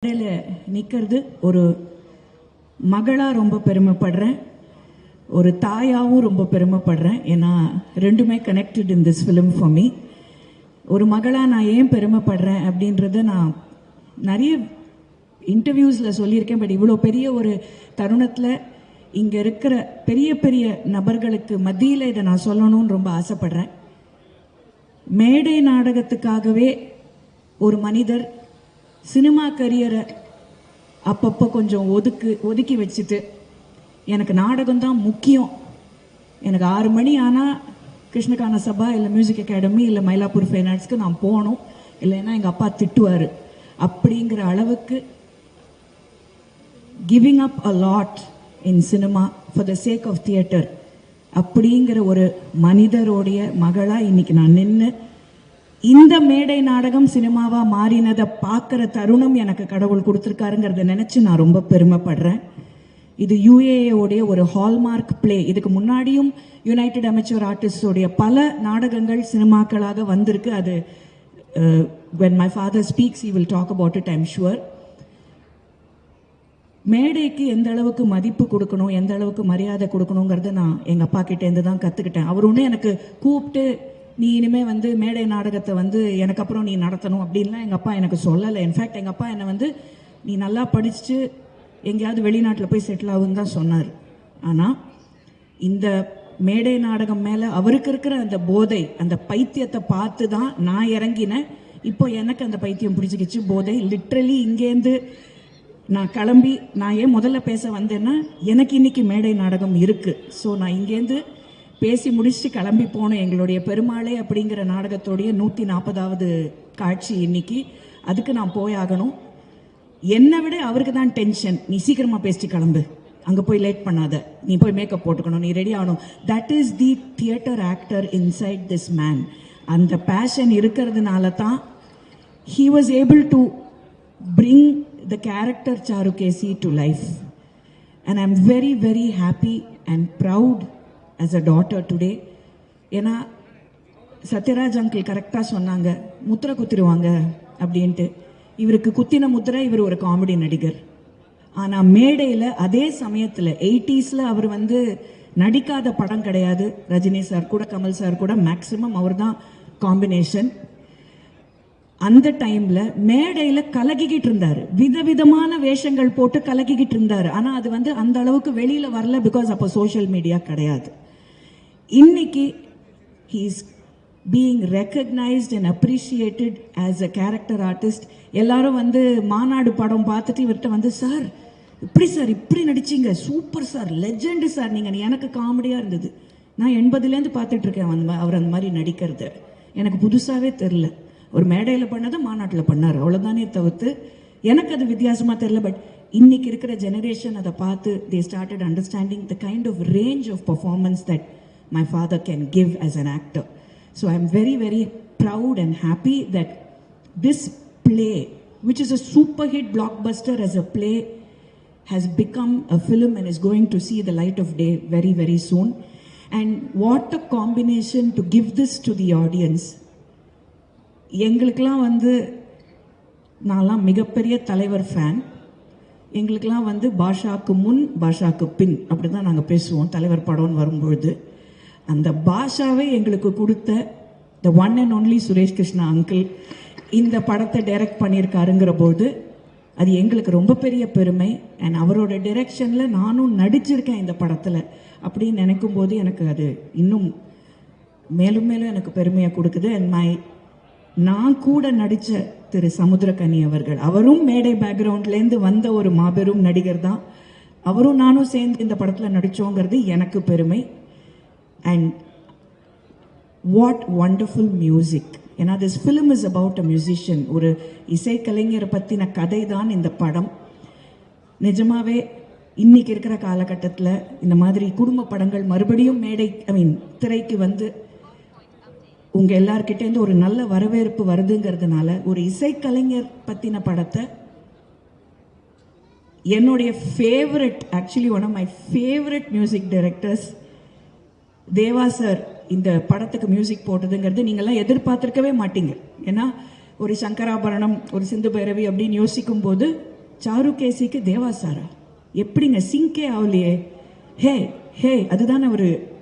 நிற்கிறது ஒரு மகளாக ரொம்ப பெருமைப்படுறேன், ஒரு தாயாகவும் ரொம்ப பெருமைப்படுறேன். ஏன்னா ரெண்டுமே connected in this film for me. ஒரு மகளாக நான் ஏன் பெருமைப்படுறேன் அப்படின்றத நான் நிறைய இன்டர்வியூஸில் சொல்லியிருக்கேன். பட் இவ்வளோ பெரிய ஒரு தருணத்தில் இங்கே இருக்கிற பெரிய பெரிய நபர்களுக்கு மத்தியில் இதை நான் சொல்லணும்னு ரொம்ப ஆசைப்படுறேன். மேடை நாடகத்துக்காகவே ஒரு மனிதர் சினிமா கரியரை அப்பப்போ கொஞ்சம் ஒதுக்கி வச்சுட்டு எனக்கு நாடகம் தான் முக்கியம், எனக்கு 6 மணி ஆனால் கிருஷ்ணகான சபா இல்லை மியூசிக் அகாடமி இல்லை மயிலாப்பூர் ஃபைன் ஆர்ட்ஸ்க்கு நான் போகணும், இல்லைன்னா எங்கள் அப்பா திட்டுவார் அப்படிங்கிற அளவுக்கு giving up a lot in cinema for the sake of theatre அப்படிங்கிற ஒரு மனிதருடைய மகளாக இன்னைக்கு நான் நின்று இந்த மேடை நாடகம் சினிமாவா மாறினதை பார்க்குற தருணம் எனக்கு கடவுள் கொடுத்துருக்காருங்கிறத நினச்சி நான் ரொம்ப பெருமைப்படுறேன். இது UAA ஒரு ஹால்மார்க் பிளே. இதுக்கு முன்னாடியும் யுனைடெட் அமெச்சூர் ஆர்டிஸ்டோடைய பல நாடகங்கள் சினிமாக்களாக வந்திருக்கு. அது when my father speaks he will talk about it, I'm sure. மேடைக்கு எந்த அளவுக்கு மதிப்பு கொடுக்கணும், எந்த அளவுக்கு மரியாதை கொடுக்கணுங்கிறத நான் எங்கள் அப்பா கிட்டேருந்து தான் கற்றுக்கிட்டேன். அவர் ஒன்று எனக்கு கூப்பிட்டு நீ இனிமேல் மேடை நாடகத்தை எனக்கு அப்புறம் நீ நடத்தணும் அப்படின்லாம் எங்கள் அப்பா எனக்கு சொல்லலை. இன்ஃபேக்ட் எங்கள் அப்பா என்னை நீ நல்லா படிச்சுட்டு எங்கேயாவது வெளிநாட்டில் போய் செட்டில் ஆகுன்னு தான் சொன்னார். ஆனால் இந்த மேடை நாடகம் மேலே அவருக்கு இருக்கிற அந்த போதை, அந்த பைத்தியத்தை பார்த்து தான் நான் இறங்கினேன். இப்போ எனக்கு அந்த பைத்தியம் பிடிச்சிக்கிச்சு, போதை. லிட்ரலி இங்கேருந்து நான் கிளம்பி நான் ஏன் முதல்ல பேச வந்தேன்னா எனக்கு இன்னைக்கு மேடை நாடகம் இருக்குது. ஸோ நான் இங்கேருந்து பேசி முடிச்சுட்டு கிளம்பி போனோம். எங்களுடைய பெருமாளே அப்படிங்கிற நாடகத்தோடைய 140வது காட்சி இன்னைக்கு. அதுக்கு நான் போயாகணும். என்னை விட அவருக்கு தான் டென்ஷன். நீ சீக்கிரமாக பேசிட்டு கிளம்பு, அங்கே போய் லேட் பண்ணாத, நீ போய் மேக்கப் போட்டுக்கணும், நீ ரெடி ஆகணும். That is the theatre actor inside this man. அந்த பேஷன் இருக்கிறதுனால தான் he was able to bring the character Charukesi to life. And I'm very, very happy and proud as a daughter today. ஏன்னா Sathyaraj uncle கரெக்டாக சொன்னாங்க, முத்திரை குத்திடுவாங்க அப்படின்ட்டு. இவருக்கு குத்தின முத்திரை, இவர் ஒரு காமெடி நடிகர். ஆனால் மேடையில் அதே சமயத்தில் 80s அவர் நடிக்காத படம் கிடையாது. ரஜினி சார் கூட கமல் சார் கூட மேக்சிமம் அவர் தான் காம்பினேஷன். அந்த டைமில் மேடையில் கலக்கிக்கிட்டு இருந்தார், விதவிதமான வேஷங்கள் போட்டு கலக்கிக்கிட்டு இருந்தார். ஆனால் அது அந்த அளவுக்கு வெளியில் வரல, பிகாஸ் அப்போ சோஷியல் மீடியா கிடையாது. இன்னைக்கு he is being recognized and appreciated as a character artist. எல்லாரும் மாநாடு படம் பார்த்துட்டு இவர்கிட்ட சார் இப்படி சார் இப்படி நடிச்சிங்க, சூப்பர் சார், லெஜெண்டு சார் நீங்கள், எனக்கு காமெடியாக இருந்தது. நான் 80லேருந்து பார்த்துட்ருக்கேன் அவர் அந்த மாதிரி நடிக்கிறது. எனக்கு புதுசாகவே தெரில. ஒரு மேடையில் பண்ணதை மாநாட்டில் பண்ணார், அவ்வளோதானே தவிர்த்து எனக்கு அது வித்தியாசமாக தெரில. பட் இன்னைக்கு இருக்கிற ஜெனரேஷன் அதை பார்த்து they started understanding the kind of range of performance that my father can give as an actor. So I'm very, very proud and happy that this play, which is a super hit blockbuster as a play, has become a film and is going to see the light of day very, very soon. And what a combination to give this to the audience. எங்களுக்கெல்லாம் நான்லாம் மிகப்பெரிய தலைவர் fan. எங்களுக்கெல்லாம் பாஷாக்கு முன் பாஷாக்கு பின் அப்படி தான் நாங்கள் பேசுவோம் தலைவர் படம்னு வரும்பொழுது. அந்த பாஷாவே எங்களுக்கு கொடுத்த the one and only Suresh Krishna uncle இந்த படத்தை டைரக்ட் பண்ணியிருக்காருங்கிற போது அது எங்களுக்கு ரொம்ப பெரிய பெருமை. அண்ட் அவரோட டைரக்ஷனில் நானும் நடிச்சிருக்கேன் இந்த படத்தில் அப்படின்னு நினைக்கும் போது எனக்கு அது இன்னும் மேலும் மேலும் எனக்கு பெருமையை கொடுக்குது. அண்ட் நான் கூட நடித்த திரு சமுத்திரக்கனி அவர்கள், அவரும் மேடை பேக்ரவுண்ட்லேருந்து வந்த ஒரு மாபெரும் நடிகர் தான். அவரும் நானும் சேர்ந்து இந்த படத்தில் நடித்தோங்கிறது எனக்கு பெருமை. And what wonderful music. ஏன்னா this film is about a musician. ஒரு இசைக்கலைஞரை பற்றின கதை தான் இந்த படம். நிஜமாகவே இன்னைக்கு இருக்கிற காலகட்டத்தில் இந்த மாதிரி குடும்ப படங்கள் மறுபடியும் திரைக்கு உங்கள் எல்லார்கிட்டேருந்து ஒரு நல்ல வரவேற்பு வருதுங்கிறதுனால ஒரு இசைக்கலைஞர் பற்றின படத்தை என்னுடைய favourite, actually one of my favourite music directors Deva sir இந்த படத்துக்கு மியூசிக் போட்டதுங்கிறது நீங்கள்லாம் எதிர்பார்த்துருக்கவே மாட்டீங்க. ஏன்னா ஒரு சங்கராபரணம், ஒரு சிந்து பைரவி அப்படின்னு யோசிக்கும் போது சாருகேசிக்கு தேவா சாரா எப்படிங்க சிங்கே ஆகலையே, ஹே ஹே அதுதானே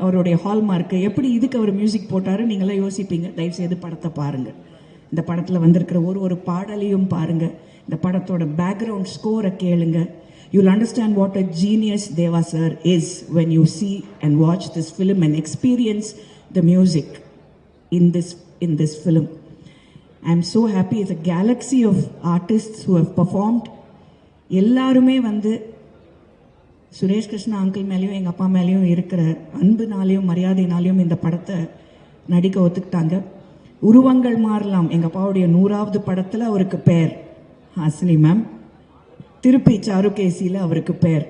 அவருடைய ஹால்மார்க்கு, எப்படி இதுக்கு அவர் மியூசிக் போட்டாரு நீங்களாம் யோசிப்பீங்க. தயவுசெய்து படத்தை பாருங்கள். இந்த படத்தில் வந்திருக்கிற ஒரு பாடலையும் பாருங்கள். இந்த படத்தோட பேக்ரவுண்ட் ஸ்கோரை கேளுங்க. You'll understand what a genius Deva sir is when you see and watch this film and experience the music in this film. I'm so happy. It's a galaxy of artists who have performed. எல்லாருமே வந்து Suresh Krishna uncle மேலேயும் எங்கள் அப்பா மேலேயும் இருக்கிற அன்புனாலையும் மரியாதைனாலையும் இந்த படத்தை நடிக்க ஒத்துக்கிட்டாங்க. உருவங்கள் மாறலாம் எங்கள் அப்பாவுடைய 100வது படத்தில் அவருக்கு பேர் ஹாசினி மேம், திருப்பி சாருகேசியில் அவருக்கு பேர்.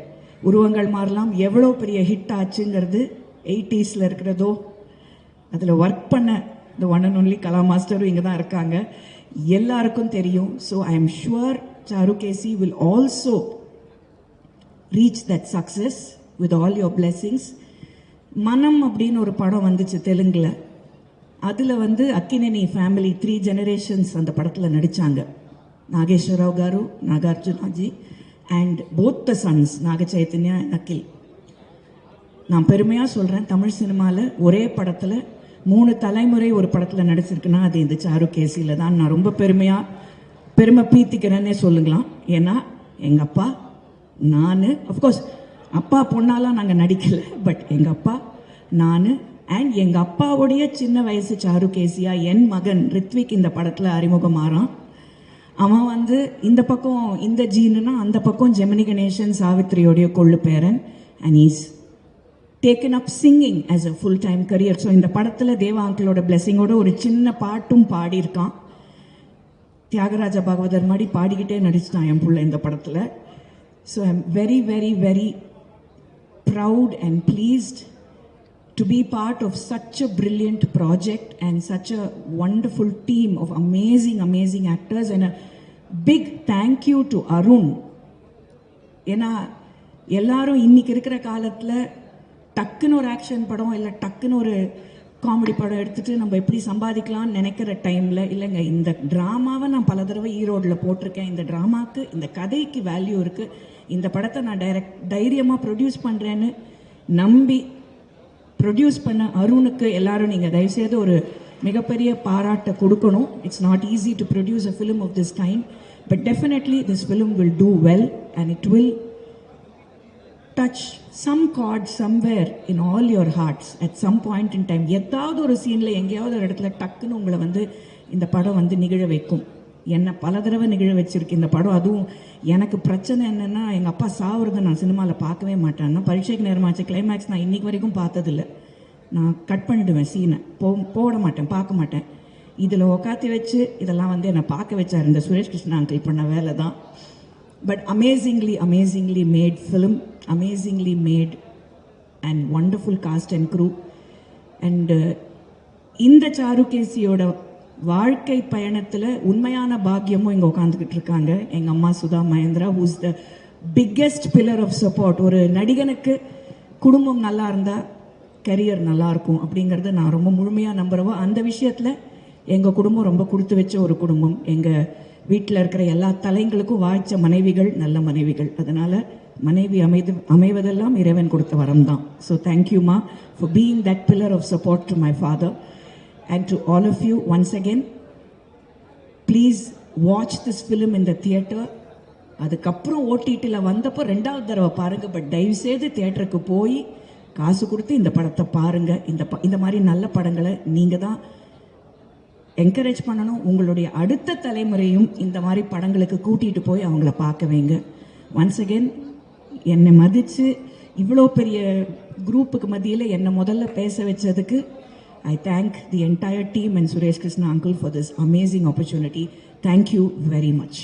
உருவங்கள் மாறலாம் எவ்வளோ பெரிய ஹிட் ஆச்சுங்கிறது 80s இருக்கிறதோ அதில் ஒர்க் பண்ண இந்த ஒன் அண்ட் ஒன்லி கலா மாஸ்டரும் இங்கே தான் இருக்காங்க, எல்லாருக்கும் தெரியும். So I am sure Charukesi will also reach that success with all your blessings. மனம் அப்படின்னு ஒரு படம் வந்துச்சு தெலுங்கில். அதில் வந்து அக்கினேனி ஃபேமிலி 3 generations அந்த படத்தில் நடித்தாங்க. Nageswara Rao garu, Nagarjuna ji and both the sons Naga Chaitanya, Akhil. நான் பெருமையாக சொல்கிறேன், தமிழ் சினிமாவில் ஒரே படத்தில் 3 தலைமுறை ஒரு படத்தில் நடிச்சிருக்குன்னா அது இந்த சாருகேசியில் தான். நான் ரொம்ப பெருமை பீத்திக்கிறேன்னே சொல்லுங்களாம். ஏன்னா எங்கள் அப்பா, நான், அஃப்கோர்ஸ் அப்பா பொண்ணாலாம் நாங்கள் நடிக்கலை, பட் எங்கள் அப்பா, நான் அண்ட் எங்கள் அப்பாவுடைய சின்ன வயசு சாருகேசியா என் மகன் ரித்விக் இந்த படத்தில் அறிமுகமாகறான். அவன் வந்து இந்த பக்கம் இந்த ஜீனுனா அந்த பக்கம் ஜெமினி கணேசன் சாவித்ரியோடைய கொள்ளு பேரன். And is taken up singing as a full time career. So இந்த படத்தில் தேவா அங்கிளோட பிளெஸிங்கோட ஒரு சின்ன பாட்டும் பாடியிருக்கான். தியாகராஜ பாகவதர் மாதிரி பாடிக்கிட்டே நடிச்சிட்டான் என் பிள்ளை இந்த படத்தில். So I am very very very proud and pleased to be part of such a brilliant project and such a wonderful team of amazing actors, and a big thank you to Arun. ஏன்னா எல்லாரும் இன்னைக்கு இருக்கிற காலத்தில் டக்குன்னு ஒரு action படம் இல்லை டக்குன்னு ஒரு காமெடி படம் எடுத்துகிட்டு நம்ம எப்படி சம்பாதிக்கலாம்னு நினைக்கிற டைமில், இல்லைங்க இந்த ட்ராமாவை நான் பல தடவை ஈரோடில் போட்டிருக்கேன், இந்த ட்ராமாவுக்கு இந்த கதைக்கு வேல்யூ இருக்குது, இந்த படத்தை நான் தைரியமாக ப்ரொடியூஸ் பண்ணுறேன்னு நம்பி ப்ரொடியூஸ் பண்ண அருணுக்கு எல்லாரும் நீங்கள் தயவுசெய்து ஒரு மிகப்பெரிய பாராட்டை கொடுக்கணும். It's not easy to produce a film of this kind, but definitely this film will do well and it will touch some chord somewhere in all your hearts at some point in time. ஏதாவது ஒரு சீனில் எங்கேயாவது ஒரு இடத்துல டக்குன்னு உங்களை வந்து இந்த படம் வந்து நிகழ வைக்கும். என்னை பல தடவை நிகழ வச்சிருக்கு இந்த படம். அதுவும் எனக்கு பிரச்சனை என்னென்னா, எங்கள் அப்பா சாவுறதை நான் சினிமாவில் பார்க்கவே மாட்டேன்னா, பரீட்சைக்கு நேரமாச்சு கிளைமேக்ஸ் நான் இன்றைக்கி வரைக்கும் பார்த்ததில்ல. நான் கட் பண்ணிவிடுவேன் சீனை, போட மாட்டேன், பார்க்க மாட்டேன். இதில் உக்காத்தி வச்சு இதெல்லாம் வந்து என்னை பார்க்க வச்சார் இந்த சுரேஷ் கிருஷ்ணா அங்கிள் பண்ண வேலை தான். But amazingly made film, amazingly made and wonderful cast and crew. And இந்த சாருகேசியோட வாழ்க்கை பயணத்தில் உண்மையான பாக்கியமும் இங்கே உட்காந்துக்கிட்டு இருக்காங்க. எங்கள் அம்மா Sudha Mahendra, who's the biggest pillar of support. ஒரு நடிகனுக்கு குடும்பம் நல்லா இருந்தால் கரியர் நல்லாயிருக்கும் அப்படிங்கிறத நான் ரொம்ப முழுமையாக நம்புகிறவோ. அந்த விஷயத்தில் எங்கள் குடும்பம் ரொம்ப கொடுத்து வச்ச ஒரு குடும்பம். எங்கள் வீட்டில் இருக்கிற எல்லா தலைங்களுக்கும் வாய்ச்ச மனைவிகள் நல்ல மனைவிகள். அதனால் மனைவி அமைவதெல்லாம் இறைவன் கொடுத்த வரம் தான். ஸோ தேங்க்யூமா for being that pillar of support to my father. And to all of you, once again, please watch this film in the theatre. அதுக்கப்புறம் ஓடிடியில் வந்தப்போ 2வது தடவை பாருங்கள். பட் தயவுசெய்து தியேட்டருக்கு போய் காசு கொடுத்து இந்த படத்தை பாருங்கள். இந்த மாதிரி நல்ல படங்களை நீங்கள் தான் என்கரேஜ் பண்ணணும். உங்களுடைய அடுத்த தலைமுறையும் இந்த மாதிரி படங்களுக்கு கூட்டிகிட்டு போய் அவங்கள பார்க்க வைங்க. ஒன்ஸ் அகெயின் என்னை மதித்து இவ்வளோ பெரிய குரூப்புக்கு மத்தியில் என்னை முதல்ல பேச வச்சதுக்கு I thank the entire team and Suresh Krishna uncle for this amazing opportunity. Thank you very much.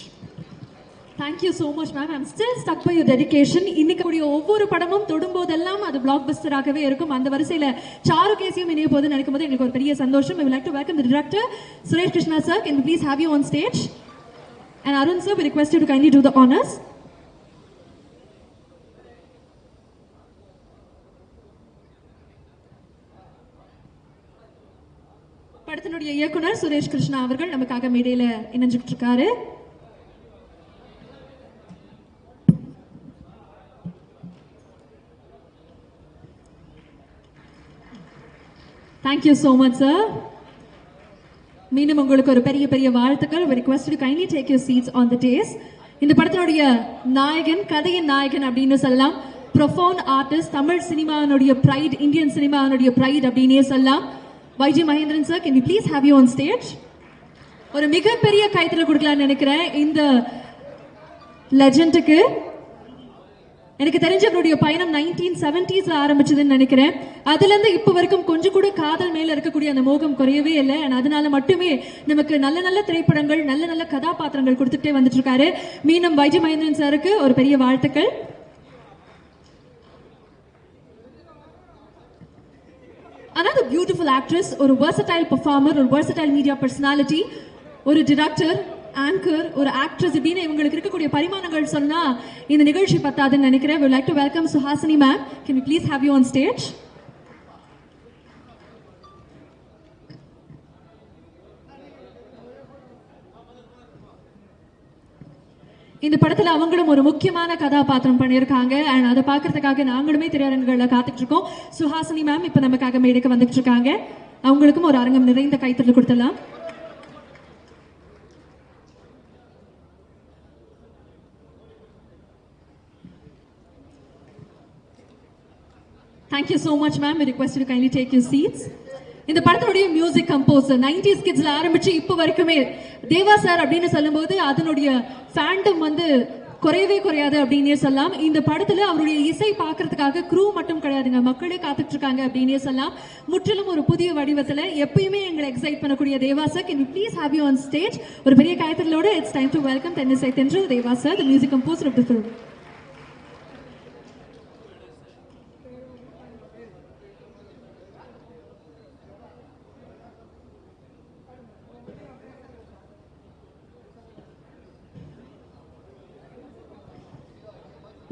Thank you so much ma'am. I'm still stuck by your dedication. இன்னைக்கு ஒவ்வொரு படமும் தொடும்போதெல்லாம் அது பிளாக் பஸ்டராகவே இருக்கும். அந்த வரிசையில் சாருகேசியும் இணைய போது நினைக்கும் போது எங்களுக்கு ஒரு பெரிய சந்தோஷம். I would like to welcome the director Suresh Krishna sir. Can we please have you on stage? And Arun sir, we request you to kindly do the honors. படத்தினுடைய இயக்குனர் சுரேஷ் கிருஷ்ணா அவர்கள் நமக்காக மேடையில் இணைஞ்சிட்டு இருக்காரு. Thank you so much, sir. மீண்டும் உங்களுக்கு ஒரு பெரிய பெரிய வாழ்த்துக்கள். We request you to kindly take your seats on the dais. இந்த படத்தினுடைய நாயகன், கதையின் நாயகன் அப்படின்னு சொல்லலாம். profound artist, தமிழ் சினிமானுடைய pride, இந்தியன் சினிமானுடைய pride அப்படினே சொல்லலாம். YG Mahendran sir, can we please have you on stage? ஒரு மிகப்பெரிய கைத்தட்டல் கொடுக்கலாம்னு நினைக்கிறேன் இந்த லெஜெண்டுக்கு. எனக்கு தெரிஞ்ச அவருடைய பயணம் 1970s ஆரம்பிச்சதுன்னு நினைக்கிறேன். அதுல இருந்து இப்ப வரைக்கும் கொஞ்சம் கூட காதல் மேல இருக்கக்கூடிய அந்த மோகம் குறையவே இல்லை. அதனால மட்டுமே நமக்கு நல்ல நல்ல திரைப்படங்கள், நல்ல நல்ல கதாபாத்திரங்கள் கொடுத்துட்டே வந்துட்டு இருக்காரு. மீண்டும் YG மகேந்திரன் சாருக்கு ஒரு பெரிய வாழ்த்துக்கள். Another beautiful actress, ஒரு versatile performer, ஒரு versatile media personality, ஒரு director, ஆங்கர், ஒரு ஆக்ட்ரஸ் இப்படின்னு இவங்களுக்கு இருக்கக்கூடிய பரிமாணங்கள் சொன்னா இந்த நிகழ்ச்சி பத்தாதுன்னு நினைக்கிறேன். We would like to welcome Suhasini ma'am. Can we please have you on stage? இந்த படத்துல அவங்களும் ஒரு முக்கியமான கதாபாத்திரம் பண்ணியிருக்காங்க. அண்ட் அதை பார்க்கறதுக்காக நாங்களுமே திரையரங்குகள்ல காத்துட்டு இருக்கோம். சுஹாசினி மேம் இப்ப நமக்காக மேடைக்கு வந்துட்டு இருக்காங்க. அவங்களுக்கும் ஒரு அரங்கம் நிறைந்த கைத்தட்டல் கொடுத்துடலாம். Thank you so much, ma'am. We request you to kindly take your seats. இந்த படத்துடைய மியூசிக் கம்போசர் 90s கிட்ஸ்ல ஆரம்பிச்சு இப்போ வரைக்குமே தேவா சார் அப்படின்னு சொல்லும்போது அதனுடைய ஃபேண்டம் வந்து குறையவே குறையாது அப்படின்னே சொல்லலாம். இந்த படத்துல அவருடைய இசை பார்க்கறதுக்காக க்ரூ மட்டும் கிடையாதுங்க, மக்களே காத்துட்டு இருக்காங்க அப்படின்னே சொல்லலாம். முற்றிலும் ஒரு புதிய வடிவத்துல எப்பயுமே எங்களை எக்ஸைட் பண்ணக்கூடிய தேவா sir, can we please have you on stage? ஒரு பெரிய கைத்தட்டலோட it's time to welcome தென்னிசை தென்றல் Deva sir, the music composer of the film.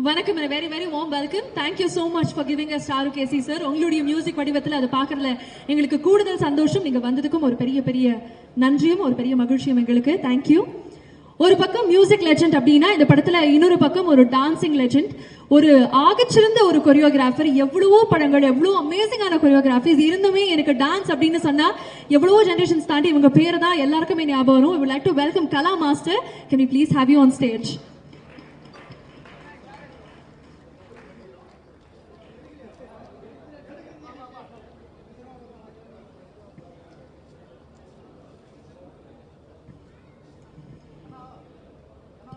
வணக்கம், very very warm welcome. Thank you so much for giving us Charukesi sir. உங்களுடைய music வடிவத்தில் அதை பார்க்கறதுல எங்களுக்கு கூடுதல் சந்தோஷம். நீங்க வந்ததுக்கும் ஒரு பெரிய பெரிய நன்றியும் ஒரு பெரிய மகிழ்ச்சியும் எங்களுக்கு. தேங்க்யூ. ஒரு பக்கம் மியூசிக் லெஜெண்ட் அப்படின்னா இந்த படத்துல இன்னொரு பக்கம் ஒரு டான்சிங் லெஜெண்ட், ஒரு ஆகச்சிறந்த ஒரு கொரியோகிராஃபர். எவ்வளவோ படங்கள், எவ்வளோ அமேசிங்கான கொரியோகிராஃபிஸ் இருந்துமே எனக்கு டான்ஸ் அப்படின்னு சொன்னா எவ்வளவோ ஜெனரேஷன்ஸ் தாண்டி இவங்க பேரை தான் எல்லாருக்குமே ஞாபகம் வரும். We would like to welcome Kala Master. Can we please have you on stage?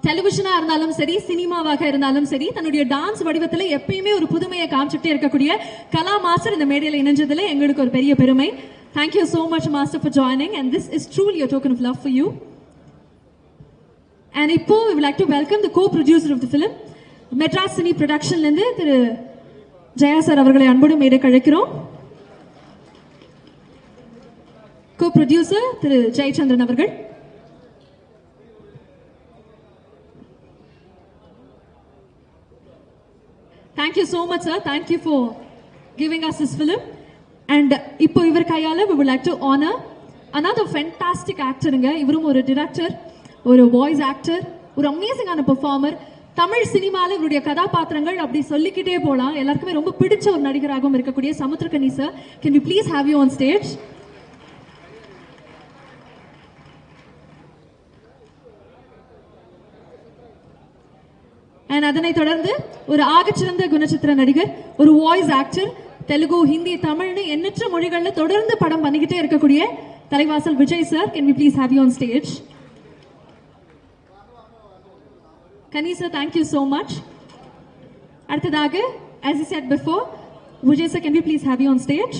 டெலிவிஷனா இருந்தாலும் சரி, சினிமாவாக இருந்தாலும் சரி, தன்னுடைய டான்ஸ் வடிவத்தில் எப்பயுமே ஒரு புதுமையை காமிச்சுட்டே இருக்கக்கூடிய கலா மாஸ்டர் இந்த மேடையில் இணைஞ்சதுல எங்களுக்கு ஒரு பெரிய பெருமை. Thank you so much, Master, for joining, and this is truly a token of love for you. And இப்போ we would like to welcome the co-producer of the film, Madras Cine Productionல இருந்து திரு Jaya sir அவர்களை அன்போடு மேடைக்கு அழைக்கிறோம். co-producer திரு ஜெயச்சந்திரன் அவர்கள். Thank you so much, sir. Thank you for giving us this film. And இப்போ இவர் கையால we would like to honor another fantastic actorங்க. இவரும் ஒரு director, ஒரு voice actor, ஒரு அமேசிங்கான பெர்ஃபார்மர். தமிழ் சினிமாவில் இவருடைய கதாபாத்திரங்கள் அப்படி சொல்லிக்கிட்டே போலாம். எல்லாருக்குமே ரொம்ப பிடிச்ச ஒரு நடிகராகவும் இருக்கக்கூடிய Samuthirakani sir, can we please have you on stage? And அதனை தொடர்ந்து ஒரு ஆகச்சிறந்த குணச்சித்திர நடிகர், ஒரு வாய்ஸ் ஆக்டர், தெலுங்கு, ஹிந்தி, தமிழ்னு எண்ணற்ற மொழிகள்ல தொடர்ந்து படம் பண்ணிக்கிட்டே இருக்கக்கூடிய Thalaivasal Vijay sir, can we please have you on stage? Kani sir, thank you so much. அடுத்ததாக, as I said before, Vijay sir, can we please have you on stage?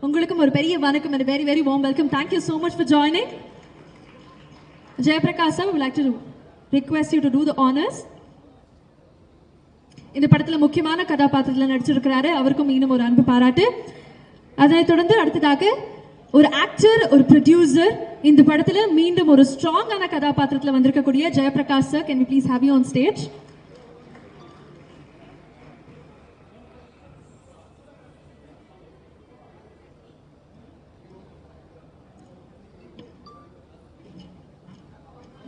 உங்களுக்கும் ஒரு பெரிய வணக்கம் and very very warm welcome. Thank you so much for joining. Jayaprakash sir, we would like to request you to do the honors. இந்த படத்துல முக்கியமான கதாபாத்திரத்துல நடிச்சிருக்கிறாரு, அவருக்கும் இன்னும் ஒரு அன்பு பாராட்டு. அதனை தொடர்ந்து அடுத்ததாக ஒரு ஆக்டர், ஒரு ப்ரொடியூசர், இந்த படத்துல மீண்டும் ஒரு ஸ்ட்ராங்கான கதாபாத்திரத்துல வந்திருக்கக்கூடிய Jayaprakash sir, can we please have you on stage?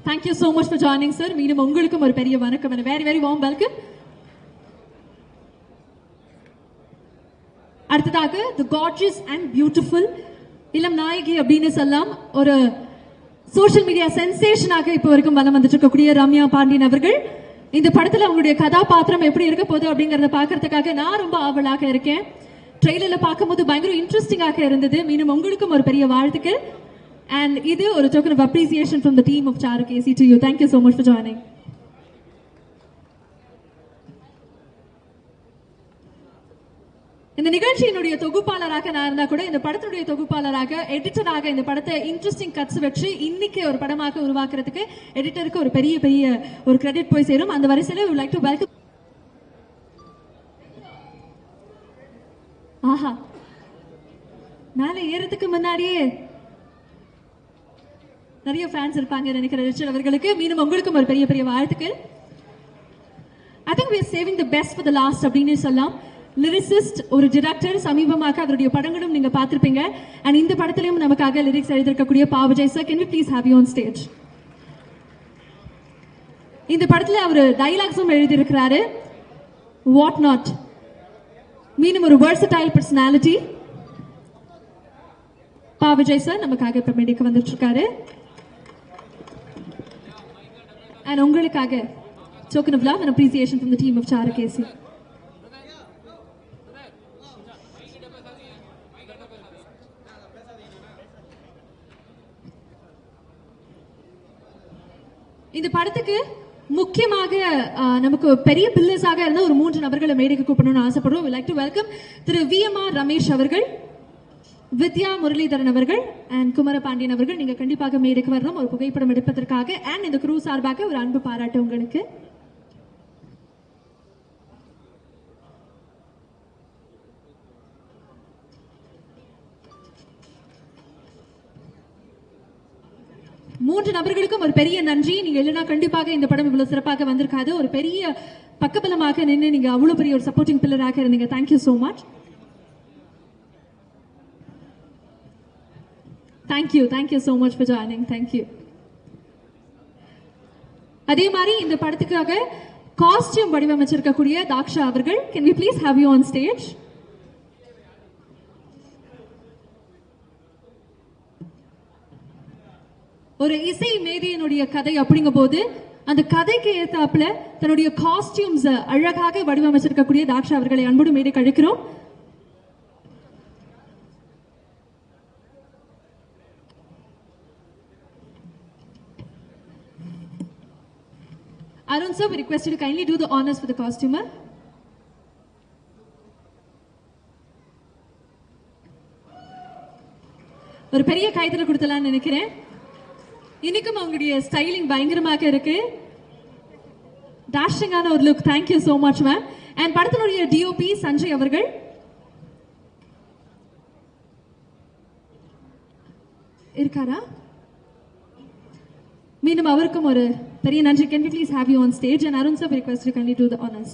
Thank you so much for joining, sir. மீண்டும் உங்களுக்கும் ஒரு பெரிய வணக்கம் and a very very warm welcome. அடுத்ததாக தி கார்ஜியஸ் அண்ட் பியூட்டிஃபுல் இளம் நாயகி அப்படின்னு சொல்லலாம், ஒரு சோஷியல் மீடியா சென்சேஷனாக இப்போ வரைக்கும் வலம் வந்துட்டு இருக்கக்கூடிய ரம்யா பாண்டியன் அவர்கள். இந்த படத்துல அவங்களுடைய கதாபாத்திரம் எப்படி இருக்க போகுது அப்படிங்கறத பாக்குறதுக்காக நான் ரொம்ப ஆவலாக இருக்கேன். ட்ரெய்லர்ல பார்க்கும்போது பயங்கர இன்ட்ரெஸ்டிங்காக இருந்தது. மீண்டும் உங்களுக்கும் ஒரு பெரிய வாழ்த்துக்கள். And இது ஒரு token of appreciation from the team of Charukesi to you. Thank you so much for joining. இந்த நிகழ்ச்சியினுடைய தொகுப்பாளராக நான் இருந்தா கூட இந்த படத்துடைய தொகுப்பாளராக எடிட்டராக இந்த படத்தை இன்ட்ரெஸ்டிங் கட்ஸ் வச்சு இன்னைக்கு ஒரு படமாக உருவாக்குறதுக்கு எடிட்டருக்கு ஒரு பெரிய பெரிய ஒரு கிரெடிட் போய் சேரும். அந்த வரிசையில would like to welcome. ஆஹா, மேல ஏறதுக்கு முன்னாடியே நிறைய ஃபேன்ஸ் இருப்பாங்க நினைக்கிறேன் ரிச்சர்ட் அவர்களுக்கு. மீண்டும் உங்களுக்கும் ஒரு பெரிய பெரிய வாழ்த்துக்கள். I think we are saving the best for the last அப்படின்னு சொல்லலாம். லிரிசிஸ்ட், ஒரு டிரெக்டர், சமீபமாக அவருடைய படங்களும் நீங்க பார்த்திருப்பீங்க. அண்ட் இந்த படத்திலையும் நமக்காக லிரிக்ஸ் எழுதியிருக்கக்கூடிய Pa Vijay sir, can we please have you on stage. இந்த படத்துல அவர் டைலாக்ஸும் எழுதியிருக்கிறாரு. வாட் நாட், மீண்டும் ஒரு வெர்சடைல் பர்சனாலிட்டி. பாவஜய் சார் நமக்காக இப்ப மேடைக்கு வந்துட்டு இருக்காரு. அண்ட் உங்களுக்காக token of love and appreciation from the team of Charukesi. இந்த படத்துக்கு முக்கியமாக நமக்கு பெரிய பில்லர்ஸாக இருந்த ஒரு 3 நபர்களை மேடைக்கு கூப்பிடணும்னு ஆசைப்படுறோம். Like to welcome Thiru VMR Ramesh அவர்கள், வித்யா முரளிதரன் அவர்கள் அண்ட் குமர பாண்டியன் அவர்கள். நீங்க கண்டிப்பாக மேடைக்கு வரணும் ஒரு புகைப்படம் எடுப்பதற்காக. அண்ட் இந்த குரூ சார்பாக ஒரு அன்பு பாராட்டு உங்களுக்கு. மூன்று நபர்களுக்கும் ஒரு பெரிய நன்றி. நீங்க இல்லைன்னா கண்டிப்பாக இந்த படம் இவ்வளவு சிறப்பாக வந்திருக்காது. ஒரு பெரிய பக்கபலமாக நின்று நீங்க அவ்வளவு பெரிய ஒரு சப்போர்ட்டிங் பில்லராக இருந்தீங்க. Thank you so much. Thank you so much for joining. Thank you. அதே மாதிரி இந்த படத்துக்காக காஸ்டியூம் வடிவமைச்சிருக்கக்கூடிய தாக்ஷா அவர்கள், can we please have you on stage. ஒரு இசை மேதையினுடைய கதை அப்படிங்கும் போது அந்த கதைக்கு ஏத்தாப்புல தன்னுடைய காஸ்டியூம்ஸ் அழகாக வடிவமைச்சிருக்கக்கூடிய தாக்ஷா அவர்களை அன்போடு மேடைக்கு அழைக்கிறோம். Arun sir, we request you to kindly do the honors for the costumer. ஒரு பெரிய கைதல கொடுத்தலாம்னு நினைக்கிறேன். இன்னைக்கும் அவங்களுடைய ஸ்டைலிங் பயங்கரமாக இருக்கு. டாஷிங்கான ஒரு look. Thank you so much ma'am. And படத்தினுடைய டிஓபி சஞ்சய் அவர்கள் இருக்காரா? மீண்டும் அவருக்கும் ஒரு பெரிய நன்றி. Can we please have you on stage? And Arun sir, we request you kindly do the honors.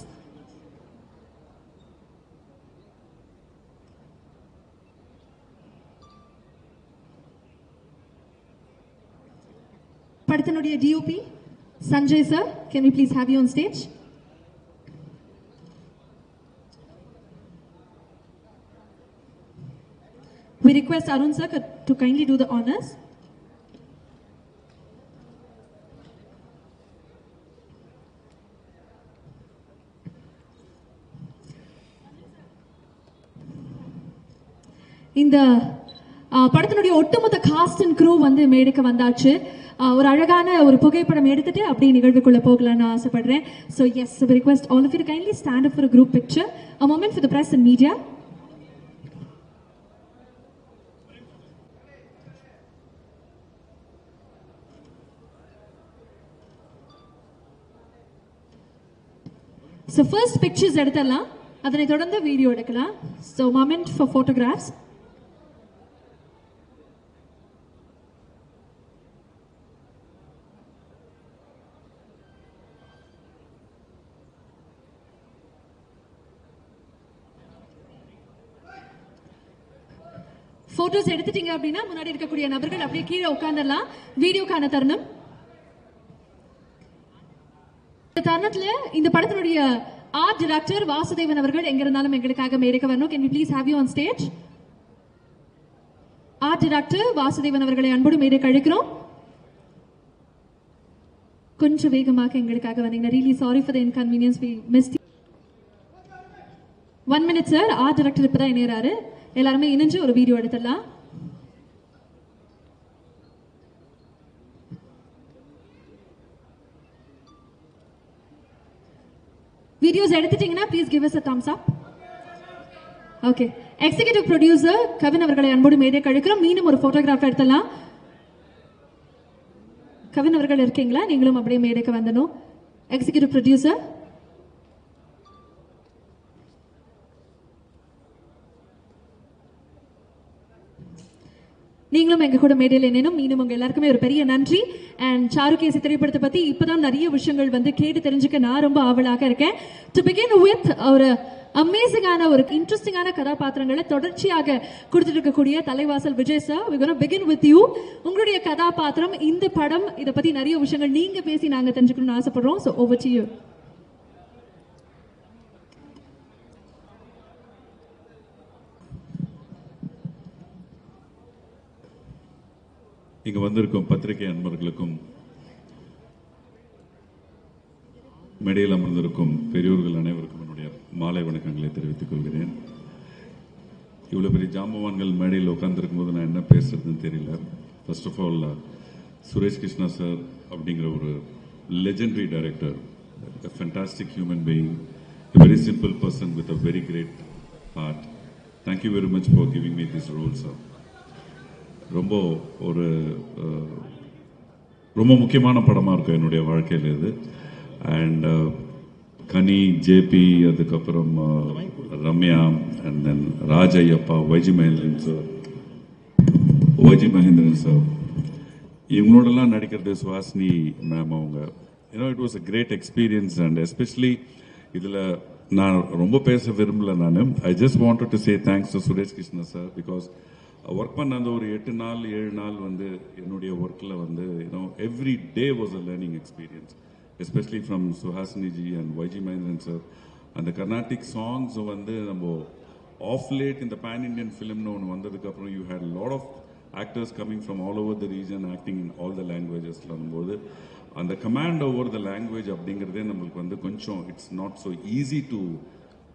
படத்தினுடைய DOP Sanjay sir, can we please have you on stage? We request Arun sir to kindly do the honors. இந்த படத்தினுடைய ஒட்டுமொத்த cost and crew வந்து மேடைக்கு வந்தாச்சு. ஒரு அழகான ஒரு புகைப்படம் எடுத்துட்டு அப்படியே நிகழ்வுக்குள்ள போகலாம்னு ஆசைப்படுறேன். So yes, we request all of you to kindly stand up for a group picture. A moment for the press and media. So first pictures எடுத்துடலாம், அதனை தொடர்ந்து வீடியோ எடுக்கலாம். So moment for photographs. Photos எடுத்துட்டீங்க அப்படின்னா முன்னாடி இருக்கக்கூடிய நபர்கள் அப்படியே கீழே உட்கார்ந்துடலாம். வீடியோக்கான தருணம். இந்த தருணத்துல இந்த படத்தினுடைய ஆர்ட் டைரக்டர் வாசுதேவன் அவர்கள் எங்க இருந்தாலும் எங்களுக்காக மேடைக்கு வரணும். Can we please have you on stage? Art director Vasudevan அவர்களை அன்போடு மேடைக்கு அழைக்கிறோம். கொஞ்சம் வேகமாக எங்களுக்காக வந்தீங்க. Really sorry for the inconvenience we missed. 1 minute sir. Art director இப்பதான் இணையறாரு. எல்லாரும் இணைஞ்சு ஒரு வீடியோ எடுத்துடலாம். வீடியோஸ் எடுத்துட்டீங்கன்னா please give us a thumbs up. Okay, executive producer Kavin அவர்களை அன்போடு மேடைக்கு அழைக்கிறோம். மீண்டும் ஒரு போட்டோகிராஃப் எடுத்துடலாம். கவின் அவர்கள் இருக்கீங்களா? நீங்களும் அப்படியே மேடைக்கு வந்தணும். எக்ஸிகியூட்டிவ் ப்ரொடியூசர் நீங்களும் எங்க கூட மேடையில் என்னனும் மீண்டும் உங்க எல்லாருக்குமே ஒரு பெரிய நன்றி. அண்ட் சாருகேசி திரைப்படத்தை பத்தி இப்பதான் நிறைய விஷயங்கள் வந்து கேட்டு தெரிஞ்சுக்க நான் ரொம்ப ஆவலாக இருக்கேன். டு பிகின் வித் ஒரு அமேசிங்கான ஒரு இன்ட்ரெஸ்டிங்கான கதாபாத்திரங்களை தொடர்ச்சியாக கொடுத்துட்டு இருக்கக்கூடிய Thalaivasal Vijay sir, we gonna begin with you. உங்களுடைய கதாபாத்திரம், இந்த படம், இதை பத்தி நிறைய விஷயங்கள் நீங்க பேசி நாங்க தெரிஞ்சுக்கணும்னு ஆசைப்படுறோம். So over to you. இங்கு வந்திருக்கும் பத்திரிகை அன்பர்களுக்கும் மேடையில் அமர்ந்திருக்கும் பெரியோர்கள் அனைவருக்கும் என்னுடைய மாலை வணக்கங்களை தெரிவித்துக் கொள்கிறேன். இவ்வளோ பெரிய ஜாம்பவான்கள் மேடையில் உட்காந்துருக்கும் போது நான் என்ன பேசுறதுன்னு தெரியல. First of all Suresh Krishna sir அப்படிங்கிற ஒரு legendary director, a fantastic human being, a very simple person with a very great heart. Thank you very much for giving me this role, sir. ரொம்ப ஒரு ரொம்ப முக்கியமான படமாக இருக்கும் என்னுடைய வாழ்க்கையில் இது. அண்ட் கனி, ஜேபி, அதுக்கப்புறம் Ramya, and then Rajaiyappa, YG Mahendran sir, இவங்களோடலாம் நடிக்கிறது சுவாசினி மேம். அவங்க it was a great experience. And especially இதில் நான் ரொம்ப பேச விரும்பல. நான் I just wanted to say thanks to Suresh Krishna sir. Because work பண்ண அந்த ஒரு 8 நாள் 7 நாள் வந்து என்னுடைய ஒர்க்கில் வந்து every day was a learning experience, especially from Suhasini ji and YG Mahendran sir. அந்த கர்நாடிக் சாங்ஸ் வந்து நம்ம ஆஃப் லேட் இந்த பேன் இண்டியன் ஃபிலிம்னு ஒன்று வந்ததுக்கப்புறம் you had lot of actors coming from all over the region acting in all the லாங்குவேஜஸ்ல வரும்போது அந்த கமாண்ட் ஓவர் த லாங்குவேஜ் அப்படிங்கிறதே நம்மளுக்கு வந்து கொஞ்சம் it's not so easy to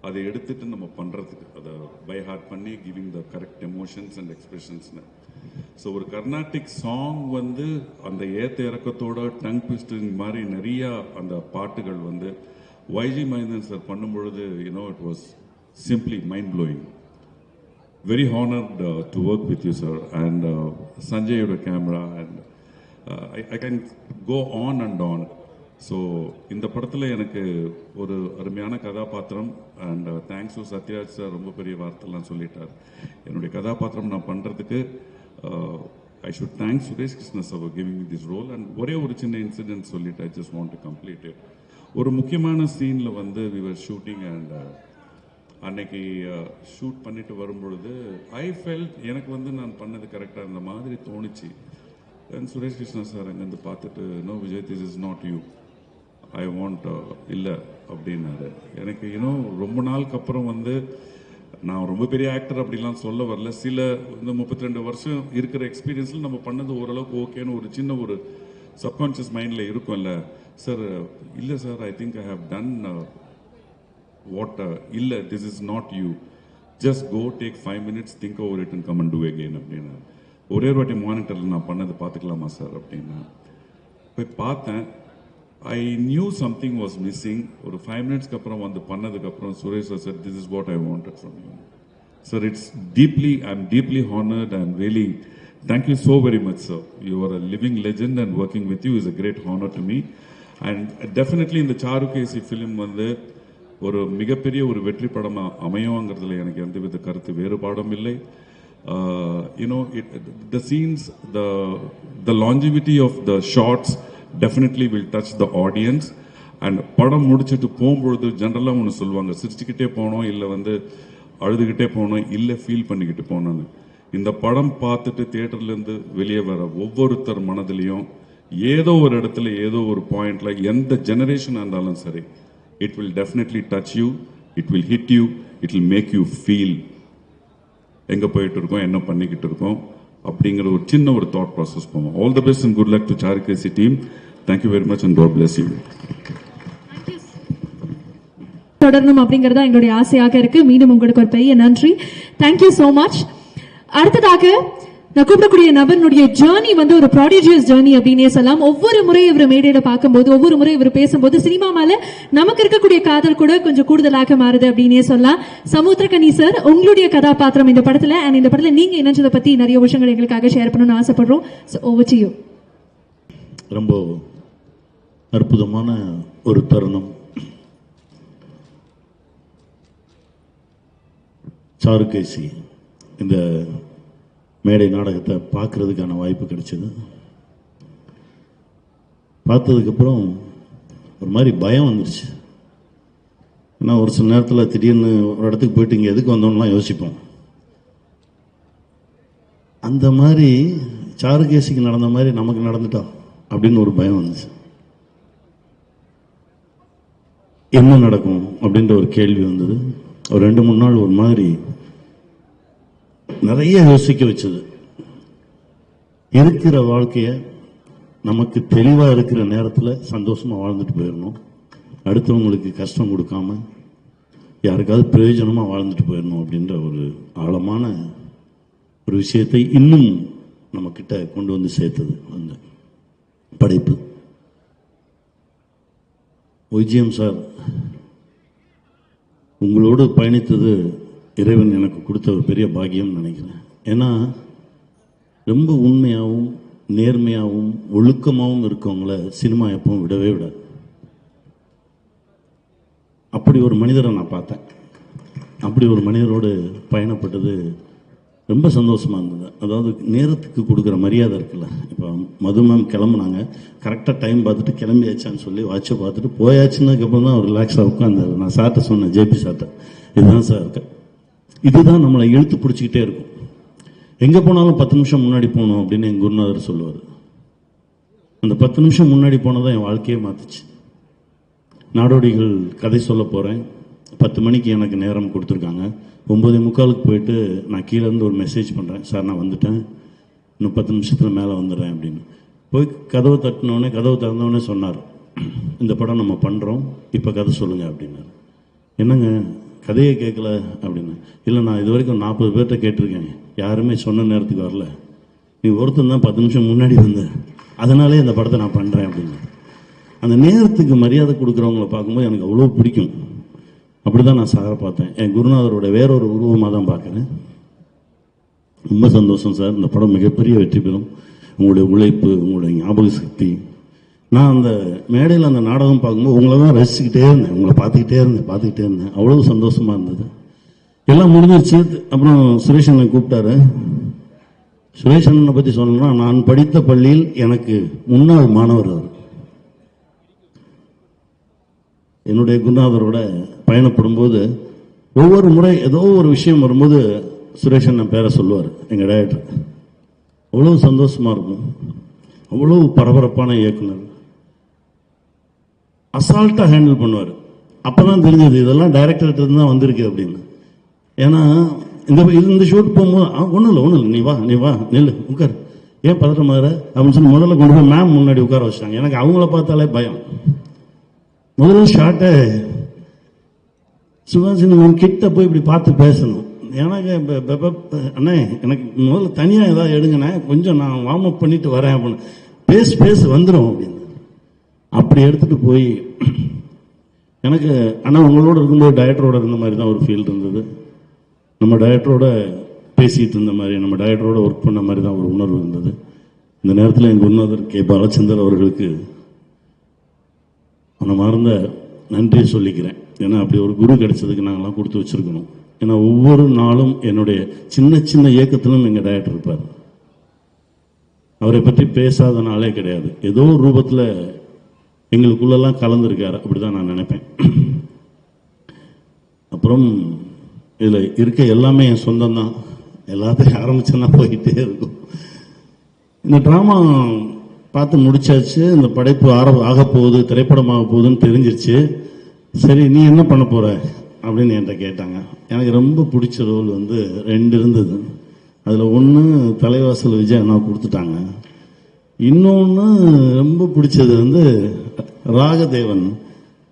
அதை எடுத்துட்டு நம்ம பண்ணுறதுக்கு, அதை பை ஹார்ட் பண்ணி giving the correct emotions and எக்ஸ்பிரஷன்ஸ்னு. ஸோ ஒரு கர்நாடிக் சாங் வந்து அந்த ஏத்த இறக்கத்தோட டங் ட்விஸ்டிங் மாதிரி நிறையா அந்த பாட்டுகள் வந்து வைஜி மகேந்திரன் சார் பண்ணும்பொழுது it was simply mind blowing. Very honoured to work with you sir. And சஞ்சயோட camera and I can go on and on. So இந்த படத்தில் எனக்கு ஒரு அருமையான கதாபாத்திரம். And thanks to Sathyaraj sir, ரொம்ப பெரிய வார்த்தைலாம் சொல்லிட்டார். என்னுடைய கதாபாத்திரம் நான் பண்ணுறதுக்கு I should thanks Suresh Krishna sir for giving me this role. And ஒரே ஒரு சின்ன இன்சிடென்ட் சொல்லிட்டு I just want to complete it. ஒரு முக்கியமான சீனில் வந்து வி வர் ஷூட்டிங். அண்ட் அன்னைக்கு ஷூட் பண்ணிட்டு வரும்பொழுது ஐ ஃபெல்ட் எனக்கு வந்து நான் பண்ணது கரெக்டாக இருந்த மாதிரி தோணுச்சு. அண்ட் சுரேஷ் கிருஷ்ணா சார் அங்கேருந்து பார்த்துட்டு, no Vijay, this is not you, I want இல்லை அப்படின்னாரு. எனக்கு ரொம்ப நாளுக்கு அப்புறம் வந்து நான் ரொம்ப பெரிய ஆக்டர் அப்படிலாம் சொல்ல வரல. சில இந்த 32 வருஷம் இருக்கிற எக்ஸ்பீரியன்ஸில் நம்ம பண்ணது ஓரளவுக்கு ஓகேன்னு ஒரு சின்ன ஒரு சப்கான்ஷியஸ் மைண்டில் இருக்கும்ல. சார் இல்லை sir, I think I have done what, இல்லை this is not you, just go take 5 minutes, think over it and come and do again அப்படின்னா. ஒரே ஒரு வாட்டி மானிட்டரில் நான் பண்ணது பார்த்துக்கலாமா சார் அப்படின்னா போய் பார்த்தேன். I knew something was missing. ஒரு 5 minutesக்கு அப்புறம் வந்து பண்ணதுக்கப்புறம் Suresh sir, this is what I wanted from you sir. It's deeply, I am deeply honoured. I am really thank you so very much sir. You are a living legend and working with you is a great honour to me. And definitely இந்த Charukesi film வந்து ஒரு மிகப்பெரிய ஒரு வெற்றி படமாக அமையுங்கிறதுல எனக்கு எந்தவித கருத்து வேறுபாடும் இல்லை. The scenes, the longevity of the shots definitely will touch the audience. And படம் முடிச்சுட்டு போகும்பொழுது ஜென்ரலாக ஒன்று சொல்லுவாங்க, சிரிச்சுக்கிட்டே போனோம், இல்லை வந்து அழுதுகிட்டே போனோம், இல்லை ஃபீல் பண்ணிக்கிட்டு போனோன்னு. இந்த படம் பார்த்துட்டு தியேட்டர்லேருந்து வெளியே வர ஒவ்வொருத்தர் மனதிலையும் ஏதோ ஒரு இடத்துல ஏதோ ஒரு பாயிண்ட்ல எந்த ஜெனரேஷனாக இருந்தாலும் சரி, it will definitely touch you, it will hit you, it will make you feel எங்கே போயிட்டு இருக்கோம், என்ன பண்ணிக்கிட்டு இருக்கோம் அப்படிங்கிற ஒரு சின்ன ஒரு தாட் ப்ராசஸ் போவோம். All the best and good luck to Charukesi team. Thank you very much and God bless you. தொடரணும் அப்படிங்கறதா எங்களுடைய ஆசையாக இருக்கு. மீண்டும் உங்களுக்கு ஒரு பெரிய நன்றி. Thank you so much. அடுத்ததாக நான் கூப்பிடக்கூடிய நபனுடைய ஜேர்னி வந்து ஒரு ப்ராடிஜியஸ் ஜேர்னி அப்படின்னே சொல்லலாம். ஒவ்வொரு முறை இவர் மேடையில பார்க்கும்போது, ஒவ்வொரு முறை இவர் பேசும்போது சினிமா மேல நமக்கு இருக்கக்கூடிய காதல் கூட கொஞ்சம் கூடுதலாக மாறுது அப்படின்னே சொல்லலாம். சமுத்திரகனி சார், உங்களுடைய கதாபாத்திரம் இந்த படத்துல அண்ட் இந்த படத்துல நீங்க இணைஞ்சதை பத்தி நிறைய விஷயங்கள் எங்களுக்காக ஷேர் பண்ணணும்னு ஆசைப்படுறோம். So over to you. ரொம்ப அற்புதமான ஒரு தருணம். சாருகேசி இந்த மேடை நாடகத்தை பார்க்கறதுக்கான வாய்ப்பு கிடைச்சது. பார்த்ததுக்கப்புறம் ஒரு மாதிரி பயம் வந்துருச்சு. ஏன்னா ஒரு சில நேரத்தில் திடீர்னு ஒரு இடத்துக்கு போயிட்டு இங்கே எதுக்கு வந்தோம்லாம் யோசிப்போம். அந்த மாதிரி சாருகேசிக்கு நடந்த மாதிரி நமக்கு நடந்துட்டா அப்படின்னு ஒரு பயம் வந்துச்சு. என்ன நடக்கும் அப்படின்ற ஒரு கேள்வி வந்தது. ஒரு 2-3 நாள் ஒரு மாதிரி நிறைய யோசிக்க வச்சது. இருக்கிற வாழ்க்கைய நமக்கு தெளிவா இருக்கிற நேரத்தில் சந்தோஷமா வாழ்ந்துட்டு போயிடணும். அடுத்தவங்களுக்கு கஷ்டம் கொடுக்காம யாருக்காவது பிரயோஜனமா வாழ்ந்துட்டு போயிடணும் அப்படின்ற ஒரு ஆழமான ஒரு விஷயத்தை இன்னும் நம்ம கிட்ட கொண்டு வந்து சேர்த்தது அந்த படைப்பு. ஒய்ஜிஎம் சார், உங்களோடு பயணித்தது இறைவன் எனக்கு கொடுத்த ஒரு பெரிய பாக்கியம் நினைக்கிறேன். ஏன்னா ரொம்ப உண்மையாகவும் நேர்மையாகவும் ஒழுக்கமாகவும் இருக்கவங்கள சினிமா எப்பவும் விடவே விடாது. அப்படி ஒரு மனிதரை நான் பார்த்தேன். அப்படி ஒரு மனிதரோடு பயணப்பட்டது ரொம்ப சந்தோஷமாக இருந்தது. அதாவது நேரத்துக்கு கொடுக்குற மரியாதை இருக்குல்ல. இப்போ மது மேம் கிளம்புனாங்க, கரெக்டாக டைம் பார்த்துட்டு கிளம்பியாச்சான்னு சொல்லி வாட்சை பார்த்துட்டு போயாச்சுன்னதுக்கப்புறம் தான் அவர் ரிலாக்ஸாக உட்காந்தார். நான் சார்ட்ட சொன்னேன், ஜேபி சார்ட்ட, இதுதான் சார் இருக்க, இதுதான் நம்மளை இழுத்து பிடிச்சிக்கிட்டே இருக்கும். எங்கே போனாலும் 10 நிமிஷம் முன்னாடி போகணும் அப்படின்னு என் குருநாதர் சொல்லுவார். அந்த 10 நிமிஷம் முன்னாடி போனதான் என் வாழ்க்கையே மாற்றுச்சு. நாடோடிகள் கதை சொல்ல போகிறேன். 10 மணிக்கு எனக்கு நேரம் கொடுத்துருக்காங்க. 9:45 போயிட்டு நான் கீழேருந்து ஒரு மெசேஜ் பண்ணுறேன், சார் நான் வந்துட்டேன், இன்னும் 10 நிமிஷத்தில் மேலே வந்துடுறேன் அப்படின்னு. போய் கதவை தட்டினோடனே, கதவை திறந்தோடனே சொன்னார், இந்த படம் நம்ம பண்ணுறோம், இப்போ கதை சொல்லுங்கள் அப்படின்னாரு. என்னங்க கதையை கேட்கல அப்படின்னு. இல்லை, நான் இது வரைக்கும் 40 பேர்கிட்ட கேட்டிருக்கேன், யாருமே சொன்ன நேரத்துக்கு வரல, நீ ஒருத்தன் தான் 10 நிமிஷம் முன்னாடி வந்த, அதனாலே இந்த படத்தை நான் பண்ணுறேன் அப்படின்னு. அந்த நேரத்துக்கு மரியாதை கொடுக்குறவங்கள பார்க்கும்போது எனக்கு அவ்வளோ பிடிக்கும். அப்படி தான் நான் சாரை பார்த்தேன். என் குருநாதரோட வேறொரு உருவமாக தான் பார்க்குறேன். ரொம்ப சந்தோஷம் சார். இந்த படம் மிகப்பெரிய வெற்றி பெறும். உங்களுடைய உழைப்பு, உங்களுடைய ஞாபக சக்தி. நான் அந்த மேடையில் அந்த நாடகம் பார்க்கும்போது உங்களை தான் ரசிச்சுக்கிட்டே இருந்தேன், உங்களை பார்த்துக்கிட்டே இருந்தேன். அவ்வளோ சந்தோஷமாக இருந்தது. எல்லாம் முடிஞ்சிருச்சு. அப்புறம் சுரேஷ் அண்ணன் கூப்பிட்டாரு. சுரேஷ் அண்ணனை பற்றி சொல்லணும்னா, நான் படித்த பள்ளியில் எனக்கு முன்னாள் மாணவர் அவர். என்னுடைய குருநாதரோட பயணப்படும் போது ஒவ்வொரு முறை ஏதோ ஒரு விஷயம் வரும்போது சுரேஷ் அண்ணன் பேரை சொல்லுவார் எங்கள் டைரக்டர். அவ்வளோ சந்தோஷமா இருக்கும். அவ்வளோ பரபரப்பான இயக்குனர். அசால்ட்டாக ஹேண்டில் பண்ணுவார். அப்போதான் தெரிஞ்சது இதெல்லாம் டைரக்டர்கிட்ட இருந்து தான் வந்திருக்கு அப்படின்னு. ஏன்னா இந்த ஷூட் போகும்போது ஒன்றும் இல்லை, நீ வா நெல் உட்கார், ஏன் பதட்டமாதிர அப்படின்னு சொல்லி முதல்ல கொண்டு போய் மேம் முன்னாடி உட்கார வச்சிட்டாங்க. எனக்கு அவங்கள பார்த்தாலே பயம். முதல்ல ஷார்ட்டை சுகாசினி மேம் கிட்ட போய் இப்படி பார்த்து பேசணும். எனக்கு அண்ணே எனக்கு முதல்ல தனியாக ஏதாவது எடுங்கண்ணே, கொஞ்சம் நான் வார்ம் அப் பண்ணிட்டு வரேன் அப்படின்னு. பேசு வந்துடும் அப்படின்னு. அப்படி எடுத்துட்டு போய் எனக்கு ஆனால் உங்களோட இருக்கும்போது டைரக்டரோட இருந்த மாதிரி தான் ஒரு ஃபீல் இருந்தது. நம்ம டைரக்டரோட பேசிட்டு இருந்த மாதிரி, நம்ம டைரக்டரோட ஒர்க் பண்ண மாதிரி தான் ஒரு உணர்வு இருந்தது. இந்த நேரத்தில் என் குருநாதர் கே பாலச்சந்தர் அவர்களுக்கு மனமார்ந்த நன்றியை சொல்லிக்கிறேன். ஏன்னா அப்படி ஒரு குரு கிடைச்சதுக்கு நாங்கள்லாம் கொடுத்து வச்சிருக்கணும். ஏன்னா ஒவ்வொரு நாளும் என்னுடைய சின்ன சின்ன இயக்கத்திலும் எங்கள் டைரக்டர் இருப்பார். அவரை பற்றி பேசாத நாளே கிடையாது. ஏதோ ஒரு ரூபத்தில் எங்களுக்குள்ளெல்லாம் கலந்துருக்காரு, அப்படிதான் நான் நினைப்பேன். அப்புறம் இதில் இருக்க எல்லாமே என் சொந்தம் தான். எல்லாத்தையும் ஆரம்பிச்சேன்னா போயிட்டே இருக்கும். இந்த ட்ராமா பார்த்து முடிச்சாச்சு. இந்த படைப்பு ஆகப்போகுது, திரைப்படமாக போகுதுன்னு தெரிஞ்சிருச்சு. சரி நீ என்ன பண்ண போற அப்படின்னு என்கிட்ட கேட்டாங்க. எனக்கு ரொம்ப பிடிச்ச ரோல் வந்து 2 இருந்தது. அதில் ஒன்று தலைவாசல் விஜய் அண்ணா கொடுத்துட்டாங்க. இன்னொன்று ரொம்ப பிடிச்சது வந்து ராகதேவன்.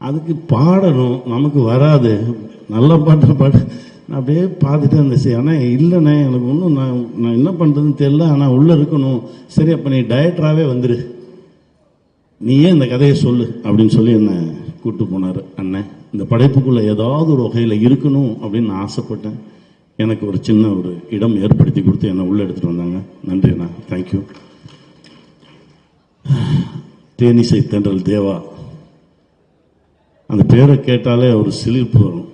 அதுக்கு பாடணும், நமக்கு வராது, நல்ல பாட்டை பாட நான் அப்படியே பார்த்துட்டு இருந்துச்சு. ஆனால் இல்லைண்ணே எனக்கு ஒன்றும் நான் என்ன பண்ணுறதுன்னு தெரியல, ஆனால் உள்ளே இருக்கணும். சரி அப்போ நீ டைரக்டராகவே வந்துரு, நீயே இந்த கதையை சொல்லு அப்படின்னு சொல்லி என்னை கூப்பிட்டு போனார் அண்ணன். இந்த படைப்புக்குள்ளே ஏதாவது ஒரு வகையில் இருக்கணும் அப்படின்னு நான் ஆசைப்பட்டேன். எனக்கு ஒரு சின்ன ஒரு இடம் ஏற்படுத்தி கொடுத்து என்னை உள்ளே எடுத்துகிட்டு வந்தாங்க. நன்றி அண்ணா, தேங்க்யூ. தேனிசை தென்றல் தேவா, அந்த பேரை கேட்டாலே ஒரு சிலிர்ப்பு வரும்,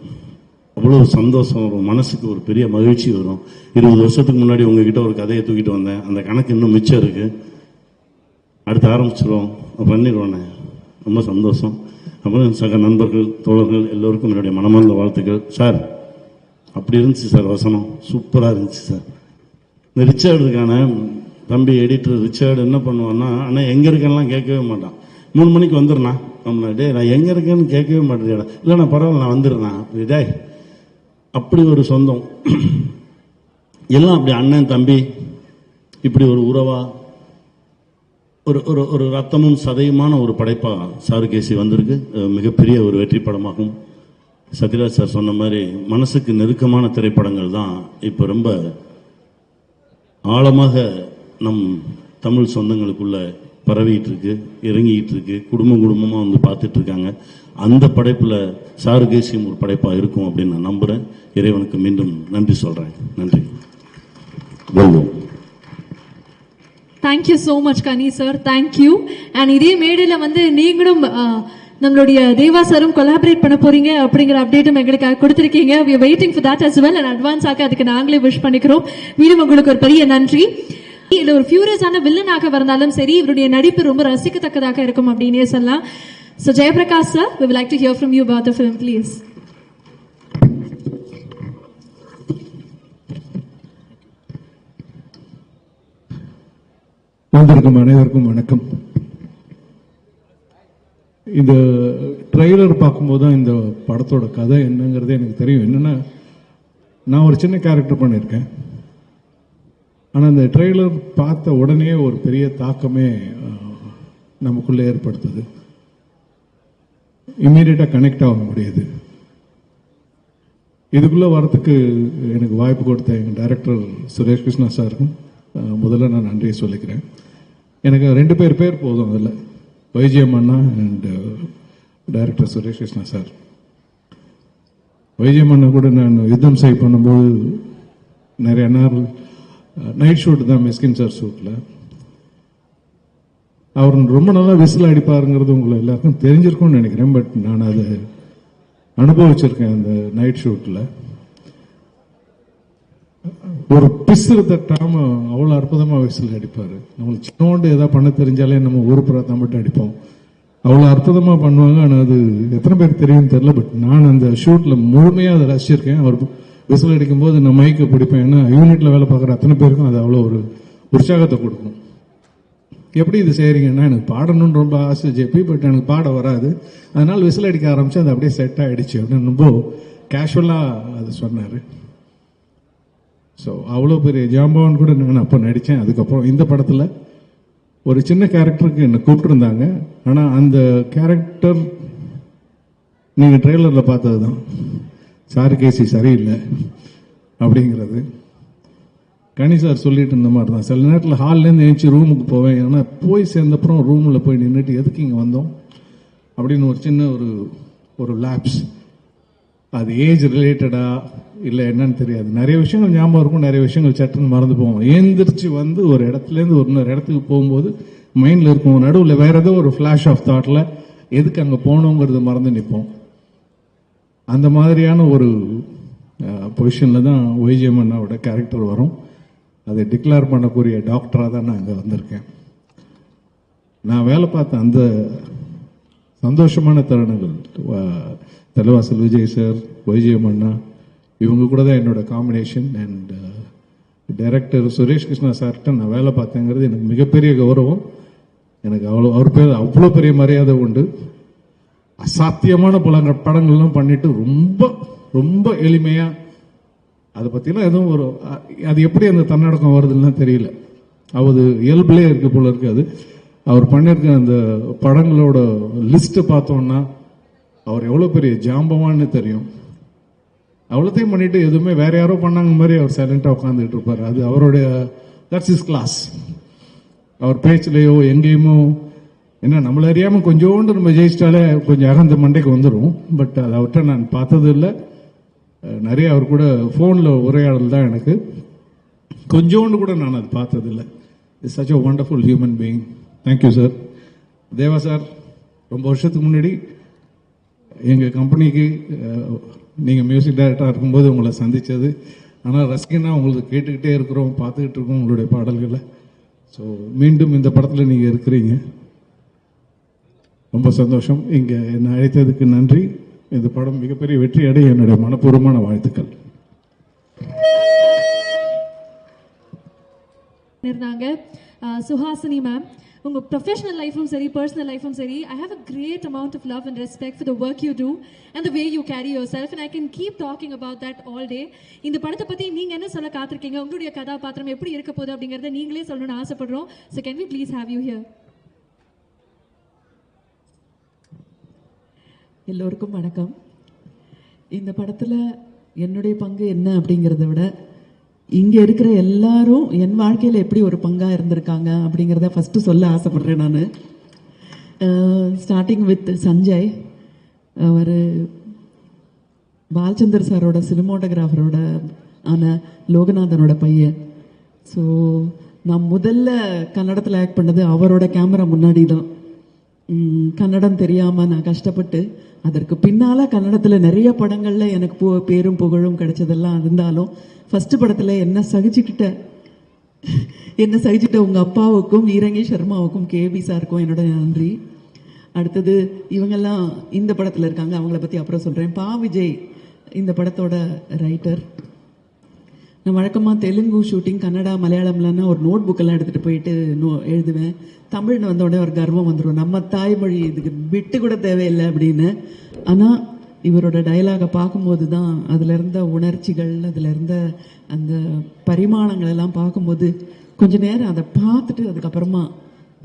அவ்வளோ சந்தோஷம் வரும், மனசுக்கு ஒரு பெரிய மகிழ்ச்சி வரும். 20 வருஷத்துக்கு முன்னாடி உங்ககிட்ட ஒரு கதையை தூக்கிட்டு வந்தேன், அந்த கணக்கு இன்னும் மிச்சம் இருக்கு, அடுத்து ஆரம்பிச்சிடுவோம், பண்ணிடுவோண்ணே. ரொம்ப சந்தோஷம். அப்புறம் சக நண்பர்கள் தோழர்கள் எல்லோருக்கும் என்னுடைய மனமார்ந்த வாழ்த்துக்கள். சார் அப்படி இருந்துச்சு சார், வசனம் சூப்பராக இருந்துச்சு சார். இந்த ரிச்சர்டு இருக்கான தம்பி எடிட்டர் ரிச்சர்டு என்ன பண்ணுவான்னா, ஆனால் எங்கே இருக்கேன்லாம் கேட்கவே மாட்டான். 3 மணிக்கு வந்துடுறா நம்மள, டே நான் எங்கே இருக்கேன்னு கேட்கவே மாட்டேன். இல்லை நான் பரவாயில்ல நான் வந்துடுறேன். டே அப்படி ஒரு சொந்தம் எல்லாம் அப்படி அண்ணன் தம்பி இப்படி ஒரு உறவா ஒரு ஒரு ஒரு ரத்தமும் சதையுமான ஒரு படைப்பா சாருகேசி வந்திருக்கு. மிகப்பெரிய ஒரு வெற்றி படமாகும். சத்யராஜ் சார் சொன்ன மாதிரி மனசுக்கு நெருக்கமான திரைப்படங்கள் தான் இப்போ ரொம்ப ஆழமாக நம் தமிழ் சொந்தங்களுக்குள்ள பரவிட்டு இருக்கு, இறங்கிட்டு இருக்கு, குடும்பமாக வந்து பார்த்துட்டு இருக்காங்க. அந்த படைப்பில் சாருகேசியும் ஒரு படைப்பாக இருக்கும் அப்படின்னு நான் நம்புகிறேன். இறைவனுக்கு மீண்டும் நன்றி சொல்கிறேன். நன்றி. Thank you so much Ghani sir, thank you. And இதே மேடையில் வந்து நீங்களும் நம்மளுடைய தேவா சாரும் கொலாபரேட் பண்ண போறீங்க அப்படிங்கிற அப்டேட்டும் எங்களுக்கு கொடுத்துருக்கீங்க. we are waiting for that as well, and advance ஆக அதுக்கு நாங்களே விஷ் பண்ணிக்கிறோம். மீண்டும் உங்களுக்கு ஒரு பெரிய நன்றி. இல்ல ஒரு ஃபியூரியஸான வில்லனாக வந்தாலும் சரி, இவருடைய நடிப்பு ரொம்ப ரசிக்கத்தக்கதாக இருக்கும் அப்படின்னே சொல்லலாம். So Jayaprakash sir, we would like to hear from you about the film, please. வந்திருக்கும் அனைவருக்கும் வணக்கம். இந்த ட்ரெய்லர் பார்க்கும்போது தான் இந்த படத்தோட கதை என்னங்கிறதே எனக்கு தெரியும். என்னன்னா, நான் ஒரு சின்ன கேரக்டர் பண்ணியிருக்கேன், ஆனால் இந்த ட்ரெய்லர் பார்த்த உடனே ஒரு பெரிய தாக்கமே நமக்குள்ளே ஏற்படுத்துது. இம்மீடியட்டாக கனெக்ட் ஆக முடியுது. இதுக்குள்ளே வரத்துக்கு எனக்கு வாய்ப்பு கொடுத்த எங்கள் டைரக்டர் சுரேஷ் கிருஷ்ணா சாருக்கும் முதல்ல நான் நன்றியை சொல்லிக்கிறேன். எனக்கு 2 பேர் போதும் அதில், வைஜிஎம் அண்ணா and director Suresh Krishna sir. YGM அண்ணா கூட நான் யுத்தம் செய் பண்ணும்போது நிறைய நாள் நைட் ஷூட் தான், மிஸ்கின் சார் ஷூட்டில். அவர் ரொம்ப நல்லா விசில் அடிப்பாருங்கிறது உங்களை எல்லாருக்கும் தெரிஞ்சிருக்கும்னு நினைக்கிறேன். பட் நான் அதை அனுபவிச்சிருக்கேன் அந்த நைட் ஷூட்டில். ஒரு பிசுறு தட்டாம அவ்வளோ அற்புதமாக விசில் அடிப்பார். நம்மளுக்கு சின்னோண்டு ஏதாவது பண்ண தெரிஞ்சாலே நம்ம ஒரு புறத்தை மட்டும் அடிப்போம். அவ்வளோ அற்புதமாக பண்ணுவாங்க. ஆனால் அது எத்தனை பேர் தெரியும்னு தெரியல. பட் நான் அந்த ஷூட்டில் முழுமையாக அதை ரசிச்சிருக்கேன். அவர் விசில் அடிக்கும்போது நான் மைக்கை பிடிப்பேன். ஏன்னா யூனிட்டில் வேலை பார்க்குற அத்தனை பேருக்கும் அது அவ்வளோ ஒரு உற்சாகத்தை கொடுக்கும். எப்படி இது செய்கிறீங்கன்னா, எனக்கு பாடணும்னு ரொம்ப ஆசை ஜேபி, பட் எனக்கு பாட வராது. அதனால் விசில் அடிக்க ஆரம்பித்து அது அப்படியே செட் ஆகிடுச்சு அப்படின்னு ரொம்ப கேஷுவலாக அது சொன்னார். ஸோ அவ்வளோ பெரிய ஜாம்பவான் கூட நான் அப்போ நடித்தேன். அதுக்கப்புறம் இந்த படத்தில் ஒரு சின்ன கேரக்டருக்கு என்னை கூப்பிட்டுருந்தாங்க. ஆனால் அந்த கேரக்டர் நீங்கள் ட்ரெய்லரில் பார்த்தது தான், சாருகேசி சரியில்லை அப்படிங்கிறது. கனி சார் சொல்லிட்டு இருந்த மாதிரி தான். சில நேரத்தில் ஹால்லேருந்து எழுந்துச்சி ரூமுக்கு போவேன். ஏன்னா போய் சேர்ந்தப்புறம் ரூமில் போய் நின்றுட்டு எதுக்கு இங்கே வந்தோம் அப்படின்னு ஒரு சின்ன ஒரு லேப்ஸ். அது ஏஜ் ரிலேட்டடா இல்லை என்னன்னு தெரியாது. நிறைய விஷயங்கள் ஞாபகம் இருக்கும், நிறைய விஷயங்கள் சட்டுன்னு மறந்து போவோம். ஏந்திரிச்சு வந்து ஒரு இடத்துலேருந்து இன்னொரு இடத்துக்கு போகும்போது மைண்டில் இருக்கும், நடுவில் வேற ஏதோ ஒரு ஃப்ளாஷ் ஆஃப் தாட்டில் எதுக்கு அங்கே போனோங்கிறது மறந்து நிற்போம். அந்த மாதிரியான ஒரு பொசிஷனில் தான் வைஜிஎம் அண்ணாவோட கேரக்டர் வரும். அதை டிக்ளேர் பண்ணக்கூடிய டாக்டராக தான் நான் அங்கே வந்திருக்கேன். நான் வேலை பார்த்த அந்த சந்தோஷமான தருணங்கள், தலைவாசல் விஜய் சார், வைஜிஎம் அண்ணா, இவங்க கூட தான் என்னோட combination. And director Suresh Krishna சார்கிட்ட நான் வேலை பார்த்தேங்கிறது எனக்கு மிகப்பெரிய கௌரவம். எனக்கு அவர் பேர் அவ்வளோ பெரிய மரியாதை உண்டு. அசாத்தியமான பல படங்கள்லாம் பண்ணிட்டு ரொம்ப ரொம்ப எளிமையாக அதை பற்றிலாம் எதுவும் ஒரு அது எப்படி அந்த தன்னடக்கம் வருதுன்னு தெரியல. அது இயல்புலே இருக்கு போல இருக்கு. அது அவர் பண்ணியிருக்க அந்த படங்களோட லிஸ்ட்டு பார்த்தோன்னா அவர் எவ்வளோ பெரிய ஜாம்பவான்னு தெரியும். அவ்வளோத்தையும் பண்ணிட்டு எதுவுமே வேற யாரோ பண்ணாங்க மாதிரி அவர் சைலண்டாக உட்காந்துட்டு இருப்பார். அது அவருடைய தட்ஸ் இஸ் கிளாஸ். அவர் பேச்சிலையோ எங்கேயுமோ என்ன நம்மள அறியாமல் கொஞ்சோண்டு நம்ம ஜெயிச்சிட்டாலே கொஞ்சம் அகந்த மண்டைக்கு வந்துடும். பட் அது அவர்கிட்ட நான் பார்த்தது இல்லை. நிறைய அவர் கூட ஃபோனில் உரையாடல் தான் எனக்கு. கொஞ்சோண்டு கூட நான் அது பார்த்ததில்லை. It's such a wonderful human being. Thank you sir. Deva sir, ரொம்ப வருஷத்துக்கு முன்னாடி எங்கள் கம்பெனிக்கு நீங்கள் மியூசிக் டைரக்டராக இருக்கும்போது உங்களை சந்தித்தது. ஆனால் ரசிகனாக உங்களுக்கு கேட்டுக்கிட்டே இருக்கிறோம், பார்த்துக்கிட்டு இருக்கோம் உங்களுடைய பாடல்களை. ஸோ மீண்டும் இந்த படத்தில் நீங்கள் இருக்கிறீங்க, ரொம்ப சந்தோஷம். இங்கே என்னை அழைத்ததுக்கு நன்றி. இந்த படம் மிகப்பெரிய வெற்றி அடைய என்னுடைய மனப்பூர்வமான வாழ்த்துக்கள். இருந்தாங்க சுஹாசினி மேம், உங்க ப்ரொஃபஷனல் லைஃபும் சரி பர்சனல் லைஃபும் சரி, I have a great amount of love and respect for the work you do and the way you carry yourself and I can keep talking about that all day. இந்த படத்தை பற்றி நீங்கள் என்ன சொல்ல காத்திருக்கீங்க, உங்களுடைய கதாபாத்திரம் எப்படி இருக்க போகுது அப்படிங்கிறத நீங்களே சொல்லணும்னு ஆசைப்படுறோம். So can we please have you here. எல்லோருக்கும் வணக்கம். இந்த படத்தில் என்னுடைய பங்கு என்ன அப்படிங்கிறத விட இங்கே இருக்கிற எல்லாரும் என் வாழ்க்கையில் எப்படி ஒரு பங்காக இருந்திருக்காங்க அப்படிங்கிறத ஃபஸ்ட்டு சொல்ல ஆசைப்பட்றேன் நான். Starting with Sanjay. அவர் பாலச்சந்தர் சாரோட சினிமோட்டோகிராஃபரோட ஆன லோகநாதனோட பையன். ஸோ நான் முதல்ல கன்னடத்தில் ஆக்ட் பண்ணது அவரோட கேமரா முன்னாடி தான். கன்னடம் தெரியாமல் நான் கஷ்டப்பட்டு அதற்கு பின்னால் கன்னடத்தில் நிறைய படங்களில் எனக்கு பேரும் புகழும் கிடைச்சதெல்லாம் இருந்தாலும் ஃபஸ்ட்டு படத்தில் என்ன சகிச்சுக்கிட்ட உங்கள் அப்பாவுக்கும் ஈரங்கி சர்மாவுக்கும் கேபி சாருக்கும் என்னோட நன்றி. அடுத்தது இவங்கெல்லாம் இந்த படத்தில் இருக்காங்க, அவங்கள பற்றி அப்புறம் சொல்கிறேன். பா விஜய் இந்த படத்தோட ரைட்டர். நான் வழக்கமாக தெலுங்கு ஷூட்டிங் கன்னடா மலையாளம்லன்னா ஒரு நோட் புக்கெல்லாம் எடுத்துகிட்டு போயிட்டு எழுதுவேன். தமிழ்னு வந்த உடனே ஒரு கர்வம் வந்துடும், நம்ம தாய்மொழி இதுக்கு விட்டு கூட தேவையில்லை அப்படின்னு. ஆனால் இவரோட டைலாகை பார்க்கும்போது தான் அதில் இருந்த உணர்ச்சிகள், அதில் இருந்த அந்த பரிமாணங்கள் எல்லாம் பார்க்கும்போது கொஞ்ச நேரம் அதை பார்த்துட்டு அதுக்கப்புறமா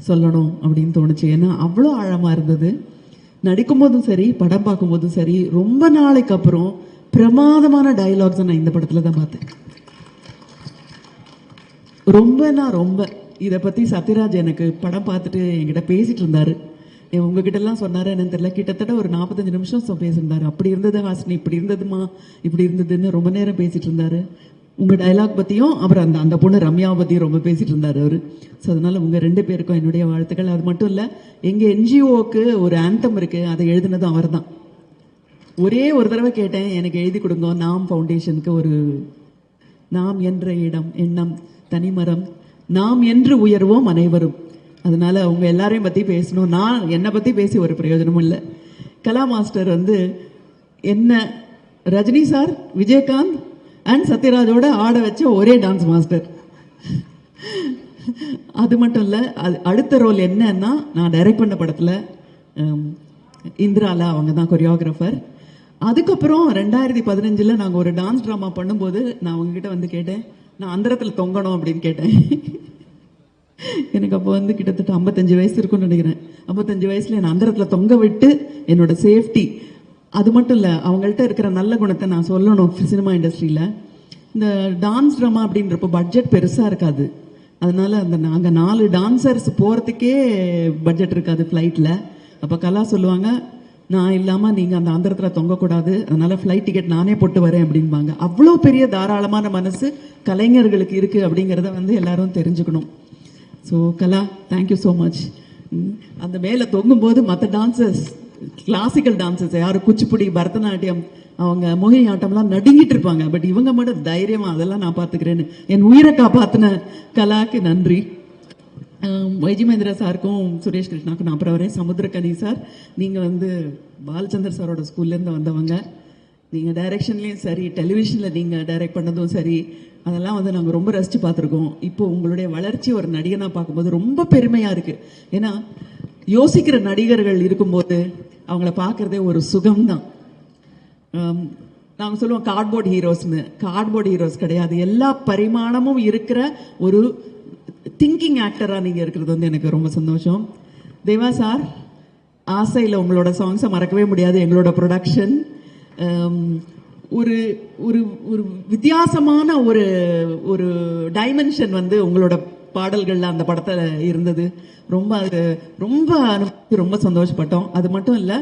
சொல்லணும் அப்படின்னு தோணுச்சு. ஏன்னா அவ்வளோ ஆழமாக இருந்தது. நடிக்கும்போதும் சரி படம் பார்க்கும்போதும் சரி ரொம்ப நாளைக்கு அப்புறம் பிரமாதமான டைலாக்ஸை நான் இந்த படத்தில் தான் பார்த்தேன். ரொம்ப இதை பற்றி சத்யராஜ் எனக்கு படம் பார்த்துட்டு என்கிட்ட பேசிகிட்டு இருந்தார். உங்ககிட்டலாம் சொன்னார் என்னன்னு தெரியல, கிட்டத்தட்ட ஒரு 45 நிமிஷம் பேசியிருந்தார். அப்படி இருந்தது ஹாசினி, இப்படி இருந்ததுமா, இப்படி இருந்ததுன்னு ரொம்ப நேரம் பேசிகிட்டு இருந்தார். உங்கள் டைலாக் பற்றியும் அப்புறம் அந்த பொண்ணு ரம்யாவை பற்றியும் ரொம்ப பேசிகிட்டு இருந்தார் அவர். ஸோ அதனால் உங்கள் 2 பேருக்கும் என்னுடைய வாழ்த்துக்கள். அது மட்டும் இல்லை, எங்கள் என்ஜிஓவுக்கு ஒரு ஆந்தம் இருக்குது, அதை எழுதுனதும் அவர் தான். ஒரே ஒரு தடவை கேட்டேன், எனக்கு எழுதி கொடுங்க. நாம் ஃபவுண்டேஷனுக்கு ஒரு நாம் என்ற இடம் எண்ணம் தனிமரம் நாம் என்று உயர்வோம் அனைவரும். அதனால அவங்க எல்லாரையும் பற்றி பேசணும். நான் என்னை பற்றி பேசி ஒரு பிரயோஜனமும் இல்லை. கலா மாஸ்டர் என்ன ரஜினி சார், விஜயகாந்த் அண்ட் சத்யராஜோட ஆட வச்ச ஒரே டான்ஸ் மாஸ்டர். அது மட்டும் இல்லை, அடுத்த ரோல் என்னன்னா நான் டைரக்ட் பண்ண படத்தில் இந்திராலா அவங்க தான் கொரியோகிராஃபர். அதுக்கப்புறம் 2015 நாங்கள் ஒரு டான்ஸ் ட்ராமா பண்ணும்போது நான் அவங்ககிட்ட கேட்டேன், நான் அந்தரத்தில் தொங்கணும் அப்படின்னு கேட்டேன். எனக்கு அப்போ கிட்டத்தட்ட 55 வயசு இருக்குன்னு நினைக்கிறேன். 55 வயசுல நான் அந்தரத்தில் தொங்க விட்டு என்னோட சேஃப்டி, அது மட்டும் இல்லை அவங்கள்ட்ட இருக்கிற நல்ல குணத்தை நான் சொல்லணும். சினிமா இண்டஸ்ட்ரியில் இந்த டான்ஸ் ட்ராமா அப்படின்றப்போ பட்ஜெட் பெருசாக இருக்காது. அதனால நாங்கள் 4 டான்சர்ஸ் போகிறதுக்கே பட்ஜெட் இருக்காது ஃப்ளைட்டில். அப்போ கலா சொல்லுவாங்க, நான் இல்லாமல் நீங்கள் அந்த அந்தரத்தில் தொங்கக்கூடாது, அதனால் ஃப்ளைட் டிக்கெட் நானே போட்டு வரேன் அப்படின்பாங்க. அவ்வளோ பெரிய தாராளமான மனசு கலைஞர்களுக்கு இருக்குது அப்படிங்கிறத எல்லாரும் தெரிஞ்சுக்கணும். ஸோ கலா, தேங்க்யூ ஸோ மச். அந்த மேலே தொங்கும்போது மற்ற டான்சர்ஸ், கிளாசிக்கல் டான்சர்ஸ் யாரும் குச்சிப்புடி, பரதநாட்டியம், அவங்க மோகினி ஆட்டம்லாம் நடுங்கிட்டு இருப்பாங்க. பட் இவங்க மட்டும் தைரியமாக அதெல்லாம் நான் பார்த்துக்கிறேன்னு என் உயிரை காப்பாற்றின கலாக்கு நன்றி. வைஜி மகேந்திரா சாருக்கும் சுரேஷ் கிருஷ்ணாவுக்கும் நான் அப்புறம் வரேன். சமுத்திரக்கனி சார், நீங்கள் பாலச்சந்தர் சாரோட ஸ்கூல்லேருந்து வந்தவங்க. நீங்கள் டைரக்ஷன்லேயும் சரி, டெலிவிஷனில் நீங்கள் டைரக்ட் பண்ணதும் சரி, அதெல்லாம் நாங்கள் ரொம்ப ரசித்து பார்த்துருக்கோம். இப்போ உங்களுடைய வளர்ச்சி ஒரு நடிகனாக பார்க்கும்போது ரொம்ப பெருமையாக இருக்குது. ஏன்னா யோசிக்கிற நடிகர்கள் இருக்கும்போது அவங்கள பார்க்குறதே ஒரு சுகம்தான். நாங்கள் சொல்லுவோம் கார்ட்போர்ட் ஹீரோஸ்னு. கார்ட்போர்ட் ஹீரோஸ் கிடையாது, எல்லா பரிமாணமும் இருக்கிற ஒரு திங்கிங் ஆக்டராக நீங்கள் இருக்கிறது வந்து எனக்கு ரொம்ப சந்தோஷம். தேவா சார், ஆசையில் உங்களோட சாங்ஸை மறக்கவே முடியாது. எங்களோட ப்ரொடக்ஷன் ஒரு ஒரு ஒரு வித்தியாசமான ஒரு ஒரு டைமென்ஷன் வந்து உங்களோட பாடல்கள்ல அந்த படத்தில் இருந்தது. ரொம்ப அது ரொம்ப அனுபவித்து ரொம்ப சந்தோஷப்பட்டோம். அது மட்டும் இல்லை,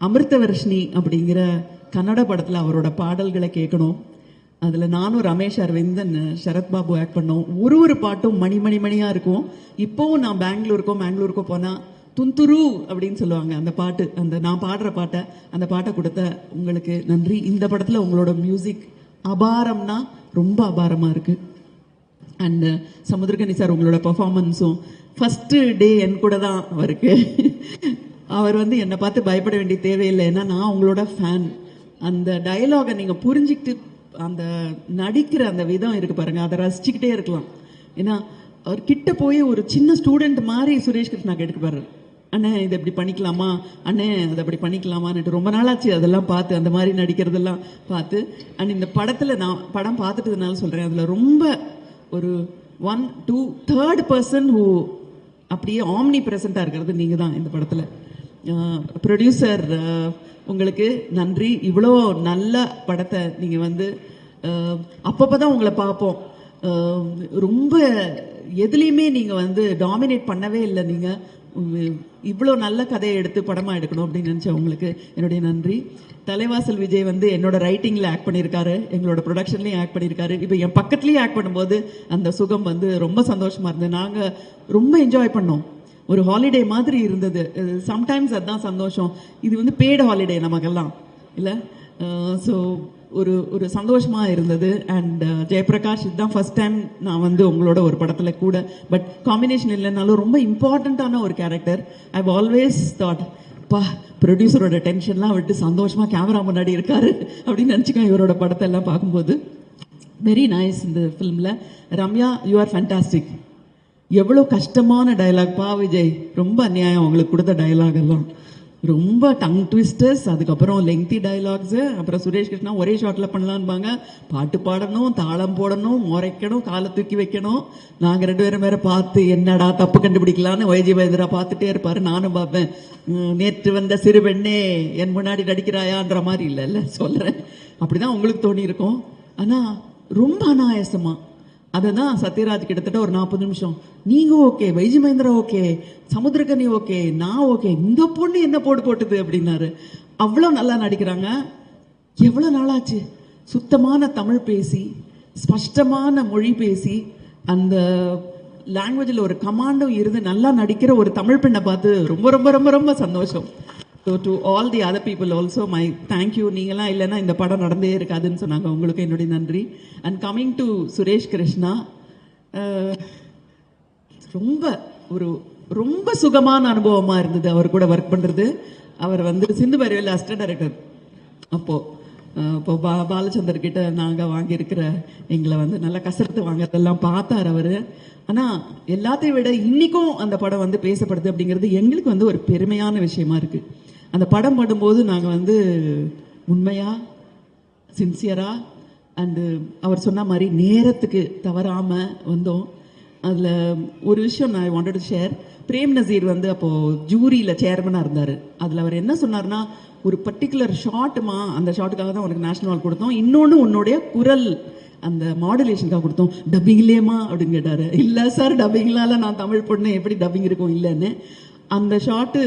அமிர்தவர்ஷினி அப்படிங்கிற கன்னட படத்தில் அவரோட பாடல்களை கேட்கணும். அதில் நானும் ரமேஷ் அரவிந்தன் சரத்பாபு ஆக்ட் பண்ணோம். ஒரு பாட்டும் மணியாக இருக்கும். இப்போவும் நான் பெங்களூருக்கோ போனால் துந்துரு அப்படின்னு சொல்லுவாங்க அந்த பாட்டு, அந்த நான் பாடுற பாட்டை, அந்த பாட்டை கொடுத்த உங்களுக்கு நன்றி. இந்த படத்தில் உங்களோட மியூசிக் அபாரம்னா ரொம்ப அபாரமாக இருக்குது. அண்ட் சமுத்திரகனி சார், உங்களோட பர்ஃபார்மன்ஸும் ஃபஸ்ட்டு டே என் கூட தான் அவருக்கு. அவர் வந்து என்னை பார்த்து பயப்பட வேண்டிய தேவையில்லை, ஏன்னா நான் உங்களோட ஃபேன். அந்த டயலாகை நீங்கள் புரிஞ்சுக்கிட்டு அந்த நடிக்கிற அந்த விதம் இருக்குது பாருங்கள், அதை ரசிச்சுக்கிட்டே இருக்கலாம். ஏன்னா அவர் கிட்ட போய் ஒரு சின்ன ஸ்டூடெண்ட் மாதிரி சுரேஷ் கிருஷ்ணா கேட்டுப்பாரு, அண்ணே இதை இப்படி பண்ணிக்கலாமா, அண்ணே அதை அப்படி பண்ணிக்கலாமான்னுட்டு. ரொம்ப நாளாச்சு அதெல்லாம் பார்த்து, அந்த மாதிரி நடிக்கிறதெல்லாம் பார்த்து. அண்ட் இந்த படத்தில் நான் படம் பார்த்துட்டதுனால சொல்கிறேன், அதில் ரொம்ப ஒரு 1, 2, 3rd person who அப்படியே ஆம்னி ப்ரெசண்ட்டாக இருக்கிறது நீங்கள் தான் இந்த படத்தில். ப்ரொடியூசர், உங்களுக்கு நன்றி. இவ்வளோ நல்ல படத்தை நீங்கள் வந்து அப்பப்போ தான் உங்களை பார்ப்போம். ரொம்ப எதுலேயுமே நீங்கள் வந்து டாமினேட் பண்ணவே இல்லை. நீங்கள் இவ்வளோ நல்ல கதையை எடுத்து படமாக எடுக்கணும் அப்படின்னு நினச்சேன். உங்களுக்கு என்னுடைய நன்றி. தலைவாசல் விஜய் வந்து என்னோட ரைட்டிங்கில் ஆக்ட் பண்ணியிருக்காரு, எங்களோட ப்ரொடக்ஷன்லேயும் ஆக்ட் பண்ணியிருக்காரு. இப்போ என் பக்கத்துலேயும் ஆக்ட் பண்ணும்போது அந்த சுகம் வந்து ரொம்ப சந்தோஷமாக இருந்தது. நாங்கள் ரொம்ப என்ஜாய் பண்ணோம். ஒரு ஹாலிடே மாதிரி இருந்தது. சம்டைம்ஸ் அதுதான் சந்தோஷம். இது வந்து பெய்டு ஹாலிடே நமக்கெல்லாம் இல்லை. ஸோ ஒரு சந்தோஷமாக இருந்தது. அண்ட் ஜெயபிரகாஷ், இதுதான் ஃபர்ஸ்ட் டைம் நான் வந்து உங்களோட ஒரு படத்தில் கூட, பட் காம்பினேஷன் இல்லைனாலும் ரொம்ப இம்பார்ட்டண்ட்டான ஒரு character. I have always thought, பா ப்ரொடியூசரோட டென்ஷன்லாம் விட்டு சந்தோஷமாக கேமரா முன்னாடி இருக்காரு அப்படின்னு நினச்சிக்கோங்க இவரோட படத்தை எல்லாம் பார்க்கும்போது. Very nice. இந்த ஃபிலிமில் ரம்யா, யூ ஆர் ஃபேண்டாஸ்டிக். எவ்வளோ கஷ்டமான டயலாக் பா விஜய், ரொம்ப அநியாயம் அவங்களுக்கு கொடுத்த டயலாக் எல்லாம். ரொம்ப டங் ட்விஸ்டர்ஸ், அதுக்கப்புறம் லெங்தி டயலாக்ஸு. அப்புறம் சுரேஷ் கிருஷ்ணா ஒரே ஷாட்டில் பண்ணலான்பாங்க, பாட்டு பாடணும், தாளம் போடணும், முறைக்கணும், காலை தூக்கி வைக்கணும். நாங்கள் 2 பேரும் வேற பார்த்து என்னடா தப்பு கண்டுபிடிக்கலான்னு வைஜி வைத்தியரா பார்த்துட்டே இருப்பார். நானும் பார்ப்பேன், நேற்று வந்த சிறு பெண்ணே என் முன்னாடி நடிக்கிறாயான்ற மாதிரி இல்லை சொல்கிறேன். அப்படி தான் உங்களுக்கு தோணி இருக்கும். ஆனால் ரொம்ப அனாயாசமாக அதை தான் சத்யராஜ் கிட்டத்தட்ட ஒரு 40 நிமிஷம், நீங்கள் okay, YG Mahendra okay, Samuthirakani okay, நான் ஓகே, இந்த பொண்ணு என்ன போட்டுது அப்படின்னாரு. அவ்வளோ நல்லா நடிக்கிறாங்க. எவ்வளோ நாளாச்சு சுத்தமான தமிழ் பேசி, ஸ்பஷ்டமான மொழி பேசி, அந்த லாங்குவேஜில் ஒரு கமாண்டும் இருந்து நல்லா நடிக்கிற ஒரு தமிழ் பெண்ணை பார்த்து ரொம்ப ரொம்ப ரொம்ப ரொம்ப சந்தோஷம். So to all the other people also my thank you. நீங்களாம் இல்லைன்னா இந்த படம் நடந்தே இருக்காதுன்னு சொன்னாங்க, உங்களுக்கு என்னுடைய நன்றி. And coming to Suresh Krishna, ரொம்ப சுகமான அனுபவமாக இருந்தது அவர் கூட ஒர்க் பண்ணுறது. அவர் வந்து சிந்து பைரவியில் அசிஸ்டன்ட் டைரக்டர். இப்போ பாலச்சந்தர் கிட்ட நாங்கள் வாங்கியிருக்கிற எங்களை வந்து நல்லா கசரத்து வாங்குறதெல்லாம் பார்த்தார் அவர். ஆனால் எல்லாத்தையும் விட இன்றைக்கும் அந்த படம் வந்து பேசப்படுது அப்படிங்கிறது எங்களுக்கு வந்து ஒரு பெருமையான விஷயமா இருக்குது. அந்த படம் படும்போது நாங்கள் வந்து உண்மையாக, சின்சியராக, அண்டு அவர் சொன்ன மாதிரி நேரத்துக்கு தவறாமல் வந்தோம். அதில் ஒரு விஷயம் நான் wanted to share. Prem Nazir வந்து அப்போது ஜூரியில் சேர்மனாக இருந்தார். அதில் அவர் என்ன சொன்னார்னா, ஒரு பர்டிகுலர் ஷாட்டுமா, அந்த ஷாட்டுக்காக தான் உனக்கு நேஷனல் அவார்டு கொடுத்தோம், இன்னொன்று உன்னுடைய குரல் அந்த மாடுலேஷனுக்காக கொடுத்தோம், டப்பிங் இல்லையம்மா அப்படின்னு கேட்டார். இல்லை சார், டப்பிங்லால நான் தமிழ் பொண்ணு, எப்படி டப்பிங் இருக்கும் இல்லைன்னு. அந்த ஷாட்டு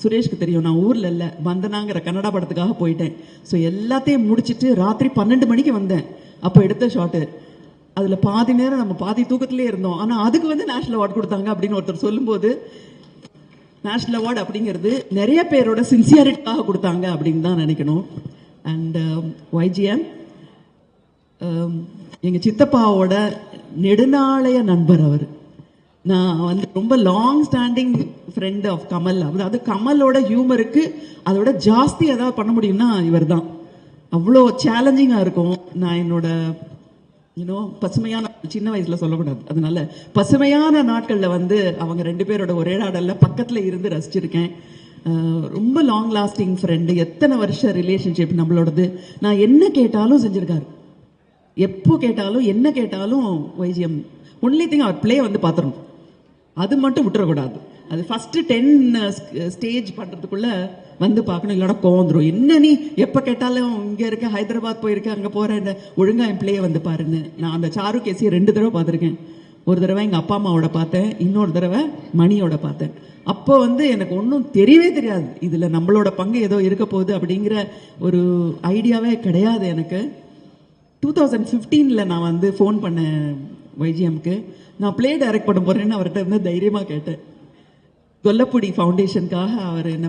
சுரேஷ்க்கு தெரியும். நான் ஊரில் இல்லை, வந்தனாங்கிற கன்னடா படத்துக்காக போயிட்டேன். ஸோ எல்லாத்தையும் முடிச்சுட்டு ராத்திரி 12 மணிக்கு வந்தேன். அப்போ எடுத்த ஷாட்டு. அதில் பாதி நேரம் நம்ம பாதி தூக்கத்திலே இருந்தோம். ஆனால் அதுக்கு வந்து நேஷனல் அவார்டு கொடுத்தாங்க அப்படின்னு ஒருத்தர் சொல்லும்போது, நேஷனல் அவார்டு அப்படிங்கிறது நிறைய பேரோட சின்சியாரிட்டிக்காக கொடுத்தாங்க அப்படின்னு தான் நினைக்கணும். அண்ட் YGM எங்கள் சித்தப்பாவோட நெடுநாளைய நண்பர் அவர். நான் வந்து ரொம்ப long standing friend of Kamal. அதாவது கமலோட ஹியூமருக்கு அதோட ஜாஸ்தி ஏதாவது பண்ண முடியும்னா இவர் தான். அவ்வளோ சேலஞ்சிங்காக இருக்கும். நான் என்னோட பசுமையான, சின்ன வயசில் சொல்லக்கூடாது, அதனால பசுமையான நாட்களில் வந்து அவங்க 2 பேரோட ஒரே ஆடலில் பக்கத்தில் இருந்து ரசிச்சிருக்கேன். ரொம்ப லாங் லாஸ்டிங் ஃப்ரெண்டு, எத்தனை வருஷம் ரிலேஷன்ஷிப் நம்மளோடது. நான் என்ன கேட்டாலும் செஞ்சுருக்காரு, எப்போ கேட்டாலும் என்ன கேட்டாலும் வைஜிஎம். ஒன்லி திங் அவர் பிளே வந்து பார்த்துடணும், அது மட்டும் விட்டுறக்கூடாது. அது ஃபஸ்ட்டு 10 ஸ்டேஜ் பண்ணுறதுக்குள்ளே வந்து பார்க்கணும், இல்லைனா கோந்துரும். என்ன நீ எப்போ கேட்டாலும் இங்கே இருக்க, ஹைதராபாத் போயிருக்க, அங்கே போகிறேன், ஒழுங்காக என் பிளே வந்து பாருன்னு. நான் அந்த சாரு கேசியை 2 தடவை பார்த்துருக்கேன். ஒரு தடவை எங்கள் அப்பா அம்மாவோட பார்த்தேன், இன்னொரு தடவை மணியோட பார்த்தேன். அப்போ வந்து எனக்கு ஒன்றும் தெரியவே தெரியாது, இதில் நம்மளோட பங்கு ஏதோ இருக்க போகுது அப்படிங்கிற ஒரு ஐடியாவே கிடையாது எனக்கு. 2015 நான் வந்து ஃபோன் பண்ணேன் வைஜிஎம்க்கு, நான் பிளே டைரக்ட் பண்ண போகிறேன்னு அவர்கிட்ட வந்து தைரியமாக கேட்டேன். கொல்லப்புடி ஃபவுண்டேஷனுக்காக அவர் என்ன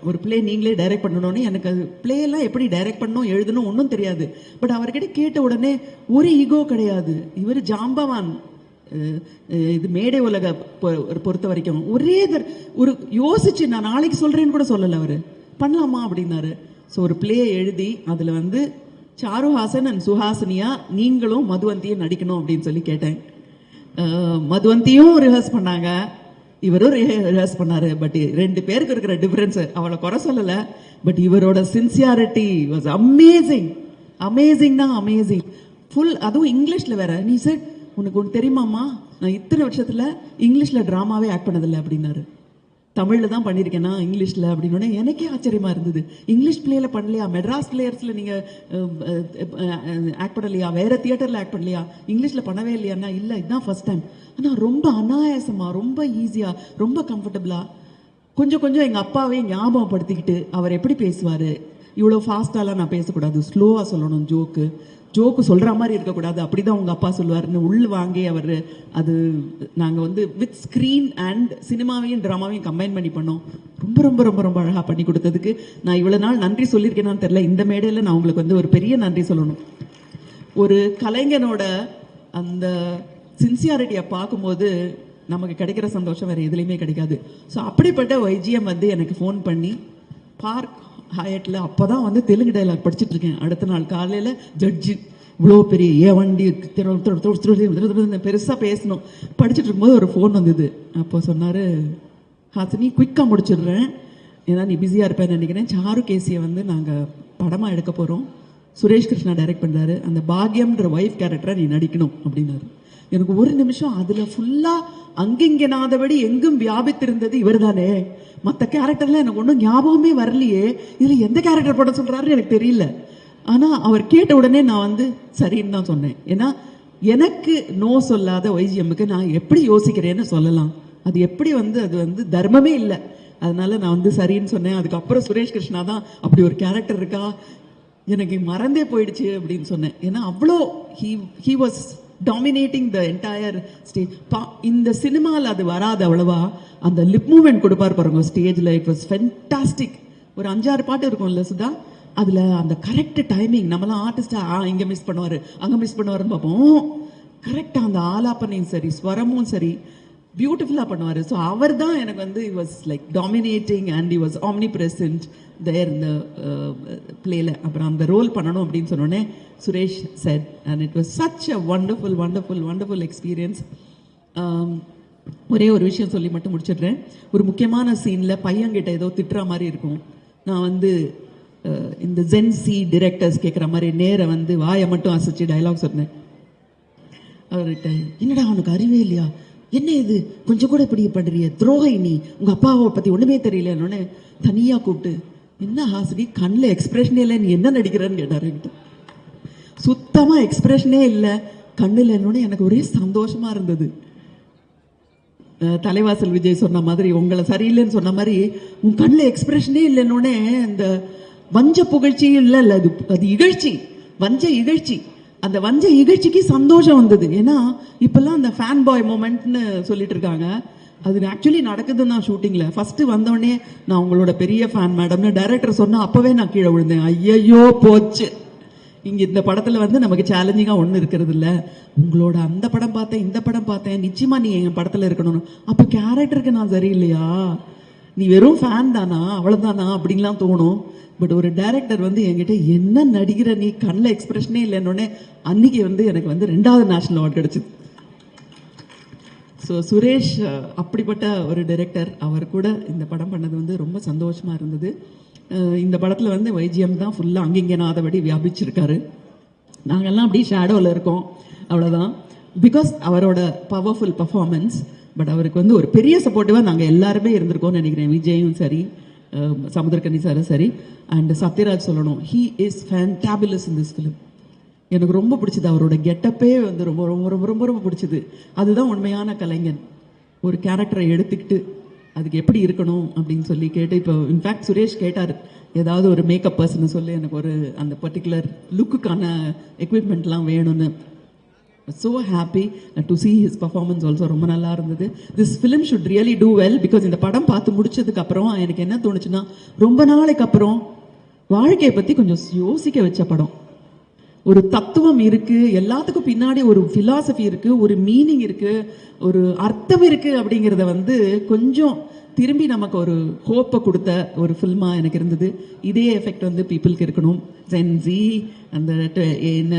ஒரு பிளே நீங்களே டைரக்ட் பண்ணணும்னு. எனக்கு அது பிளேலாம் எப்படி டைரக்ட் பண்ணணும் எழுதணும் ஒன்றும் தெரியாது. பட் அவர்கிட்ட கேட்ட உடனே ஒரு ஈகோ கிடையாது, இவர் ஜாம்பவான், இது மேடை உலக பொறுத்த வரைக்கும் ஒரே ஒரு யோசிச்சு நான் நாளைக்கு சொல்கிறேன்னு கூட சொல்லலை, அவர் பண்ணலாமா அப்படின்னாரு. ஸோ ஒரு பிளே எழுதி அதில் வந்து சாருஹாசன் அண்ட் சுஹாசினியா நீங்களும் மதுவந்தியும் நடிக்கணும் அப்படின்னு சொல்லி கேட்டேன். மதுவந்தியும் ரிஹர்ஸ் பண்ணாங்க, இவரும் ரிஹர்ஸ் பண்ணாரு. பட் 2 பேருக்கு இருக்கிற டிஃபரன்ஸ், அவளை குறை சொல்லலை, பட் இவரோட சின்சியாரிட்டி வாஸ் அமேசிங். அமேசிங்னா அமேசிங். ஃபுல், அதுவும் இங்கிலீஷில் வேற. நீ சார் உனக்கு ஒன்று தெரியுமாம்மா, நான் இத்தனை வருஷத்தில் இங்கிலீஷில் ட்ராமாவே ஆக்ட் பண்ணதில்லை அப்படின்னாரு. தமிழில் தான் பண்ணியிருக்கேன்னா இங்கிலீஷில் அப்படின்னோடனே எனக்கே ஆச்சரியமாக இருந்தது. இங்கிலீஷ் பிளேயில் பண்ணலையா, மெட்ராஸ் பிளேயர்ஸில் நீங்கள் ஆக்ட் பண்ணலையா, வேறு தியேட்டரில் ஆக்ட் பண்ணலையா, இங்கிலீஷில் பண்ணவே இல்லையான்னா இல்லை, இதுதான் ஃபர்ஸ்ட் டைம். ஆனால் ரொம்ப அனாயாசமாக, ரொம்ப ஈஸியாக, ரொம்ப கம்ஃபர்டபுளாக, கொஞ்சம் எங்கள் அப்பாவே ஞாபகப்படுத்திக்கிட்டு அவர் எப்படி பேசுவார், இவ்வளோ ஃபாஸ்ட்டாலாம் நான் பேசக்கூடாது, ஸ்லோவாக சொல்லணும், ஜோக்கு சொல்கிற மாதிரி இருக்கக்கூடாது, அப்படி தான் உங்கள் அப்பா சொல்லுவார்னு உள் வாங்கி அவர் அது நாங்கள் வந்து வித் ஸ்க்ரீன் அண்ட் சினிமாவையும் ட்ராமாவையும் கம்பைன் பண்ணி பண்ணோம். ரொம்ப ரொம்ப ரொம்ப ரொம்ப அழகாக பண்ணி கொடுத்ததுக்கு நான் இவ்வளோ நாள் நன்றி சொல்லியிருக்கேனான்னு தெரில. இந்த மேடையில் நான் உங்களுக்கு வந்து ஒரு பெரிய நன்றி சொல்லணும். ஒரு கலைஞனோட அந்த சின்சியாரிட்டியை பார்க்கும்போது நமக்கு கிடைக்கிற சந்தோஷம் வேறு எதுலேயுமே கிடைக்காது. ஸோ அப்படிப்பட்ட வைஜிஎம் வந்து எனக்கு ஃபோன் பண்ணி பார்க் ஹயட்டில் அப்போ தான் வந்து தெலுங்கு டைலாக் படிச்சுட்டு இருக்கேன். அடுத்த நாள் காலையில் ஜட்ஜு இவ்வளோ பெரிய வண்டி பெருசாக பேசணும் படிச்சுட்டு இருக்கும்போது ஒரு ஃபோன் வந்தது. அப்போ சொன்னார், ஹாசினி குயிக்காக முடிச்சிடுறேன், ஏன்னா நீ பிஸியாக இருப்பேன்னு நினைக்கிறேன், சாரு கேசியை வந்து நாங்கள் படமாக எடுக்க போகிறோம், சுரேஷ் கிருஷ்ணா டைரக்ட் பண்ணுறாரு, அந்த பாக்யம்ன்ற ஒய்ஃப் கேரக்டரை நீ நடிக்கணும் அப்படின்னாரு. எனக்கு ஒரு நிமிஷம் அதில் ஃபுல்லாக அங்கிங்கனாதபடி எங்கும் வியாபித்திருந்தது இவர் தானே, மற்ற கேரக்டர்லாம் எனக்கு ஒன்றும் ஞாபகமே வரலையே, இதில் எந்த கேரக்டர் போட சொல்கிறாருன்னு எனக்கு தெரியல. ஆனால் அவர் கேட்ட உடனே நான் வந்து சரின்னு தான் சொன்னேன். ஏன்னா எனக்கு நோ சொல்லாத வைஜிஎம்முக்கு நான் எப்படி யோசிக்கிறேன்னு சொல்லலாம், அது எப்படி வந்து அது வந்து தர்மமே இல்லை. அதனால நான் வந்து சரின்னு சொன்னேன். அதுக்கப்புறம் சுரேஷ் கிருஷ்ணா தான் அப்படி ஒரு கேரக்டர் இருக்கா எனக்கு மறந்தே போயிடுச்சு அப்படின்னு சொன்னேன். ஏன்னா அவ்வளோ he was dominating the entire stage. இந்த சினிமாவில் அது வராது அவ்வளவா, அந்த லிப் மூவ்மெண்ட் கொடுப்பார் பாருங்க ஸ்டேஜில், இட் வாஸ் ஃபென்டாஸ்டிக். ஒரு 5-6 பாட்டு இருக்கும்ல சுதா, அதில் அந்த கரெக்ட் டைமிங், நம்மளாம் ஆர்டிஸ்டாக இங்கே மிஸ் பண்ணுவார் அங்கே மிஸ் பண்ணுவாருன்னு பார்ப்போம், கரெக்டாக அந்த ஆலாப்பனையும் சரி ஸ்வரமும் சரி பியூட்டிஃபுல்லாக பண்ணுவார். ஸோ அவர் தான் எனக்கு வந்து he was like dominating and he was omnipresent there in the playல. அப்புறம் அந்த ரோல் பண்ணணும் அப்படின்னு சொன்னோடனே Suresh said and it was such a wonderful experience. ஒரே ஒரு விஷயம் சொல்லி மட்டும் முடிச்சிடுறேன். ஒரு முக்கியமான சீனில் பையன்கிட்ட ஏதோ திட்டுற மாதிரி இருக்கும். நான் வந்து இந்த ஜென்சி டிரெக்டர்ஸ் கேட்குற மாதிரி நேரை வந்து வாயை மட்டும் அசைச்சு டைலாக் சொன்னேன். அவர்கிட்ட என்னடா அவனுக்கு அறிவே இல்லையா, என்ன இது கொஞ்சம் கூட இப்படி பண்றிய, துரோகை நீ, உங்கள் அப்பாவை பற்றி ஒன்றுமே தெரியலன்னு தனியாக கூப்பிட்டு, என்ன ஹாசினி கண்ணில் எக்ஸ்பிரஷனே இல்லை, நீ என்ன நடிக்கிறன்னு கேட்டார் என்கிட்ட. சுத்தமாக எக்ஸ்பிரஷனே இல்லை கண்ணில் என்னோட எனக்கு ஒரே சந்தோஷமாக இருந்தது. தலைவாசல் விஜய் சொன்ன மாதிரி, உங்களை சரியில்லைன்னு சொன்ன மாதிரி உன் கண்ணில் எக்ஸ்பிரஷனே இல்லைன்னொடனே இந்த வஞ்ச புகழ்ச்சி இல்லை அது இகழ்ச்சி, வஞ்ச இகழ்ச்சி, அந்த வஞ்ச இகழ்ச்சிக்கு சந்தோஷம் வந்தது. ஏன்னா இப்போல்லாம் அந்த ஃபேன் பாய் மூமெண்ட்னு சொல்லிட்டு இருக்காங்க, அது ஆக்சுவலி நடக்குது தான் ஷூட்டிங்கில். ஃபஸ்ட்டு வந்தோடனே நான் உங்களோட பெரிய ஃபேன் மேடம்னு டைரக்டர் சொன்னால் அப்போவே நான் கீழே விழுந்தேன். ஐயையோ போச்சு, இங்கே இந்த படத்தில் வந்து நமக்கு சேலஞ்சிங்காக ஒன்றும் இருக்கிறது இல்லை, உங்களோட அந்த படம் பார்த்தேன் இந்த படம் பார்த்தேன், நிச்சயமாக நீ எங்கள் படத்தில் இருக்கணும்னு. அப்போ கேரக்டருக்கு நான் சரியில்லையா, நீ வெறும் ஃபேன் தானா அவ்வளோதானா அப்படின்லாம் தோணும். பட் ஒரு டைரக்டர் வந்து என்கிட்ட என்ன நடிக்கிற நீ கண்ணில் எக்ஸ்பிரஷனே இல்லைன்னொடனே அன்னைக்கு வந்து எனக்கு வந்து 2வது நேஷனல் அவார்டு கிடச்சிது. ஸோ சுரேஷ் அப்படிப்பட்ட ஒரு டைரக்டர், அவர் கூட இந்த படம் பண்ணது வந்து ரொம்ப சந்தோஷமாக இருந்தது. இந்த படத்தில் வந்து வைஜிஎம் தான் ஃபுல்லாக அங்கிங்கனாதபடி வியாபிச்சிருக்காரு. நாங்கள்லாம் அப்படியே ஷேடோவில் இருக்கோம், அவ்வளோதான். பிகாஸ் அவரோட பவர்ஃபுல் பர்ஃபார்மன்ஸ். பட் அவருக்கு வந்து ஒரு பெரிய சப்போர்ட்டிவாக நாங்கள் எல்லாருமே இருந்திருக்கோம்னு நினைக்கிறேன். விஜயும் சரி, சமுத்திரக்கனி சாரும் சரி, அண்ட் சத்யராஜ் சொல்லணும், he is fantabulous in this film. எனக்கு ரொம்ப பிடிச்சது அவரோட கெட்டப்பே வந்து ரொம்ப ரொம்ப ரொம்ப ரொம்ப ரொம்ப பிடிச்சது. அதுதான் உண்மையான கலைஞன். ஒரு கேரக்டரை எடுத்துக்கிட்டு அதுக்கு எப்படி இருக்கணும் அப்படின்னு சொல்லி கேட்டு, இப்போ இன்ஃபேக்ட் சுரேஷ் கேட்டார், ஏதாவது ஒரு மேக்கப் பர்சனை சொல்லி எனக்கு ஒரு அந்த பர்டிகுலர் லுக்குக்கான எக்யூப்மெண்ட்லாம் வேணும்னு. So happy to see his performance also. ரொம்ப நல்லா இருந்தது. This film should really do well. Because இந்த படம் பார்த்து முடிச்சதுக்கு அப்புறம் எனக்கு என்ன தோணுச்சுன்னா, ரொம்ப நாளைக்கு அப்புறம் வாழ்க்கையை பற்றி கொஞ்சம் யோசிக்க வச்ச படம். ஒரு தத்துவம் இருக்கு, எல்லாத்துக்கும் பின்னாடி ஒரு ஃபிலாசபி இருக்கு, ஒரு மீனிங் இருக்கு, ஒரு அர்த்தம் இருக்கு அப்படிங்கிறத வந்து கொஞ்சம் திரும்பி நமக்கு ஒரு ஹோப்பை கொடுத்த ஒரு ஃபில்மாக எனக்கு இருந்தது. இதே எஃபெக்ட் வந்து பீப்புளுக்கு இருக்கணும். ஜென்ஸி, அந்த என்ன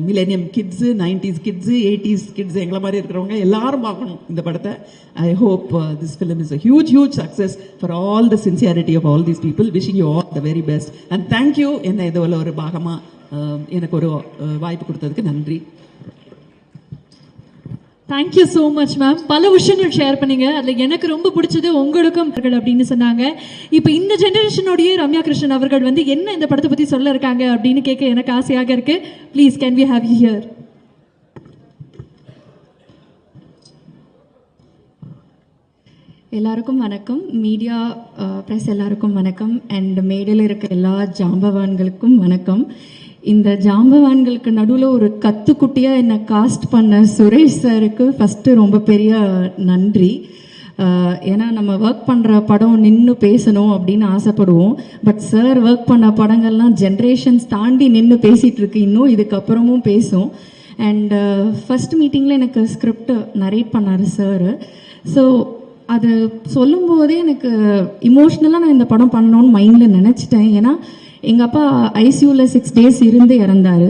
millennium kids, 90s kids, 80s kids, எங்களை மாதிரி இருக்கிறவங்க எல்லாரும் பார்க்கணும் இந்த படத்தை. I hope this film is a huge success for all the sincerity of all these people. Wishing you all the very best and thank you. என்ன இதுவில் ஒரு பாகமாக எனக்கு ஒரு வாய்ப்பு கொடுத்ததுக்கு நன்றி. Thank you so much ma'am. பல விஷயங்கள் ஷேர் பண்ணீங்க. அதில் எனக்கு ரொம்ப பிடிச்சது உங்களுக்கும் அப்படின்னு சொன்னாங்க. இப்போ இந்த ஜெனரேஷனுடைய ரம்யா கிருஷ்ணன் அவர்கள் வந்து என்ன இந்த படத்தை பற்றி சொல்ல இருக்காங்க அப்படின்னு கேட்க எனக்கு ஆசையாக இருக்கு. Please can we have you here? எல்லாருக்கும் வணக்கம். மீடியா ப்ரெஸ் எல்லாருக்கும் வணக்கம். அண்ட் மேடையில் இருக்க எல்லா ஜாம்பவான்களுக்கும் வணக்கம். இந்த ஜாம்பவான்களுக்கு நடுவில் ஒரு கத்துக்குட்டியாக என்னை காஸ்ட் பண்ண சுரேஷ் சாருக்கு ஃபஸ்ட்டு ரொம்ப பெரிய நன்றி. ஏன்னா நம்ம ஒர்க் பண்ணுற படம் நின்று பேசணும் அப்படின்னு ஆசைப்படுவோம். பட் சார் ஒர்க் பண்ண படங்கள்லாம் ஜென்ரேஷன்ஸ் தாண்டி நின்று பேசிகிட்டு இருக்கு, இன்னும் இதுக்கப்புறமும் பேசும். அண்ட் ஃபஸ்ட் மீட்டிங்கில் எனக்கு ஸ்கிரிப்ட் நரேட் பண்ணார் சார். ஸோ அது சொல்லும்போதே எனக்கு இமோஷ்னலாக நான் இந்த படம் பண்ணணும்னு மைண்டில் நினச்சிட்டேன். ஏன்னா எங்கள் அப்பா ஐசியூவில் 6 days இருந்து இறந்தார்.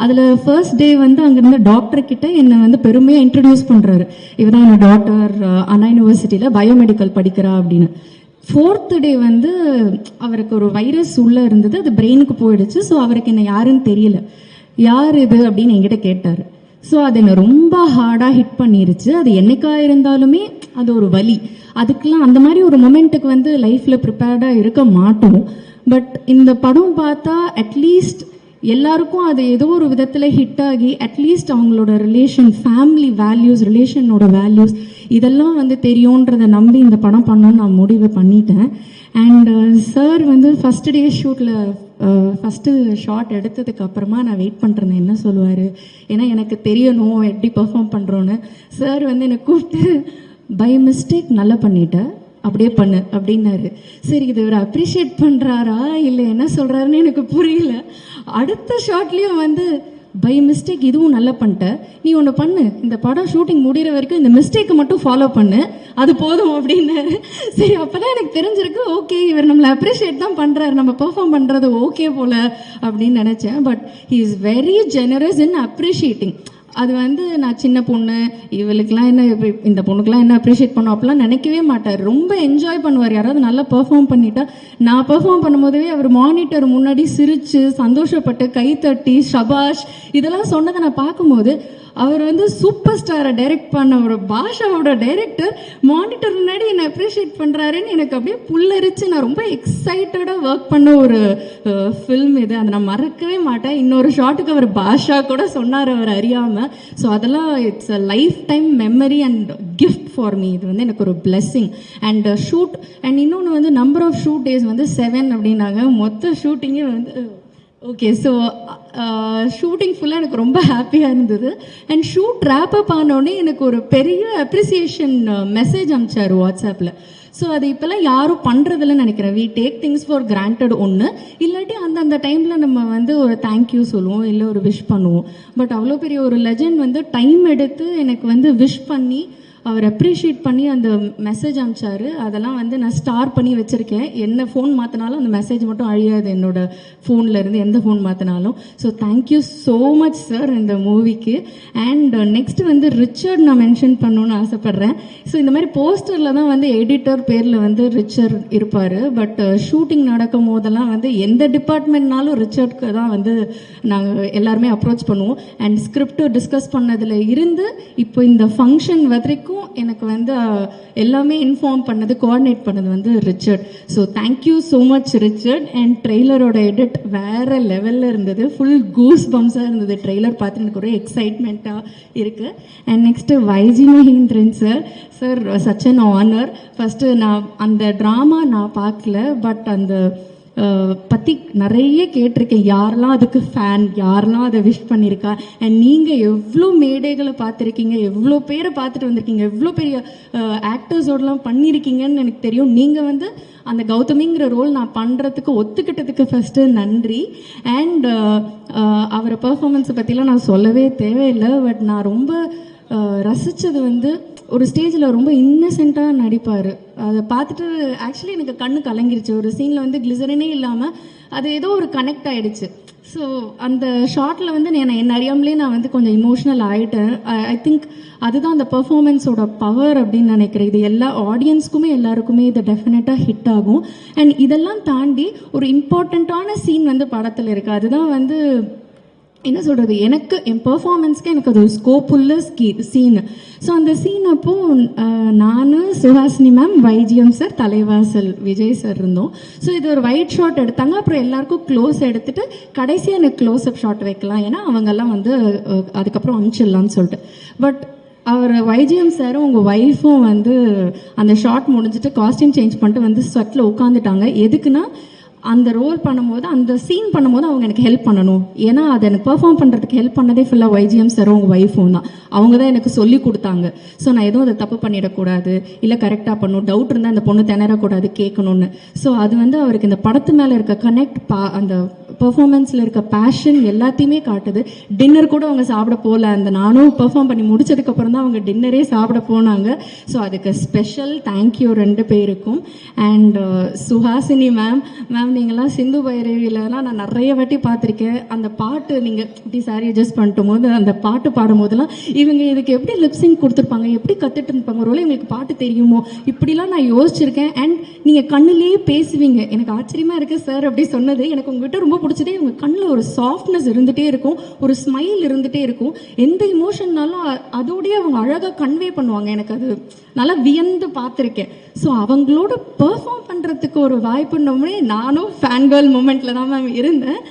அதில் ஃபர்ஸ்ட் டே வந்து அங்கேருந்து டாக்டர்கிட்ட என்னை வந்து பெருமையாக இன்ட்ரடியூஸ் பண்ணுறாரு. இவர் தான் என்னோட டாக்டர், அண்ணா யூனிவர்சிட்டியில் பயோமெடிக்கல் படிக்கிறா அப்படின்னு. 4th day வந்து அவருக்கு ஒரு வைரஸ் உள்ளே இருந்தது, அது பிரெயினுக்கு போயிடுச்சு. ஸோ அவருக்கு என்ன யாருன்னு தெரியல. யார் இது அப்படின்னு என்கிட்ட கேட்டார். ஸோ அது என்னை ரொம்ப ஹார்டாக ஹிட் பண்ணிருச்சு. அது என்னைக்கா இருந்தாலுமே அது ஒரு வலி. அதுக்கெலாம் அந்த மாதிரி ஒரு மொமெண்ட்டுக்கு வந்து லைஃப்பில் ப்ரிப்பேர்டாக இருக்க மாட்டோம். பட் இந்த படம் பார்த்தா அட்லீஸ்ட் எல்லாருக்கும் அது ஏதோ ஒரு விதத்தில் ஹிட் ஆகி அட்லீஸ்ட் அவங்களோட ரிலேஷன், ஃபேமிலி வேல்யூஸ், ரிலேஷனோட வேல்யூஸ் இதெல்லாம் வந்து தெரியுன்றதை நம்பி இந்த படம் பண்ணணும்னு நான் முடிவு பண்ணிட்டேன். அண்ட் சார் வந்து ஃபஸ்ட்டு டே ஷூட்டில் ஃபஸ்ட்டு ஷாட் எடுத்ததுக்கு அப்புறமா நான் வெயிட் பண்ணுறேன் என்ன சொல்லுவார், ஏன்னா எனக்கு தெரியணும் எப்படி பர்ஃபார்ம் பண்ணுறோன்னு. சார் வந்து என்னை கூப்பிட்டு பை மிஸ்டேக் நல்லா பண்ணிட்டேன், அப்படியே பண்ணு அப்படின்னாரு. சரி, இது இவர் அப்ரிஷியேட் பண்ணுறாரா இல்லை என்ன சொல்கிறாருன்னு எனக்கு புரியல. அடுத்த ஷாட்லேயும் வந்து பை மிஸ்டேக் இதுவும் நல்லா பண்ணிட்ட, நீ ஒன்று பண்ணு, இந்த படம் ஷூட்டிங் முடிகிற வரைக்கும் இந்த மிஸ்டேக்கை மட்டும் ஃபாலோ பண்ணு, அது போதும் அப்படின்னாரு. சரி, அப்போ தான் எனக்கு தெரிஞ்சிருக்கு, ஓகே இவர் நம்மளை அப்ரிஷியேட் தான் பண்ணுறாரு, நம்ம பெர்ஃபார்ம் பண்ணுறது ஓகே போல் அப்படின்னு நினச்சேன். But he is very generous in appreciating. அது வந்து நான் சின்ன பொண்ணு, இவளுக்கெலாம் என்ன, இந்த பொண்ணுக்கெலாம் என்ன அப்ரிஷியேட் பண்ணோம் அப்படிலாம் நினைக்கவே மாட்டார். ரொம்ப என்ஜாய் பண்ணுவார். யாராவது நல்லா பெர்ஃபார்ம் பண்ணிட்டா, நான் பெர்ஃபார்ம் பண்ணும்போதே அவர் மானிட்டர் முன்னாடி சிரித்து சந்தோஷப்பட்டு கைத்தட்டி ஷபாஷ் இதெல்லாம் சொன்னதை நான் பார்க்கும்போது, அவர் வந்து சூப்பர் ஸ்டாரை டைரக்ட் பண்ண ஒரு பாஷாவோட டைரக்டர் மானிட்டர் முன்னாடி என்னை அப்ரிஷியேட் பண்ணுறாருன்னு எனக்கு அப்படியே புல்லரிச்சு நான் ரொம்ப எக்ஸைட்டடாக ஒர்க் பண்ண ஒரு ஃபில்ம் இது. அதை நான் மறக்கவே மாட்டேன். இன்னொரு ஷாட்டுக்கு அவர் பாஷா கூட சொன்னார் அவர் அறியாமல். ஸோ அதெல்லாம் it's a life time memory and gift for me. இது வந்து எனக்கு ஒரு பிளெஸ்ஸிங். அண்ட் ஷூட் அண்ட் இன்னொன்று வந்து நம்பர் ஆஃப் ஷூட் டேஸ் வந்து 7 அப்படின்னாங்க. மொத்த ஷூட்டிங்கே வந்து ஓகே. ஸோ ஷூட்டிங் ஃபுல்லாக எனக்கு ரொம்ப ஹாப்பியாக இருந்தது. அண்ட் ஷூட் ரேப் அப் ஆனோடனே எனக்கு ஒரு பெரிய அப்ரிசியேஷன் மெசேஜ் அனுப்பிச்சார் வாட்ஸ்அப்பில். ஸோ அது இப்போல்லாம் யாரும் பண்ணுறதில்லன்னு நினைக்கிறேன். We take things for granted ஒன்று, இல்லாட்டி அந்த டைமில் நம்ம வந்து ஒரு தேங்க்யூ சொல்லுவோம், இல்லை ஒரு விஷ் பண்ணுவோம். பட் அவ்வளோ பெரிய ஒரு லெஜண்ட் வந்து டைம் எடுத்து எனக்கு வந்து விஷ் பண்ணி அவர் அப்ரிஷியேட் பண்ணி அந்த மெசேஜ் அனுப்பிச்சாரு. அதெல்லாம் வந்து நான் ஸ்டார் பண்ணி வச்சுருக்கேன். என்ன ஃபோன் மாற்றினாலும் அந்த மெசேஜ் மட்டும் அழியாது என்னோட ஃபோனில் இருந்து, எந்த ஃபோன் மாற்றினாலும். So thank you so much sir இந்த மூவிக்கு. அண்ட் நெக்ஸ்ட் வந்து ரிச்சர்ட் நான் மென்ஷன் பண்ணணும்னு ஆசைப்பட்றேன். ஸோ இந்த மாதிரி போஸ்டரில் தான் வந்து எடிட்டர் பேரில் வந்து ரிச்சர்ட் இருப்பார். பட் ஷூட்டிங் நடக்கும் போதெல்லாம் வந்து எந்த டிபார்ட்மெண்ட்னாலும் ரிச்சர்ட்க்கு தான் வந்து நாங்கள் எல்லாருமே அப்ரோச் பண்ணுவோம். அண்ட் ஸ்கிரிப்ட் டிஸ்கஸ் பண்ணதில் இருந்து இப்போ இந்த ஃபங்க்ஷன் வரைக்கும் எனக்கு வந்து எல்லாமே இன்ஃபார்ம் பண்ணது, கோஆர்டினேட் பண்ணது வந்து Richard. So thank you so much Richard. And ட்ரெய்லரோட எடிட் வேறு லெவலில் இருந்தது. ஃபுல் கூஸ் பம்ஸாக இருந்தது. ட்ரெய்லர் பார்த்து எனக்கு ஒரே எக்ஸைட்மெண்ட்டாக இருக்குது. And next YG Mahendran sir. Sir such an honour. First நான் அந்த ட்ராமா நான் பார்க்கல, பட் அந்த பற்றி நிறைய கேட்டிருக்கேன். யாரெல்லாம் அதுக்கு ஃபேன், யாரெல்லாம் அதை விஷ் பண்ணியிருக்கா. அண்ட் நீங்கள் எவ்வளோ மேடைகளை பார்த்துருக்கீங்க, எவ்வளோ பேரை பார்த்துட்டு வந்திருக்கீங்க, எவ்வளோ பெரிய ஆக்டர்ஸோடலாம் பண்ணியிருக்கீங்கன்னு எனக்கு தெரியும். நீங்கள் வந்து அந்த கௌதமிங்கிற ரோல் நான் பண்ணுறதுக்கு ஒத்துக்கிட்டதுக்கு ஃபஸ்ட்டு நன்றி. அண்ட் அவரை பர்ஃபார்மன்ஸை பற்றிலாம் நான் சொல்லவே தேவையில்லை. பட் நான் ரொம்ப ரசித்தது வந்து ஒரு ஸ்டேஜில் ரொம்ப இன்னசென்ட்டாக நடிப்பார். அதை பார்த்துட்டு ஆக்சுவலி எனக்கு கண்ணு கலங்கிருச்சு. ஒரு சீனில் வந்து கிளிசரனே இல்லாமல் அது ஏதோ ஒரு கனெக்ட் ஆகிடுச்சு. ஸோ அந்த ஷார்ட்டில் வந்து என்ன அறியாமலே நான் வந்து கொஞ்சம் இமோஷ்னல் ஆகிட்டேன். ஐ திங்க் அதுதான் அந்த பர்ஃபார்மன்ஸோட பவர் அப்படின்னு நினைக்கிறேன். இது எல்லா ஆடியன்ஸ்க்குமே எல்லாருக்குமே இது டெஃபினட்டாக ஹிட் ஆகும். அண்ட் இதெல்லாம் தாண்டி ஒரு இம்பார்ட்டண்ட்டான சீன் வந்து படத்தில் இருக்குது. அதுதான் வந்து என்ன சொல்கிறது, எனக்கு என் பெர்ஃபார்மன்ஸ்க்கு எனக்கு அது ஒரு ஸ்கோப் உள்ள சீனு. ஸோ அந்த சீன் அப்போது நான், சுஹாசினி மேம், வைஜிஎம் சார், தலைவாசல் விஜய் சார் இருந்தோம். ஸோ இது ஒரு ஒயிட் ஷாட் எடுத்தாங்க. அப்புறம் எல்லாருக்கும் க்ளோஸ் எடுத்துகிட்டு கடைசியாக எனக்கு க்ளோஸ்அப் ஷாட் வைக்கலாம், ஏன்னா அவங்கெல்லாம் வந்து அதுக்கப்புறம் அனுப்பிச்சிடலான்னு சொல்லிட்டு. பட் அவர் வைஜிஎம் சாரும் உங்கள் ஒய்ஃபும் வந்து அந்த ஷாட் முடிஞ்சிட்டு காஸ்டியூம் சேஞ்ச் பண்ணிட்டு வந்து ஸ்வெட்டில் உட்காந்துட்டாங்க. எதுக்குன்னா அந்த ரோல் பண்ணும்போது, அந்த சீன் பண்ணும்போது அவங்க எனக்கு ஹெல்ப் பண்ணணும். ஏன்னா அதை எனக்கு பெர்ஃபார்ம் பண்ணுறதுக்கு ஹெல்ப் பண்ணதே ஃபுல்லாக வைஜிஎம் சாரும் உங்கள் ஒய்ஃபும் தான். அவங்க தான் எனக்கு சொல்லி கொடுத்தாங்க. ஸோ நான் எதுவும் அதை தப்பு பண்ணிடக்கூடாது, இல்லை கரெக்டாக பண்ணணும், டவுட் இருந்தால் அந்த பொண்ணு திணறக்கூடாது கேட்கணுன்னு. ஸோ அது வந்து அவருக்கு இந்த படத்து மேலே இருக்க கனெக்ட், அந்த பெர்ஃபார்மன்ஸில் இருக்க பேஷன் எல்லாத்தையுமே காட்டுது. டின்னர் கூட அவங்க சாப்பிட போகல. அந்த நானும் பெர்ஃபார்ம் பண்ணி முடிச்சதுக்கப்புறம் தான் அவங்க டின்னரே சாப்பிட போனாங்க. ஸோ அதுக்கு ஸ்பெஷல் தேங்க்யூ ரெண்டு பேருக்கும். அண்ட் சுஹாசினி மேம், நீங்களாம் சிந்து பைரவிலலாம் நான் நிறைய வாட்டி பார்த்துருக்கேன். அந்த பாட்டு நீங்கள் இப்படி சாரி அட்ஜஸ்ட் பண்ணிட்டும் போது அந்த பாட்டு பாடும்போதெல்லாம் இவங்க இதுக்கு எப்படி லிப்ஸிங் கொடுத்துருப்பாங்க, எப்படி கற்றுட்டு இருப்பாங்க, ஒரு வேளை எங்களுக்கு பாட்டு தெரியுமோ, இப்படிலாம் நான் யோசிச்சிருக்கேன். அண்ட் நீங்கள் கண்ணிலேயே பேசுவீங்க. எனக்கு ஆச்சரியமாக இருக்குது சார் அப்படி சொன்னது. எனக்கு உங்ககிட்ட ரொம்ப பிடிச்சதே உங்கள் கண்ணில் ஒரு சாஃப்ட்னஸ் இருந்துகிட்டே இருக்கும், ஒரு ஸ்மைல் இருந்துகிட்டே இருக்கும். எந்த இமோஷன்னாலும் அதோடய அவங்க அழகாக கன்வே பண்ணுவாங்க. எனக்கு அது நல்லா வியந்து பார்த்துருக்கேன். ஸோ அவங்களோட பெர்ஃபார்ம் பண்ணுறதுக்கு ஒரு வாய்ப்புன்னோடனே நானும் ஃபேன் கேர்ள் மூமெண்ட்டில் தான் மேம் இருந்தேன்.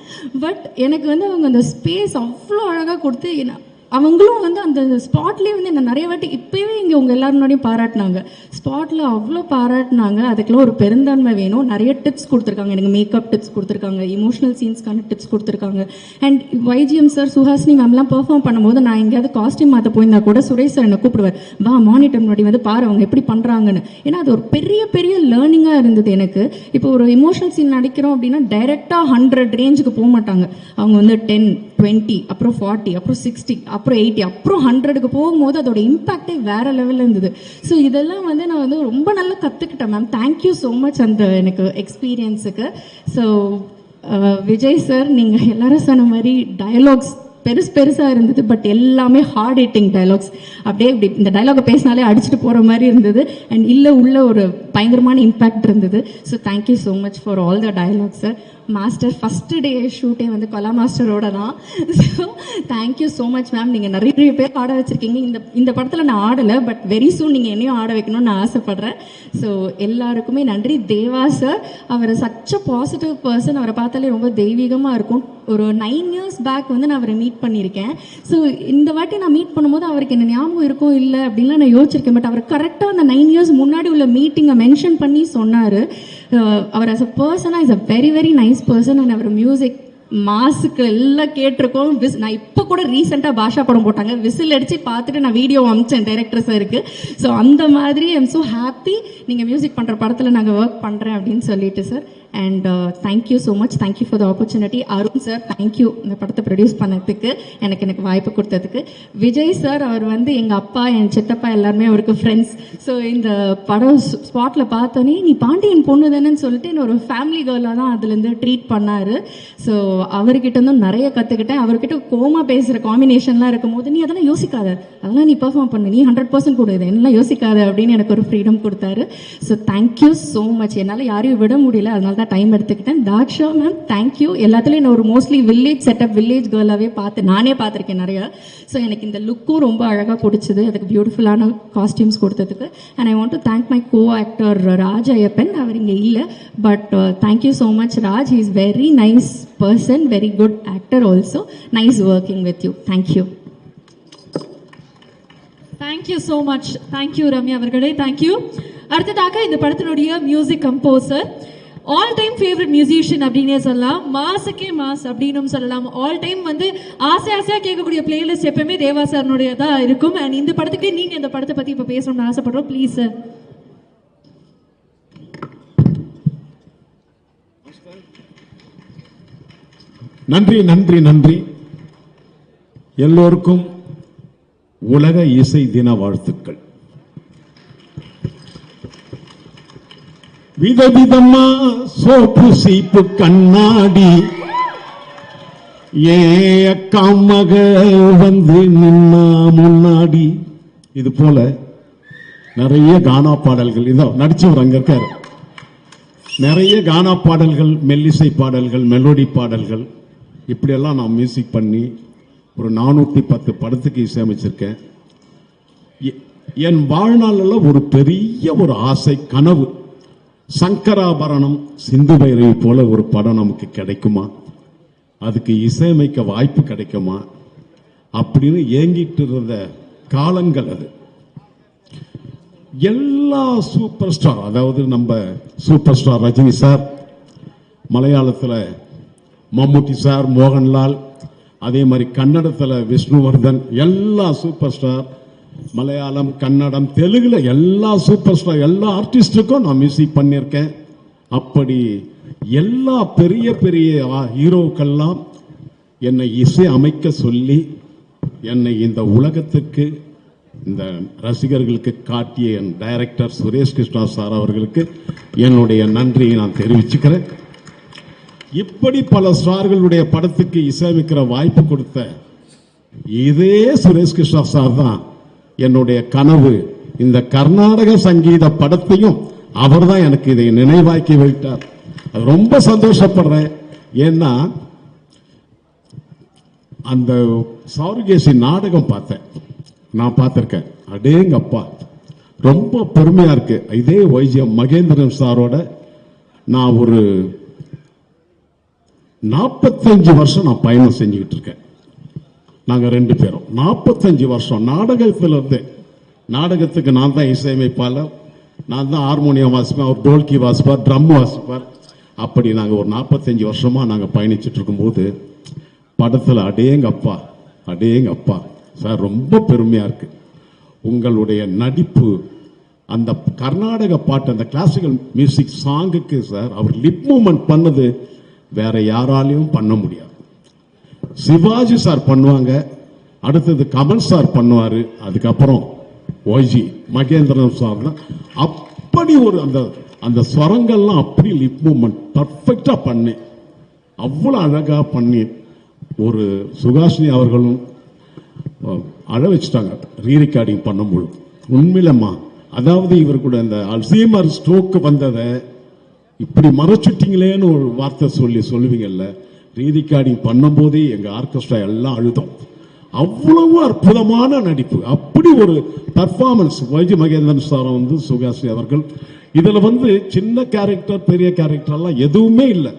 பட் எனக்கு வந்து அவங்க அந்த ஸ்பேஸ் அவ்வளோ அழகாக கொடுத்து அவங்களும் வந்து அந்த ஸ்பாட்லேயே வந்து என்ன நிறைய வாட்டி இப்போவே இங்கே உங்கள் எல்லாரும் முன்னாடியும் பாராட்டினாங்க. ஸ்பாட்டில் அவ்வளோ பாராட்டினாங்க. அதுக்கெல்லாம் ஒரு பெருந்தன்மை வேணும். நிறைய டிப்ஸ் கொடுத்துருக்காங்க எனக்கு, மேக்கப் டிப்ஸ் கொடுத்துருக்காங்க, இமோஷனல் சீன்ஸ்க்கான டிப்ஸ் கொடுத்துருக்காங்க. அண்ட் வைஜிஎம் சார், சுஹாசினி மேம்லாம் பெர்ஃபார்ம் பண்ணும்போது நான் எங்கேயாவது காஸ்டியூம் மாற்ற போயிருந்தா கூட சுரேஷ் சார் என்னை கூப்பிடுவார், வா மானிட்டர் முன்னாடி வந்து பாரு அவங்க எப்படி பண்ணுறாங்கன்னு. ஏன்னா அது ஒரு பெரிய பெரிய லேர்னிங்காக இருந்தது எனக்கு. இப்போ ஒரு இமோஷனல் சீன் நடிக்கிறோம் அப்படின்னா டைரெக்டாக 100 ரேஞ்சுக்கு போக மாட்டாங்க. அவங்க வந்து 10, 20, அப்புறம் 40, அப்புறம் 60, அப்புறம் 80, அப்புறம் 100க்கு போகும்போது அதோட இம்பாக்டே வேற லெவலில் இருந்தது. ஸோ இதெல்லாம் வந்து நான் வந்து ரொம்ப நல்லா கற்றுக்கிட்டேன் மேம். தேங்க்யூ ஸோ மச் அந்த எனக்கு எக்ஸ்பீரியன்ஸுக்கு. ஸோ விஜய் சார், நீங்கள் எல்லாரும் சொன்ன மாதிரி டயலாக்ஸ் பெருசாக இருந்தது. பட் எல்லாமே ஹார்ட் ஹிட்டிங் டயலாக்ஸ். அப்படியே இப்படி இந்த டயலாகை பேசினாலே அடிச்சுட்டு போகிற மாதிரி இருந்தது. அண்ட் உள்ள ஒரு பயங்கரமான இம்பேக்ட் இருந்தது. So thank you so much for all the dialogues sir. Master first day ஷூட்டே வந்து கலா மாஸ்டரோட தான். So thank you so much ma'am. நீங்கள் நிறைய பேர் ஆட வச்சுருக்கீங்க. இந்த படத்தில் நான் ஆடலை, பட் வெரி சூன் நீங்கள் என்னையும் ஆட வைக்கணும்னு நான் ஆசைப்பட்றேன். ஸோ எல்லாருக்குமே நன்றி. தேவா சார், அவர் சச் அ பாசிட்டிவ் பர்சன். அவரை பார்த்தாலே ரொம்ப தெய்வீகமாக இருக்கும். ஒரு 9 years பேக் வந்து நான் அவரை மீட் பண்ணியிருக்கேன். ஸோ இந்த வாட்டி நான் மீட் பண்ணும்போது அவருக்கு என்ன ஞாபகம் இருக்கும் இல்லை அப்படின்லாம் நான் யோசிச்சிருக்கேன். பட் அவர் கரெக்டாக அந்த 9 years முன்னாடி உள்ள மீட்டிங்கை மென்ஷன் பண்ணி சொன்னார். அவர் ஆஸ் அ பர்சனாக is a very very nice person. And அவர் மியூசிக் மாசுக்கு எல்லாம் கேட்டிருக்கோம். நான் இப்போ கூட ரீசெண்டாக பாஷா படம் போட்டாங்க, விசில் அடித்து பார்த்துட்டு நான் வீடியோ அமிச்சேன் டைரக்டர் சாருக்கு. ஸோ அந்த மாதிரி ஐம் ஸோ ஹாப்பி நீங்கள் மியூசிக் பண்ணுற படத்தில் நாங்கள் ஒர்க் பண்ணுறேன் அப்படின்னு சொல்லிட்டு sir. And thank you so much. Thank you for the opportunity. Arun sir thank you இந்த படத்தை ப்ரொடியூஸ் பண்ணதுக்கு, எனக்கு வாய்ப்பு கொடுத்ததுக்கு. விஜய் சார் அவர் வந்து எங்கள் அப்பா என் சித்தப்பா எல்லாருமே அவருக்கு ஃப்ரெண்ட்ஸ். ஸோ இந்த படம் ஸ்பாட்டில் பார்த்தோன்னே நீ பாண்டியன் பொண்ணு தானேன்னு சொல்லிட்டு என்ன ஒரு ஃபேமிலி கேர்லாக தான் அதுலேருந்து ட்ரீட் பண்ணார். ஸோ அவர்கிட்ட இருந்தும் நிறைய கற்றுக்கிட்டேன். அவர்கிட்ட கோமா பேசுகிற காம்பினேஷன்லாம் இருக்கும்போது நீ அதெல்லாம் யோசிக்காத, அதெல்லாம் நீ பெர்ஃபார்ம் பண்ணு, நீ 100% கொடு, இது என்னெல்லாம் யோசிக்காத அப்படின்னு எனக்கு ஒரு ஃப்ரீடம் கொடுத்தாரு. So thank you so much. என்னால் யாரையும் விட முடியல, அதனால தான் டைம் எடுத்துக்கிட்டேன். Daksha ma'am thank you. எல்லாத்துலேயும் நான் ஒரு மோஸ்ட்லி வில்லேஜ் செட்டப் வில்லேஜ் கேர்லாகவே நானே பார்த்துருக்கேன் நிறையா. ஸோ எனக்கு இந்த லுக்கும் ரொம்ப அழகாக பிடிச்சது, அதுக்கு பியூட்டிஃபுல்லான காஸ்டியூம்ஸ் கொடுத்ததுக்கு. And I want to thank my co actor Raj Ayyappan. அவர் இங்கே இல்லை, but thank you so much Raj. He is very nice person, very good actor also. Nice working with you. Thank you. Thank you so much. Thank you Ramya அவர்களே, thank you. அடுத்ததாக இந்த படத்தினுடைய music composer, all time favourite musician அப்படின்னே சொல்லலாம், மாசுக்கே mass அப்படின்னு சொல்லலாம். ஆல் டைம் வந்து ஆசையாக கேட்கக்கூடிய பிளேலிஸ்ட் எப்பவுமே தேவா சார்னுடைய தான் இருக்கும். அண்ட் இந்த படத்துக்கு நீங்கள் இந்த படத்தை பற்றி இப்போ பேசணும்னு ஆசைப்படுறோம். Please sir. நன்றி நன்றி நன்றி. எல்லோருக்கும் உலக இசை தின வாழ்த்துக்கள். விதவிதமா சோப்பு சீப்பு கண்ணாடி ஏ அக்கா மக வந்து நின்னா முன்னாடி. இது போல நிறைய கானா பாடல்கள், இதோ நடிச்சவர் அங்க இருக்காரு. நிறைய கானா பாடல்கள், மெல்லிசை பாடல்கள், மெலோடி பாடல்கள், இப்படியெல்லாம் நான் மியூசிக் பண்ணி ஒரு 410 படத்துக்கு இசையமைச்சிருக்கேன். என் வாழ்நாளில் ஒரு பெரிய ஒரு ஆசை, கனவு, சங்கராபரணம், சிந்து பைரவி போல ஒரு படம் நமக்கு கிடைக்குமா, அதுக்கு இசையமைக்க வாய்ப்பு கிடைக்குமா அப்படின்னு ஏங்கிட்டு இருந்த காலங்கள் அது. எல்லா சூப்பர் ஸ்டார், அதாவது நம்ம சூப்பர் ஸ்டார் ரஜினி சார், மலையாளத்தில் மம்முட்டி சார், மோகன்லால், அதே மாதிரி கன்னடத்தில் விஷ்ணுவர்தன், எல்லா சூப்பர் ஸ்டார், மலையாளம், கன்னடம், தெலுங்குல எல்லா சூப்பர் ஸ்டார், எல்லா ஆர்டிஸ்டுக்கும் நான் மியூசிக் பண்ணியிருக்கேன். அப்படி எல்லா பெரிய பெரிய ஹீரோக்கெல்லாம் என்னை இசை அமைக்க சொல்லி என்னை இந்த உலகத்துக்கு, இந்த ரசிகர்களுக்கு காட்டிய என் டைரக்டர் சுரேஷ் கிருஷ்ணா சார் அவர்களுக்கு என்னுடைய நன்றியை நான் தெரிவிச்சுக்கிறேன். இப்படி பல ஸ்டார்களுடைய படத்துக்கு இசையமைக்கிற வாய்ப்பு கொடுத்த இதே சுரேஷ் கிருஷ்ணா சார் தான் என்னுடைய கனவு. இந்த கர்நாடக சங்கீத படத்தையும் அவர் தான் எனக்கு இதை நினைவாக்கி வைத்தார். அது ரொம்ப சந்தோஷப்படுறேன். ஏன்னா அந்த சாருகேசி நாடகம் பார்த்தேன், நான் பார்த்திருக்கேன். அடேங்கப்பா, ரொம்ப பெருமையா இருக்கு. இதே வைஜிஎம் மகேந்திரன் சாரோட நான் ஒரு 45 வருஷம் நான் பயணம் செஞ்சுக்கிட்டு இருக்கேன். நாங்க 2 பேரும் 45 வருஷம் நாடகத்தில் இருந்து, நாடகத்துக்கு நான் தான் இசையமைப்பாளர், நான் தான் ஹார்மோனியம் வாசிப்பேன், அவர் டோல்கி வாசிப்பார், ட்ரம் வாசிப்பார். அப்படி நாங்கள் ஒரு 45 வருஷமா நாங்கள் பயணிச்சுட்டு இருக்கும்போது படத்தில் அடேங்கப்பா அடேங்கப்பா சார், ரொம்ப பெருமையா இருக்கு உங்களுடைய நடிப்பு. அந்த கர்நாடக பாட்டு, அந்த கிளாசிக்கல் மியூசிக் சாங்குக்கு சார் அவர் லிப் மூவ்மெண்ட் பண்ணது வேற யாராலையும் பண்ண முடியாது. சிவாஜி சார் பண்ணுவாங்க, அடுத்தது கமல் சார் பண்ணுவாரு, அதுக்கப்புறம் ஓஜி மகேந்திரன் சார் தான். அப்படி ஒரு அந்த அந்த ஸ்வரங்கள்லாம் அப்படி லிப் மூவ்மெண்ட் பர்ஃபெக்டா பண்ணி, அவ்வளோ அழகா பண்ணி, ஒரு சுகாஷினி அவர்களும் அழ வச்சுட்டாங்க ரீரெக்கார்டிங் பண்ணும்போது. உண்மையிலம்மா, அதாவது இவர் கூட இந்த அல்சீமர் ஸ்ட்ரோக்கு வந்ததை இப்படி மறைச்சுட்டீங்களேன்னு ஒரு வார்த்தை சொல்லுவீங்கல்ல, ரீரெக்கார்டிங் பண்ணும்போதே எங்க ஆர்கெஸ்ட்ரா எல்லாம் அழுதோம். அவ்வளவு அற்புதமான நடிப்பு, அப்படி ஒரு பர்ஃபார்மன்ஸ். வைஜி மகேந்திரன் சார் வந்து சுகாஷினி அவர்கள் இதுல சின்ன கேரக்டர் பெரிய கேரக்டர் எல்லாம் எதுவுமே இல்லை.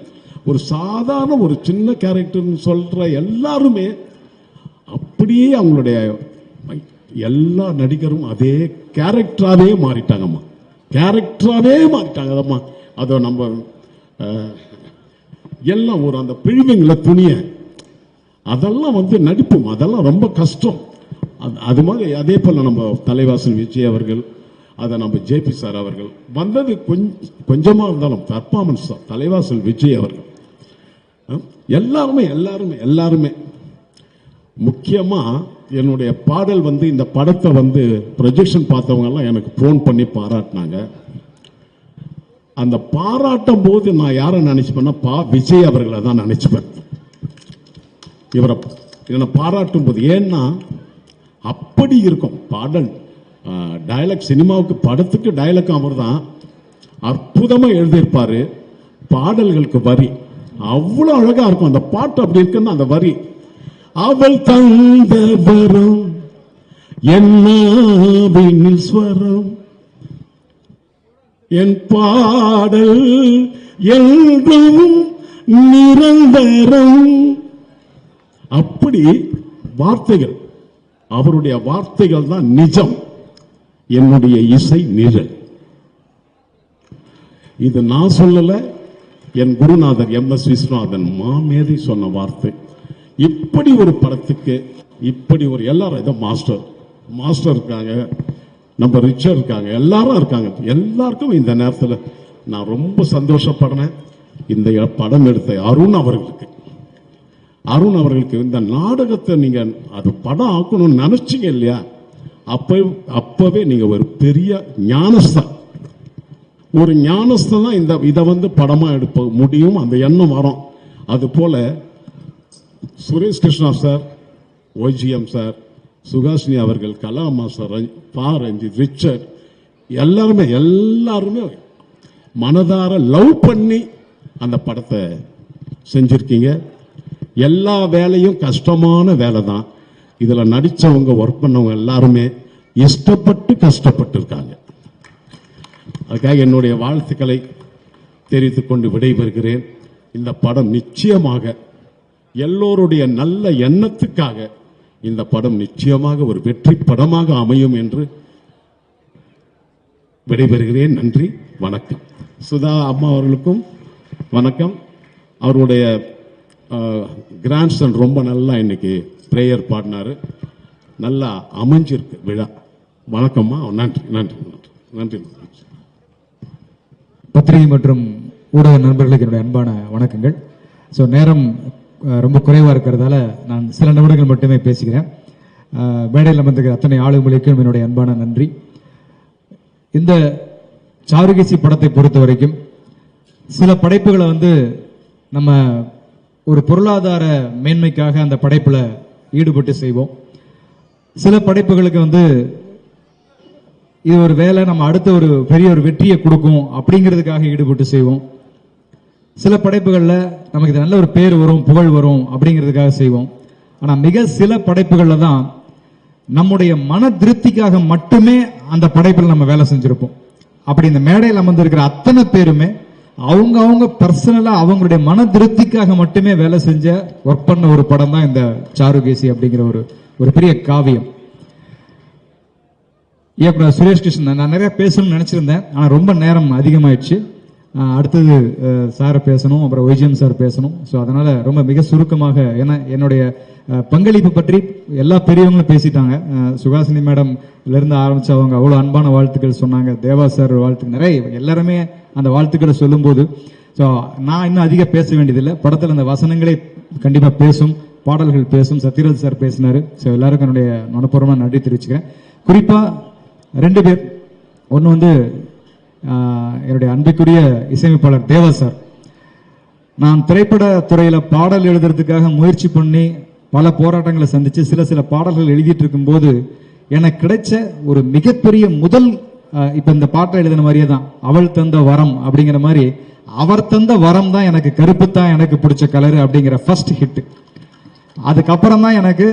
ஒரு சாதாரண ஒரு சின்ன கேரக்டர்னு சொல்ற எல்லாருமே அப்படியே அவங்களுடைய எல்லா நடிகரும் அதே கேரக்டராகவே மாறிட்டாங்கம்மா, கேரக்டராகவே மாறிட்டாங்கம்மா. அதை நம்ம எல்லாம் ஒரு அந்த பிழிவுங்கள துணிய அதெல்லாம் நடிப்பும், அதெல்லாம் ரொம்ப கஷ்டம். அது மாதிரி அதே போல நம்ம தலைவாசல் விஜய் அவர்கள், அதை நம்ம ஜேபி சார் அவர்கள் வந்தது கொஞ்சமாக இருந்தாலும் பர்ஃபார்மன்ஸ் தான். தலைவாசல் விஜய் அவர்கள் எல்லாருமே எல்லாருமே எல்லாருமே முக்கியமாக என்னுடைய பாடல் இந்த படத்தை ப்ரொஜெக்ஷன் பார்த்தவங்க எல்லாம் எனக்கு ஃபோன் பண்ணி பாராட்டினாங்க. அந்த பாராட்டும் போது நான் யாரை நினைச்சுப்பேன்னா விஜய் அவர்களை தான் நினைச்சுப்பேன். இவரை பாராட்டும் போது ஏன்னா அப்படி இருக்கும் பாடல். டயலாக் சினிமாவுக்கு படத்துக்கு டயலாக் அவர் தான் அற்புதமாக எழுதியிருப்பாரு. பாடல்களுக்கு வரி அவ்வளோ அழகா இருக்கும். அந்த பாட்டு அப்படி இருக்குன்னா அந்த வரி அவள் தந்த வரம் என்ன ஸ்வரம் என் பாடல் என்றும் நிரந்தரம். அப்படி வார்த்தைகள், அவருடைய வார்த்தைகள் தான் நிஜம். என்னுடைய இசை நிழல். இது நான் சொல்லல, என் குருநாதர் MS விஸ்வநாதன் மாமேதை சொன்ன வார்த்தை. இப்படி ஒரு படத்துக்கு இப்படி ஒரு எல்லாரும் ஏதோ மாஸ்டர் இருக்காங்க, நம்ம ரிச்சர் இருக்காங்க, எல்லாரும் இருக்காங்க. எல்லாருக்கும் இந்த நேரத்தில் நான் ரொம்ப சந்தோஷப்படுறேன். இந்த படம் எடுத்த அருண் அவர்களுக்கு இந்த நாடகத்தை நீங்க அது படம் ஆக்கணும்னு நினைச்சீங்க இல்லையா, அப்பவே நீங்க ஒரு பெரிய ஞானஸ்தான். ஒரு ஞானஸ்தான் தான் இதை படமா எடுக்க முடியும். அந்த எண்ணம் வரும். அது போல Suresh Krishna sir, OGM sir, Suhasini அவர்கள், கலாமா சார், ரஞ்சித், ரிச்சர்ட் எல்லாருமே மனதார லவ் பண்ணி அந்த படத்தை செஞ்சிருக்கீங்க. எல்லா வேலையும் கஷ்டமான வேலை தான். இதுல நடிச்சவங்க, ஒர்க் பண்ணவங்க எல்லாருமே இஷ்டப்பட்டு கஷ்டப்பட்டு இருக்காங்க. அதுக்காக என்னுடைய வாழ்த்துக்களை தெரிவித்துக் கொண்டு விடைபெறுகிறேன். இந்த படம் நிச்சயமாக எல்லோருடைய நல்ல எண்ணத்துக்காக இந்த படம் நிச்சயமாக ஒரு வெற்றி படமாக அமையும் என்று விடைபெறுகிறேன். நன்றி, வணக்கம். சுதா அம்மா அவர்களுக்கும் வணக்கம். அவருடைய கிராண்ட்சன் ரொம்ப நல்லா இன்னைக்கு பிரேயர் பாடினாரு. நல்லா அமைஞ்சிருக்கு விழா. வணக்கம்மா. நன்றி நன்றி நன்றி. பத்திரிகை மற்றும் ஊடக நண்பர்களுக்கு என்னுடைய அன்பான வணக்கங்கள். ஸோ நேரம் ரொம்ப குறைவாக இருக்கிறதால நான் சில நிமிடங்கள் மட்டுமே பேசுகிறேன். மேடையில் வந்திருக்கிற அத்தனை ஆளுமைகளுக்கும் என்னுடைய அன்பான நன்றி. இந்த சாருகேசி படத்தை பொறுத்த வரைக்கும் சில படைப்புகளை நம்ம ஒரு பொருளாதார மேன்மைக்காக அந்த படைப்பில் ஈடுபட்டு செய்வோம். சில படைப்புகளுக்கு இது ஒரு வேலை, நம்ம அடுத்த ஒரு பெரிய ஒரு வெற்றியை கொடுக்கும் அப்படிங்கிறதுக்காக ஈடுபட்டு செய்வோம். சில படைப்புகளில் நமக்கு இது நல்ல ஒரு பேர் வரும், புகழ் வரும் அப்படிங்கிறதுக்காக செய்வோம். ஆனால் மிக சில படைப்புகளில் தான் நம்முடைய மன திருப்திக்காக மட்டுமே அந்த படைப்பில் நம்ம வேலை செஞ்சிருப்போம். அப்படி இந்த மேடையில் அமர்ந்திருக்கிற அத்தனை பேருமே அவங்க பர்சனலா அவங்களுடைய மன திருப்திக்காக மட்டுமே வேலை செஞ்ச ஒர்க் பண்ண ஒரு படம் தான் இந்த சாருகேசி அப்படிங்கிற ஒரு பெரிய காவியம். இயக்குனர் சுரேஷ் கிருஷ்ணன், நான் நிறைய பேசணும்னு நினைச்சிருந்தேன், ஆனால் ரொம்ப நேரம் அதிகமாயிடுச்சு. அடுத்தது சார் பேசணும், அப்புறம் OGM சார் பேசணும். ஸோ அதனால ரொம்ப மிக சுருக்கமாக, ஏன்னா என்னுடைய பங்களிப்பு பற்றி எல்லா பெரியவங்களும் பேசிட்டாங்க. சுகாசினி மேடம்ல இருந்து ஆரம்பிச்சு அவங்க அவ்வளோ அன்பான வாழ்த்துக்கள் சொன்னாங்க. தேவா சார் வாழ்த்துக்கள் நிறைய, எல்லாருமே அந்த வாழ்த்துக்களை சொல்லும்போது ஸோ நான் இன்னும் அதிக பேச வேண்டியதில்லை. படத்தில் அந்த வசனங்களே கண்டிப்பாக பேசும், பாடல்கள் பேசும். சத்யராஜ் சார் பேசினாரு. ஸோ எல்லாருக்கும் என்னுடைய மனப்பூர்வமாக நன்றி தெரிவிச்சுக்கிறேன். குறிப்பாக 2 பேர். ஒன்று என்னுடைய அன்பிற்குரிய இசையமைப்பாளர் தேவா சார். நான் திரைப்பட துறையில் பாடல் எழுதுறதுக்காக முயற்சி பண்ணி பல போராட்டங்களை சந்திச்சு சில பாடல்கள் எழுதிட்டு இருக்கும்போது எனக்கு கிடைச்ச ஒரு மிகப்பெரிய முதல், இப்ப இந்த பாட்டை எழுதின மாதிரியே தான், அவள் தந்த வரம் அப்படிங்கிற மாதிரி, அவர் தந்த வரம் தான் எனக்கு கருப்பு தான் எனக்கு பிடிச்ச கலரு அப்படிங்கிற ஃபர்ஸ்ட் ஹிட். அதுக்கப்புறம் தான் எனக்கு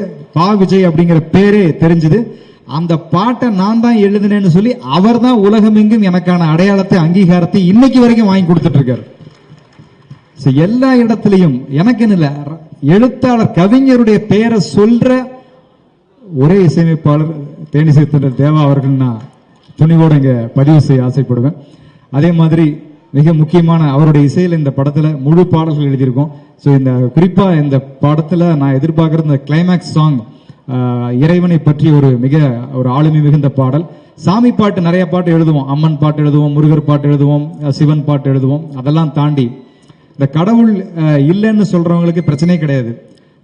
விஜய் அப்படிங்கிற பேரே தெரிஞ்சது. அந்த பாட்டை நான் தான் எழுதினேன்னு சொல்லி அவர் தான் உலகமெங்கும் எனக்கான அடையாளத்தை, அங்கீகாரத்தை இன்னைக்கு வரைக்கும் வாங்கி கொடுத்துட்டு இருக்காரு. எல்லா இடத்துலையும் எனக்குன்னு இல்ல, எழுத்தாளர் கவிஞருடைய பெயரை சொல்ற ஒரே இசையமைப்பாளர் தேனிசை தென்றல் தேவா அவர்கள் நான் துணிவோடு இங்க பதிவு செய்ய ஆசைப்படுவேன். அதே மாதிரி மிக முக்கியமான அவருடைய இசையில் இந்த படத்துல முழு பாடல்கள் எழுதியிருக்கோம். ஸோ இந்த குறிப்பா இந்த படத்துல நான் எதிர்பார்க்கறது இந்த கிளைமேக்ஸ் சாங், இறைவனை பற்றி ஒரு ஆளுமை மிகுந்த பாடல். சாமி பாட்டு நிறைய பாட்டு எழுதுவோம், அம்மன் பாட்டு எழுதுவோம், முருகர் பாட்டு எழுதுவோம், சிவன் பாட்டு எழுதுவோம். அதெல்லாம் தாண்டி இந்த கடவுள் இல்லைன்னு சொல்றவங்களுக்கு பிரச்சனையே கிடையாது.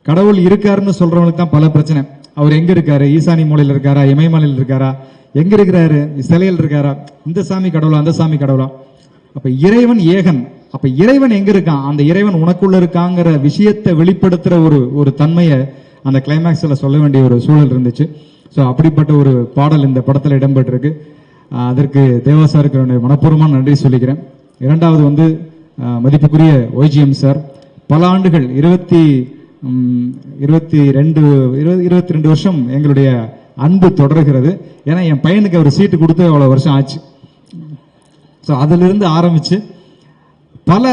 கடவுள் இருக்காருன்னு சொல்றவங்களுக்கு தான் பல பிரச்சனை. அவர் எங்க இருக்காரு? ஈசானி மூலையில் இருக்காரா? இமயமலையில் இருக்காரா? எங்க இருக்கிறாரு? சிலையில் இருக்காரா? இந்த சாமி கடவுளா, அந்த சாமி கடவுளா? அப்ப இறைவன் ஏகன். அப்ப இறைவன் எங்க இருக்கான்? அந்த இறைவன் உனக்குள்ள இருக்காங்கிற விஷயத்தை வெளிப்படுத்துற ஒரு தன்மையை அந்த கிளைமேக்ஸ்ல சொல்ல வேண்டிய ஒரு சூழல் இருந்துச்சு. ஸோ அப்படிப்பட்ட ஒரு பாடல் இந்த படத்தில் இடம்பெற்றிருக்கு. அதற்கு தேவா சாருக்கு என்னுடைய மனப்பூர்வமான நன்றி சொல்லிக்கிறேன். இரண்டாவது வந்து மதிப்புக்குரிய ஒய்ஜிஎம் சார், பல ஆண்டுகள் 22 வருஷம் எங்களுடைய அன்பு தொடர்கிறது. ஏன்னா என் பையனுக்கு அவர் சீட்டு கொடுத்து அவ்வளோ வருஷம் ஆச்சு. ஸோ அதிலிருந்து ஆரம்பிச்சு பல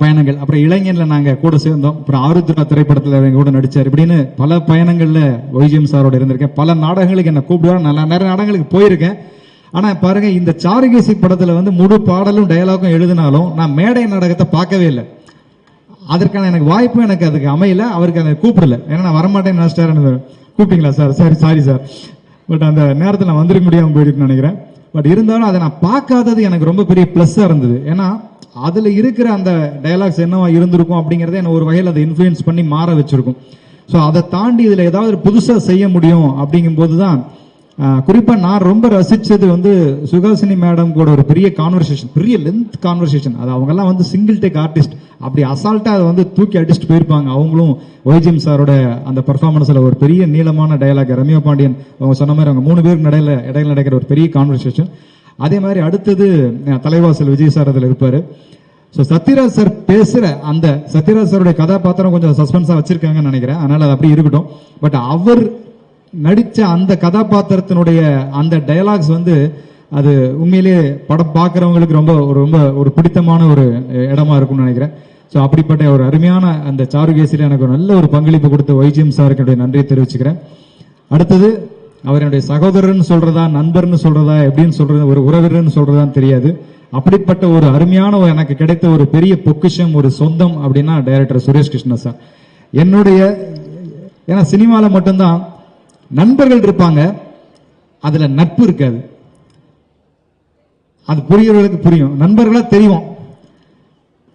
பயணங்கள். அப்புறம் இளைஞர்ல நாங்கள் கூட சேர்ந்தோம். அப்புறம் ஆருத்ரா திரைப்படத்தில் எங்க கூட நடிச்சார். இப்படின்னு பல பயணங்களில் ஒய்ஜிஎம் சாரோட இருந்திருக்கேன். பல நாடகங்களுக்கு என்ன கூப்பிடுவார். நான் நிறைய நாடகங்களுக்கு போயிருக்கேன். ஆனால் பாருங்க, இந்த சாருகேசி படத்தில் வந்து முழு பாடலும் டயலாகும் எழுதினாலும் நான் மேடை நாடகத்தை பார்க்கவே இல்லை. அதற்கான எனக்கு வாய்ப்பும் எனக்கு அதுக்கு அமையல. அவருக்கு அதை கூப்பிடல. ஏன்னா நான் வரமாட்டேன்னு நினைச்சிட்டாரு. கூப்பிட்டீங்களா சார்? சாரி சார், பட் அந்த நேரத்தில் நான் வந்துருக்க முடியாமல் போயிடுன்னு நினைக்கிறேன். பட் இருந்தாலும் அதை நான் பார்க்காதது எனக்கு ரொம்ப பெரிய ப்ளஸ்ஸாக இருந்தது. ஏன்னா அதில் இருக்கிற அந்த டயலாக்ஸ் என்னவா இருந்திருக்கும் அப்படிங்கிறத என்ன ஒரு வகையில் அதை இன்ஃப்ளூயன்ஸ் பண்ணி மாற வச்சிருக்கும். ஸோ அதை தாண்டி இதில் ஏதாவது புதுசாக செய்ய முடியும் அப்படிங்கும்போது தான் குறிப்பாக நான் ரொம்ப ரசித்தது வந்து சுகாசினி மேடம் கூட ஒரு பெரிய கான்வர்சேஷன், பெரிய லென்த் கான்வர்சேஷன். அது அவங்கெல்லாம் வந்து சிங்கிள் டேக் ஆர்டிஸ்ட், அப்படி அசால்ட்டாக அதை வந்து தூக்கி அடிச்சுட்டு போயிருப்பாங்க. அவங்களும் ஒய்ஜிஎம் சாரோட அந்த பர்ஃபார்மன்ஸில் ஒரு பெரிய நீளமான டயலாக், ரம்யா பாண்டியன் அவங்க சொன்ன மாதிரி அவங்க 3 பேருக்கு இடையில நடக்கிற ஒரு பெரிய கான்வர்சேஷன். அதே மாதிரி அடுத்தது தலைவாசல் விஜய் சார் அதில் இருப்பார். ஸோ சத்யராஜ் சார் பேசுகிற அந்த சத்யராஜ் சாருடைய கதாபாத்திரம் கொஞ்சம் சஸ்பென்ஸாக வச்சிருக்காங்கன்னு நினைக்கிறேன். அதனால் அது அப்படி இருக்கட்டும். பட் அவர் நடித்த அந்த கதாபாத்திரத்தினுடைய அந்த டயலாக்ஸ் வந்து அது உண்மையிலேயே படம் பார்க்குறவங்களுக்கு ரொம்ப ஒரு பிடித்தமான ஒரு இடமா இருக்கும்னு நினைக்கிறேன். ஸோ அப்படிப்பட்ட ஒரு அருமையான அந்த சாருகேசியில் எனக்கு ஒரு நல்ல ஒரு பங்களிப்பு கொடுத்த ஒய்ஜிஎம் சாருக்கு என்னுடைய நன்றியை தெரிவிச்சுக்கிறேன். அடுத்தது அவர் என்னுடைய சகோதரர்னு சொல்றதா, நண்பர்னு சொல்றதா, எப்படின்னு சொல்றது, ஒரு உறவினர்னு சொல்றதான்னு தெரியாது. அப்படிப்பட்ட ஒரு அருமையான எனக்கு கிடைத்த ஒரு பெரிய பொக்கிஷம், ஒரு சொந்தம் அப்படின்னா டைரக்டர் சுரேஷ் கிருஷ்ணா சார். ஏன்னா சினிமாவில் மட்டும்தான் நண்பர்கள் இருப்பாங்க, அதுல நட்பு இருக்காது. அது புரியறவர்களுக்கு புரியும். நண்பர்களா தெரியும்.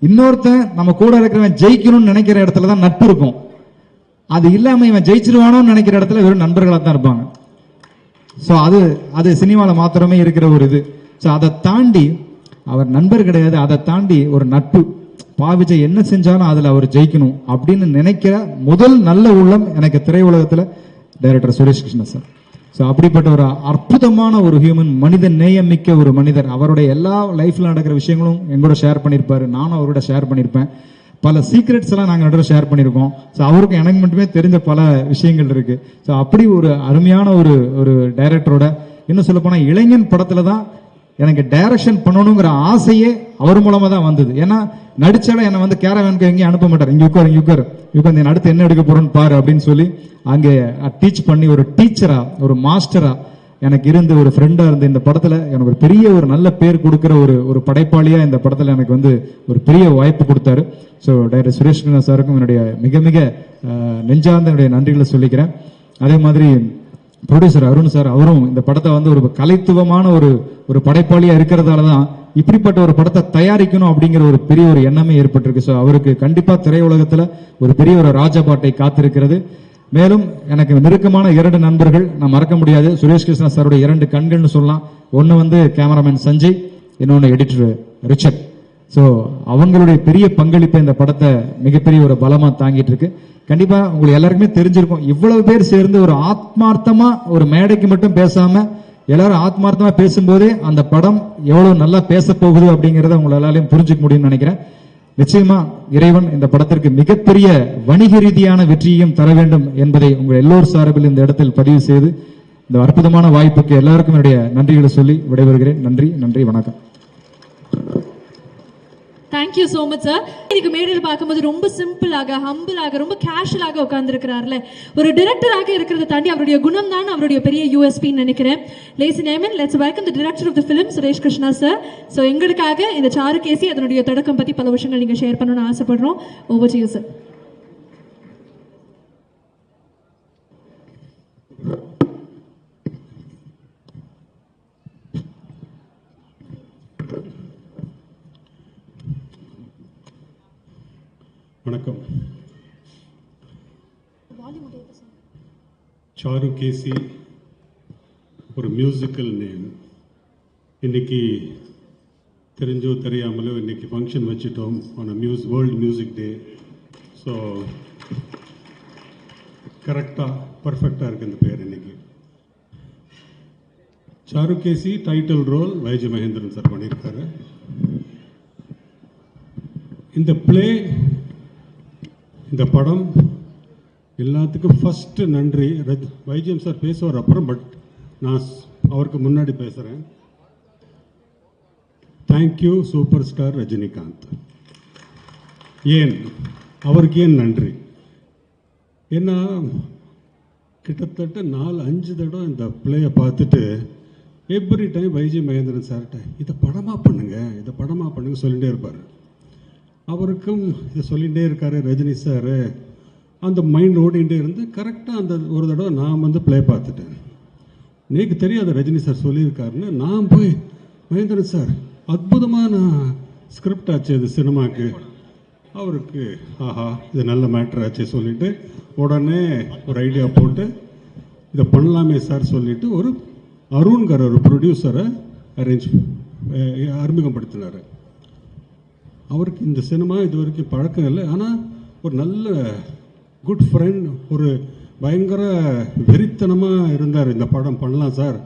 இன்னொருத்தன் நம்ம கூட இருக்கிறவன் ஜெயிக்கணும்னு நினைக்கிற இடத்துல தான் நட்பு இருக்கும். அது இல்லாம இவன் ஜெயிச்சிருவானோன்னு நினைக்கிற இடத்துல வெறும் நண்பர்களா தான் இருப்பாங்க. ஸோ அது சினிமாவில் மாத்திரமே இருக்கிற ஒரு இது. ஸோ அதை தாண்டி அவர் நண்பர் கிடையாது, அதை தாண்டி ஒரு நட்பு. பாவிஜய் என்ன செஞ்சாலும் அதில் அவர் ஜெயிக்கணும் அப்படின்னு நினைக்கிற முதல் நல்ல உள்ளம் எனக்கு திரையுலகத்தில் director Suresh Krishna sir. So அப்படிப்பட்ட ஒரு அற்புதமான ஒரு ஹியூமன், மனித நேயம் மிக்க ஒரு மனிதர். அவருடைய எல்லா லைஃப்ல நடக்கிற விஷயங்களும் எங்களோட ஷேர் பண்ணியிருப்பாரு, நானும் அவரோட ஷேர் பண்ணியிருப்பேன். பல சீக்ரெட்ஸ் எல்லாம் நாங்கள் நடுவில் ஷேர் பண்ணியிருக்கோம். ஸோ அவருக்கு எனக்கு மட்டுமே தெரிஞ்ச பல விஷயங்கள் இருக்கு. ஸோ அப்படி ஒரு அருமையான ஒரு டைரக்டரோட, இன்னும் சொல்ல போனால் இளைஞன் படத்துல தான் எனக்கு டைரக்ஷன் பண்ணணுங்கிற ஆசையே அவர் மூலமா தான் வந்தது. ஏன்னா நடிச்சாலும் என்னை வந்து கேரவேனுக்கு எங்கேயும் அனுப்ப மாட்டார். இங்கே உட்கார் அடுத்து என்ன எடுக்க போறோன்னு பாரு அப்படின்னு சொல்லி அங்கே டீச் பண்ணி ஒரு டீச்சரா, ஒரு மாஸ்டரா எனக்கு இருந்து, ஒரு ஃப்ரெண்டா இருந்து இந்த படத்துல எனக்கு ஒரு பெரிய ஒரு நல்ல பேர் கொடுக்குற ஒரு படைப்பாளியா இந்த படத்துல எனக்கு வந்து ஒரு பெரிய வாய்ப்பு கொடுத்தாரு. ஸோ டைரக்டர் சுரேஷ் கிருஷ்ணா சாருக்கும் என்னுடைய மிக மிக நெஞ்சார்ந்த என்னுடைய நன்றிகளை சொல்லிக்கிறேன். அதே மாதிரி ப்ரொடியூசர் அருண் சார், அவரும் இந்த படத்தை வந்து ஒரு கலைத்துவமான ஒரு படைப்பாளியா இருக்கிறதால தான் இப்படிப்பட்ட ஒரு படத்தை தயாரிக்கணும் அப்படிங்கிற ஒரு பெரிய ஒரு எண்ணமே ஏற்பட்டிருக்கு. ஸோ அவருக்கு கண்டிப்பா திரையுலகத்துல ஒரு பெரிய ஒரு ராஜபாட்டை காத்திருக்கிறது. மேலும் எனக்கு நெருக்கமான 2 நண்பர்கள் நான் மறக்க முடியாது. சுரேஷ் கிருஷ்ணா சாருடைய 2 கண்கள்னு சொல்லலாம். ஒன்னு வந்து கேமராமேன் சஞ்சய், இன்னொன்னு எடிட்டர் ரிச்சர்ட். ஸோ அவங்களுடைய பெரிய பங்களிப்பை இந்த படத்தை மிகப்பெரிய ஒரு பலமா தாங்கிட்டு இருக்கு. கண்டிப்பா உங்களுக்கு எல்லாருக்குமே தெரிஞ்சிருக்கும், இவ்வளவு பேர் சேர்ந்து ஒரு ஆத்மார்த்தமா ஒரு மேடைக்கு மட்டும் பேசாம எல்லாரும் ஆத்மார்த்தமா பேசும்போதே அந்த படம் எவ்வளவு நல்லா பேச போகுது அப்படிங்கறத உங்களை எல்லாரையும் புரிஞ்சுக்க முடியும்னு நினைக்கிறேன். நிச்சயமா இறைவன் இந்த படத்திற்கு மிகப்பெரிய வணிக ரீதியான வெற்றியையும் தர வேண்டும் என்பதை உங்கள் எல்லோர் சார்பில் இந்த இடத்தில் பதிவு செய்து இந்த அற்புதமான வாய்ப்புக்கு எல்லாருக்கும் என்னுடைய நன்றிகளை சொல்லி விடைபெறுகிறேன். நன்றி, வணக்கம். Thank you so much sir. இன்னைக்கு மேடையில் பார்க்கும்போது ரொம்ப சிம்பிளாக, ஹம்பிளாக, ரொம்ப கேஷுவலாக உட்கார்ந்துருக்கிறார்ல. ஒரு டிரெக்டராக இருக்கிறத தாண்டி அவருடைய குணம் தான் அவருடைய பெரிய யூஎஸ்பின்னு நினைக்கிறேன். லேசி நேமன், let's welcome the director of the film Suresh Krishna sir. So எங்களுக்காக இந்த சாருகேசி அதனுடைய தொடக்கம் பற்றி பல விஷயங்கள் நீங்கள் ஷேர் பண்ணணும்னு ஆசைப்படுறோம். Over to you sir. வணக்கம். சாரு கேசி ஒரு மியூசிக்கல் நேம். இன்னைக்கு தெரிஞ்சோ தெரியாமலோ இன்னைக்கு ஃபங்க்ஷன் வச்சுட்டோம் on World Music Day. So கரெக்டாக பர்ஃபெக்டாக இருக்குது இந்த பேர். இன்னைக்கு Charukesi title role YG Mahendran sir பண்ணியிருக்காரு. இந்த பிளே, இந்த படம் எல்லாத்துக்கும் ஃபஸ்ட்டு நன்றி. வைஜிஎம் சார் பேசுவார் அப்புறம், பட் நான் அவருக்கு முன்னாடி பேசுகிறேன். Thank you super star Rajinikanth. ஏன் அவருக்கு ஏன் நன்றி? ஏன்னா கிட்டத்தட்ட 4-5 தடவை இந்த பிளேயை பார்த்துட்டு எவ்ரி டைம் வைஜி மகேந்திரன் சார்கிட்ட இதை படமாக பண்ணுங்க, இதை படமாக பண்ணுங்க சொல்லிகிட்டே இருப்பார். அவருக்கும் இதை சொல்லிகிட்டே இருக்காரு ரஜினி சார். அந்த மைண்ட் ஓடிகிட்டே இருந்து கரெக்டாக அந்த ஒரு தடவை நான் வந்து ப்ளே பார்த்துட்டேன். எனக்கு தெரியாத ரஜினி சார் சொல்லியிருக்காருன்னு நான் போய் மகேந்திரன் சார் அற்புதமான ஸ்கிரிப்ட் ஆச்சு இது சினிமாவுக்கு. அவருக்கு ஆஹா இது நல்ல மேட்ரு ஆச்சு சொல்லிவிட்டு உடனே ஒரு ஐடியா போட்டு இதை பண்ணலாமே சார் சொல்லிவிட்டு ஒரு அருண்கர் ஒரு ப்ரொடியூசரை அறிமுகப்படுத்தினார். அவருக்கு இந்த சினிமா இது வரைக்கும் பழக்கம் இல்லை, ஆனால் ஒரு நல்ல குட் ஃப்ரெண்ட், ஒரு பயங்கர வெறித்தனமாக இருந்தார். இந்த படம் பண்ணலாம் சார்,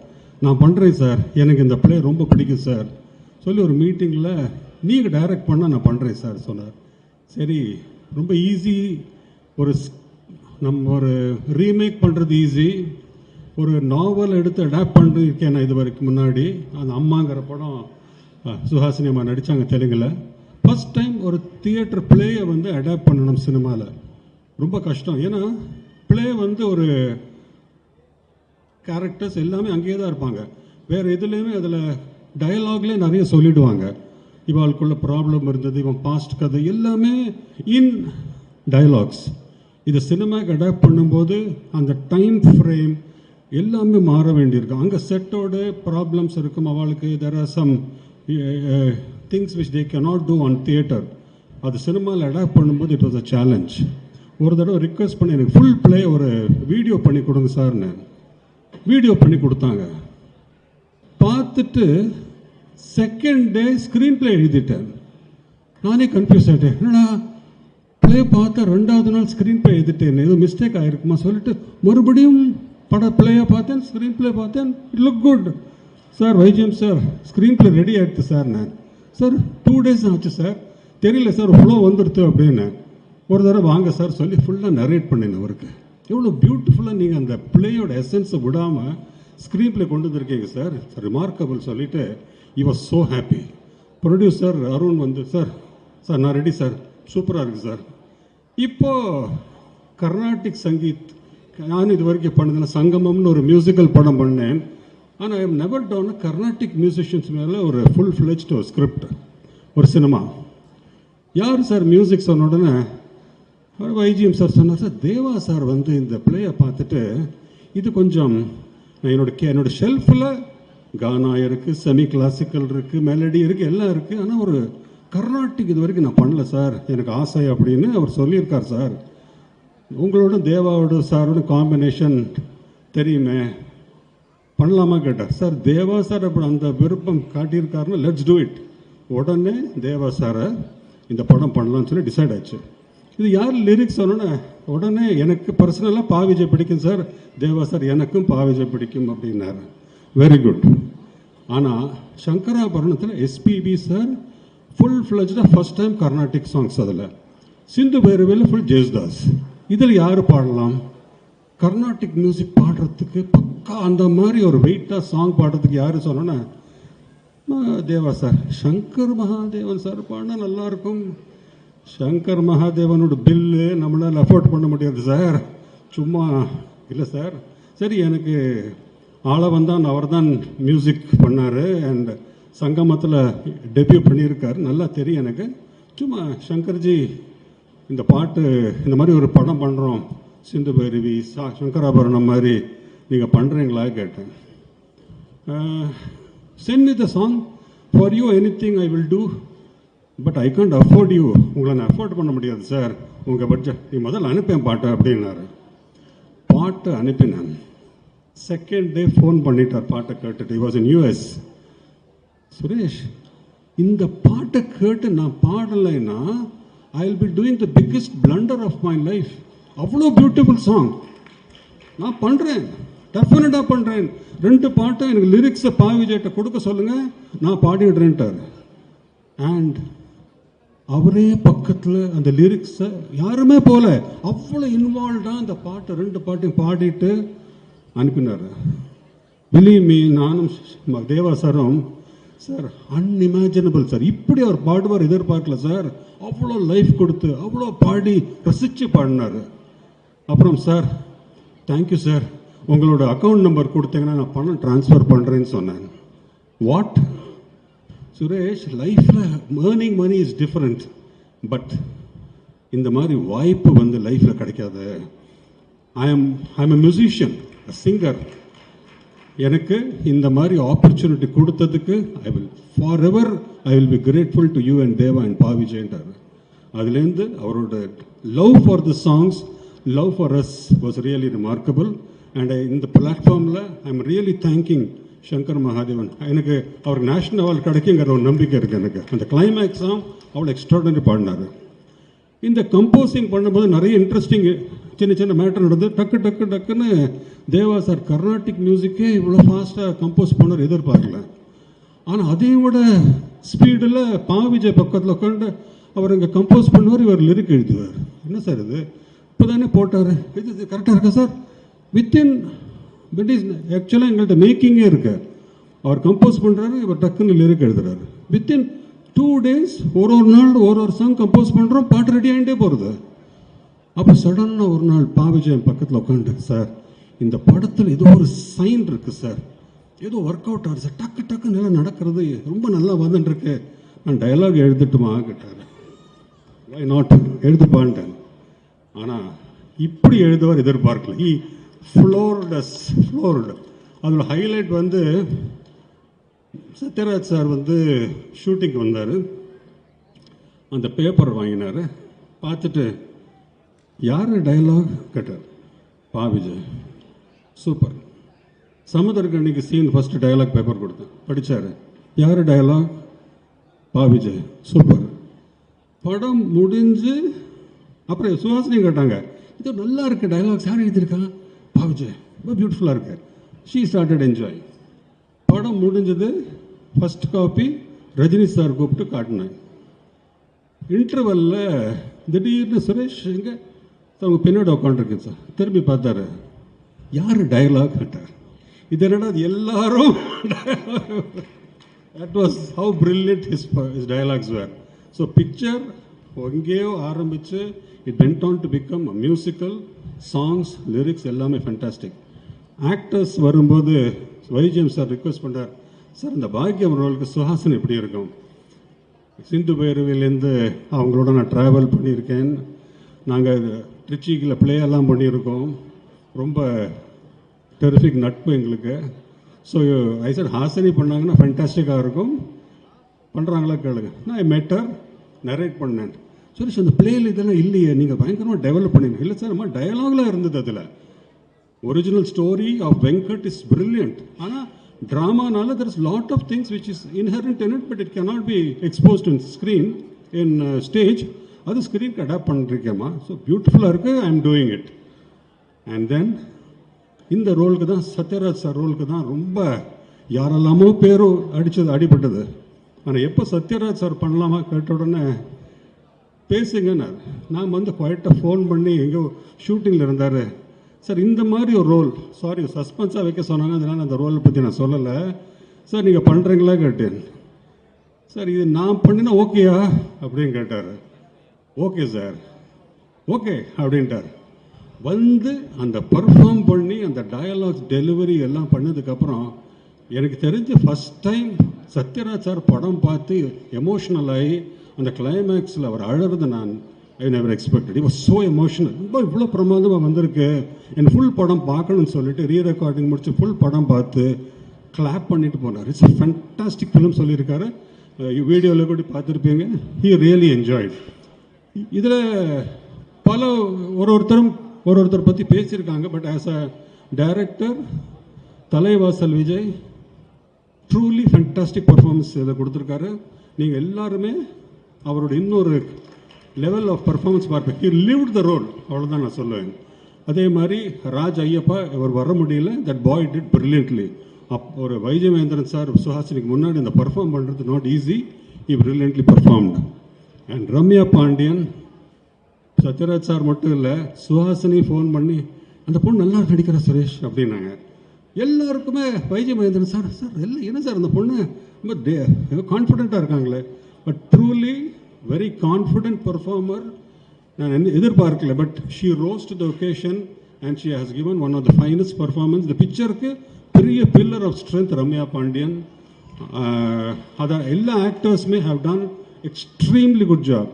நான் பண்ணுறேன் சார், எனக்கு இந்த பிளே ரொம்ப பிடிக்கும் சார் சொல்லி ஒரு மீட்டிங்கில் நீங்கள் டைரக்ட் பண்ணால் நான் பண்ணுறேன் சார் சொன்னார். சரி, ரொம்ப ஈஸி. நம்ம ஒரு ரீமேக் பண்ணுறது ஈஸி, ஒரு நாவல் எடுத்து அடாப்ட் பண்ணிருக்கேன் நான் இது வரைக்கும் முன்னாடி. அந்த அம்மாங்கிற படம் சுஹாசினி அம்மா நடித்தாங்க தெலுங்கில். ஃபஸ்ட் டைம் ஒரு தியேட்டர் பிளேயை வந்து அடாப்ட் பண்ணணும் சினிமாவில். ரொம்ப கஷ்டம். ஏன்னா பிளே வந்து ஒரு கேரக்டர்ஸ் எல்லாமே அங்கேயே தான் இருப்பாங்க. வேறு எதுலேயுமே அதில் டயலாக்லேயே நிறைய சொல்லிவிடுவாங்க. இவாளுக்குள்ள ப்ராப்ளம் இருந்தது, இவன் பாஸ்ட் கதை எல்லாமே இன் டயலாக்ஸ். இது சினிமாக்கு அடாப்ட் பண்ணும்போது அந்த டைம் ஃப்ரேம் எல்லாமே மாற வேண்டியிருக்கு. அங்கே செட்டோட ப்ராப்ளம்ஸ் இருக்கும் அவளுக்கு. There are some things which they cannot do on theatre. அது சினிமாவில் அடாப்ட் பண்ணும்போது இட் வாஸ் அ சேலஞ்ச். ஒரு தடவை ரிக்வெஸ்ட் பண்ணி எனக்கு ஃபுல் பிளே ஒரு வீடியோ பண்ணி கொடுங்க சார்னு. வீடியோ பண்ணி கொடுத்தாங்க. பார்த்துட்டு செகண்ட் டே ஸ்க்ரீன் பிளே எழுதிட்டேன். நானே கன்ஃபியூஸ் ஆகிட்டேன். என்னடா பிளே பார்த்தா 2வது நாள் ஸ்க்ரீன் பிளே எழுதிட்டேன், ஏதோ மிஸ்டேக் ஆகிருக்குமா சொல்லிட்டு மறுபடியும் பிளேயை பார்த்தேன், ஸ்க்ரீன் பிளே பார்த்தேன். It look good sir. YGM sir screen play ready ஆகிடுது சார். நான் சார் 2 days ஆச்சு சார், தெரியல சார் ஃப்ளோ வந்துடுத்து அப்படின்னு. ஒரு தடவை வாங்க சார் சொல்லி ஃபுல்லாக நரேட் பண்ணினேன் அவருக்கு. எவ்வளோ பியூட்டிஃபுல்லாக நீங்கள் அந்த பிளேயோட எசன்ஸை விடாமல் ஸ்க்ரீன் பிளே கொண்டு வந்துருக்கீங்க சார், ரிமார்க்கபிள் சொல்லிவிட்டு he was so happy. Producer Arun வந்து சார் நான் ரெடி சார், சூப்பராக இருக்குது சார். இப்போது கர்நாடிக் சங்கீத் நான் இது வரைக்கும் பண்ணதில்லை. சங்கமம்னு ஒரு மியூசிக்கல் படம் பண்ணேன். ஆனால் I am never down Carnatic musicians மேலே ஒரு ஃபுல் ஃப்ளெஜ்டு ஒரு ஸ்கிரிப்ட், ஒரு சினிமா. யார் சார் மியூசிக் சொன்ன உடனே வைஜிஎம் சார் சொன்னார், சார் தேவா சார் வந்து இந்த பிளேயை பார்த்துட்டு இது கொஞ்சம் என்னோட ஷெல்ஃபில் கானா இருக்குது, செமி கிளாசிக்கல் இருக்குது, மெலடி இருக்குது, எல்லாம் இருக்குது, ஆனால் ஒரு கர்நாடிக் இது வரைக்கும் நான் பண்ணல சார், எனக்கு ஆசை அப்படின்னு அவர் சொல்லியிருக்கார் சார். உங்களோட தேவாவோட சாரோட காம்பினேஷன் தெரியுமே, பண்ணலாமா கேட்டார். சார் தேவா சார் அப்படி அந்த விருப்பம் காட்டியிருக்காருன்னா லெட்ஸ் டூ இட். உடனே தேவா சாரை இந்த படம் பண்ணலாம்னு சொல்லி டிசைட் ஆச்சு. இது யார் லிரிக்ஸ் சொன்னோன்னே உடனே எனக்கு பர்சனலாக பாவிஜய் பிடிக்கும் சார், தேவா சார் எனக்கும் பாவிஜய் பிடிக்கும் அப்படின்னாரு. Very good. ஆனால் சங்கராபரணத்தில் எஸ்பிபி சார் ஃபுல் ஃப்ளெஜ்டாக ஃபர்ஸ்ட் டைம் கர்நாடிக் சாங்ஸ். அதில் சிந்து பைரவியில் ஃபுல் ஜேசுதாஸ். இதில் யார் பாடலாம்? கர்நாடிக் மியூசிக் பாடுறதுக்கு பக்கா அந்த மாதிரி ஒரு வெயிட்டாக சாங் பாடுறதுக்கு யார் சொன்னோன்னா தேவா சார். சங்கர் மகாதேவன் சார் பாடினா நல்லாயிருக்கும். சங்கர் மகாதேவனோட பில்லு நம்மளால் அஃபோர்ட் பண்ண முடியாது சார், சும்மா இல்லை சார். சரி, எனக்கு ஆளவந்தான் அவர் தான் மியூசிக் பண்ணார் அண்ட் சங்கமத்தில் டெபியூ பண்ணியிருக்காரு, நல்லா தெரியும் எனக்கு. சும்மா சங்கர்ஜி இந்த பாட்டு இந்த மாதிரி ஒரு படம் பண்ணுறோம், சிந்து பைரவி சங்கராபரணம் மாதிரி, நீங்கள் பண்ணுறீங்களா கேட்டேன். Send me the song for you, anything I will do, but I can't afford you, உங்களை நான் அஃபோர்ட் பண்ண முடியாது சார், உங்கள் பட்ஜெட் நீ முதல்ல அனுப்பேன் பாட்டை அப்படின்னாரு. பாட்டை அனுப்பினேன். செகண்ட் டே ஃபோன் பண்ணிட்டார் பாட்டை கேட்டுட்டு. Was in US. சுரேஷ், இந்த பாட்டை கேட்டு நான் பாடலைன்னா I will be doing the biggest blunder of my life. அவ்வளோ பியூட்டிஃபுல் சாங். நான் பண்ணுறேன், டெஃபினட்டாக பண்ணுறேன். 2 பாட்டை எனக்கு லிரிக்ஸை பாவிஜேட்ட கொடுக்க சொல்லுங்கள், நான் பாடிடுறேன்ட்டார். அண்ட் அவரே பக்கத்தில் அந்த லிரிக்ஸை யாருமே போல அவ்வளோ இன்வால்வ்டாக அந்த பாட்டை 2 பாட்டையும் பாடிட்டு அனுப்பினார். பிலீவ் மீ, நானும் தேவா சாரும் சார் அன்இமேஜினபிள் சார், இப்படி அவர் பாடுவார் எதிர்பார்க்கல சார். அவ்வளோ லைஃப் கொடுத்து அவ்வளோ பாடி ரசித்து பாடினார். அப்புறம் சார் தேங்க்யூ சார், உங்களோட அக்கௌண்ட் நம்பர் கொடுத்தீங்கன்னா நான் பணம் ட்ரான்ஸ்ஃபர் பண்ணுறேன்னு சொன்னேன். வாட் சுரேஷ், லைஃப்பில் earning money is different, but இந்த மாதிரி வாய்ப்பு வந்து லைஃப்பில் கிடைக்காது. I am a musician, a singer. எனக்கு இந்த மாதிரி ஆப்பர்ச்சுனிட்டி கொடுத்ததுக்கு I will be grateful to you and Deva and Pa விஜயன்றார். அதுலேருந்து அவரோட love for the songs, love for us was really remarkable. And இந்த பிளாட்ஃபார்மில் I am really thanking Shankar Mahadevan. எனக்கு அவர் நேஷனல் அவார்டு கிடைக்குங்கிற ஒரு நம்பிக்கை இருக்குது எனக்கு. அந்த கிளைமேக்ஸ் சாங் அவ்வளோ எக்ஸ்ட்ராடனரி பாடினார். இந்த கம்போசிங் பண்ணும்போது நிறைய இன்ட்ரெஸ்டிங் சின்ன சின்ன மேட்டர் நடந்து டக்குன்னு தேவா சார் கர்நாடிக் மியூசிக்கே இவ்வளோ ஃபாஸ்ட்டாக கம்போஸ் பண்ணார் எதிர்பார்க்கல. ஆனால் அதையும் விட ஸ்பீடில் பா விஜய் பக்கத்தில் உட்காந்து அவர் இங்கே கம்போஸ் பண்ணுவார், இவர் லிரிக் எழுதுவார். என்ன சார் இது இப்போ தானே போட்டார், இது கரெக்டாக இருக்கா சார்? வித்தின் ஆக்சுவலாக எங்கள்கிட்ட மேக்கிங்கே இருக்கு. அவர் கம்போஸ் பண்ணுறாரு, இவர் டக்குன்னு லிரிக் எழுதுறாரு. வித்தின் 2 days ஒரு நாள் ஒரு சாங் கம்போஸ் பண்ணுறோம், பாட்டு ரெடி ஆகிட்டே போகிறது. அப்போ சடனாக ஒரு நாள் பா விஜயன் பக்கத்தில் உட்காந்து சார் இந்த படத்தில் ஏதோ ஒரு சைன் இருக்குது சார், ஏதோ ஒர்க் அவுட் ஆகுது சார், டக்கு நல்லா நடக்கிறது, ரொம்ப நல்லா வந்துட்டுருக்கு, நான் டயலாக் எழுதிட்டுமா கேட்டார். வை நாட், எழுதுப்பான்ட்டேன். ஆனால் இப்படி எழுதுவார் எதிர்பார்க்கல. ஃப்ளோர்டு. அதில் ஹைலைட் வந்து சத்யராஜ் சார் வந்து ஷூட்டிங் வந்தார். அந்த பேப்பர் வாங்கினார். பார்த்துட்டு யார் டயலாக் கேட்டார். பா விஜய். சூப்பர். சமுத்திரக்கண்ணிக்கு சீன் ஃபஸ்ட்டு டயலாக் பேப்பர் கொடுத்தேன், படித்தார். யார் டயலாக்? பா விஜய். சூப்பர். படம் முடிஞ்சு அப்புறம் சுஹாசினி கேட்டாங்க, இது நல்லா இருக்குது டயலாக்ஸ், யார் எழுதியிருக்கா? பா விஜய். ரொம்ப பியூட்டிஃபுல்லாக இருக்கு. She started enjoy. படம் முடிஞ்சது, ஃபஸ்ட் காப்பி ரஜினி சார் கூப்பிட்டு காட்டினேன். இன்டர்வலில் திடீர்னு சுரேஷ் எங்கே அவங்க பின்னாடி உட்காந்துருக்கேன் சார், திரும்பி பார்த்தாரு. யார் டயலாக் கேட்டார். இது என்னடா எல்லாரும் that was how brilliant his dialogues were. So picture எங்கேயோ ஆரம்பித்து it went on to become a musical. Songs, lyrics எல்லாமே ஃபேண்டாஸ்டிக். ஆக்டர்ஸ் வரும்போது வைஜிஎம் சார் ரிக்வெஸ்ட் பண்ணார், சார் இந்த பாக்கியம் ரோலுக்கு சுஹாசன் எப்படி இருக்கும்? சிந்து பைரவிலேருந்து அவங்களோட நான் ட்ராவல் பண்ணியிருக்கேன், நாங்கள் ட்ரிச்சிக்கில் ப்ளேயெல்லாம் பண்ணியிருக்கோம், ரொம்ப டெரிஃபிக் நட்பு எங்களுக்கு. ஸோ ஐ சார் ஹாசினி பண்ணாங்கன்னா ஃபேண்டாஸ்டிக்காக இருக்கும், பண்ணுறாங்களா கேளுங்க. நான் மெட்டர் நரேட் பண்ணேன். சுரேஷ் அந்த பிளேயில் இதெல்லாம் இல்லையே, நீங்கள் பயங்கரமாக டெவலப் பண்ணிங்க. இல்லை சார், நம்ம டயலாக்லாம் இருந்தது. அதில் original story of Venkat is brilliant. ஆனால் ட்ராமானால there is lot of things which is inherent in it, but it cannot be exposed in screen in stage. அது ஸ்க்ரீனுக்கு அடாப்ட் பண்ணிருக்கேம்மா. ஸோ பியூட்டிஃபுல்லாக இருக்குது, I am doing it. And then இந்த ரோலுக்கு தான், சத்யராஜ் சார் ரோலுக்கு தான் ரொம்ப யாரெல்லாமோ பேரும் அடிபட்டது. ஆனால் எப்போ சத்யராஜ் சார் பண்ணலாமா கேட்ட உடனே பேசுங்கன்னார். நான் வந்து குவாய்ட்டாக ஃபோன் பண்ணி எங்கேயோ ஷூட்டிங்கில் இருந்தார். சார் இந்த மாதிரி ஒரு ரோல், சாரி சஸ்பென்ஸாக வைக்க சொன்னாங்க, அதனால் அந்த ரோலை பற்றி நான் சொல்லலை சார், நீங்கள் பண்ணுறீங்களா கேட்டேன். சார் இது நான் பண்ணினா ஓகேயா அப்படின்னு கேட்டார். ஓகே சார், ஓகே அப்படின்ட்டார். வந்து அந்த பர்ஃபார்ம் பண்ணி அந்த டயலாக்ஸ் டெலிவரி எல்லாம் பண்ணதுக்கப்புறம் எனக்கு தெரிஞ்ச ஃபஸ்ட் டைம் சத்யராஜ் சார் படம் பார்த்து எமோஷ்னல் ஆகி அந்த கிளைமேக்ஸில் அவர் அழறது நான் I never expected. It was so emotional. ரொம்ப இவ்வளோ பிரமாதமாக வந்திருக்கு, என் ஃபுல் படம் பார்க்கணும்னு சொல்லிட்டு ரீ ரெக்கார்டிங் முடிச்சு ஃபுல் படம் பார்த்து கிளாப் பண்ணிட்டு போனார். இட்ஸ் ஃபேண்டாஸ்டிக் ஃபிலிம் சொல்லியிருக்காரு. வீடியோவில் கூட பார்த்துருப்பீங்க. He really enjoyed. இதில் பல ஒருத்தர் பற்றி பேசியிருக்காங்க. But as a director Thalaivasal Vijay truly fantastic performance இதில் கொடுத்துருக்காரு. நீங்கள் எல்லாருமே அவரோட இன்னொரு லெவல் ஆஃப் பர்ஃபார்மன்ஸ் பார்ப்பேன். ஹி லிவ்ட் த ரோல், அவ்வளோதான் நான் சொல்லுவேன். அதே மாதிரி ராஜ் ஐயப்பா இவர் வர முடியல, தட் பாய் டிட் பிரில்லியன்ட்லி. ஒரு வைஜய் மகேந்திரன் சார் சுஹாசினிக்கு முன்னாடி இந்த பர்ஃபார்ம் பண்ணுறது not easy. He brilliantly performed. And Ramya Pandian, Sathyaraj sir மட்டும் இல்லை, சுஹாசினி ஃபோன் பண்ணி அந்த பொண்ணு நல்லா நடிக்கிற சுரேஷ் அப்படின்னாங்க. எல்லாருக்குமே வைஜய் மகேந்திரன் சார் எல்லாம் என்ன சார் அந்த பொண்ணு ரொம்ப கான்ஃபிடென்ட்டாக இருக்காங்களே. But truly very confident performer. நான் எதிர்பார்க்கல. But she rose to the occasion and she has given one of the finest performance. இந்த பிக்சருக்கு பெரிய pillar of strength Ramya Pandian. அதான் எல்லா ஆக்டர்ஸுமே have done extremely good job.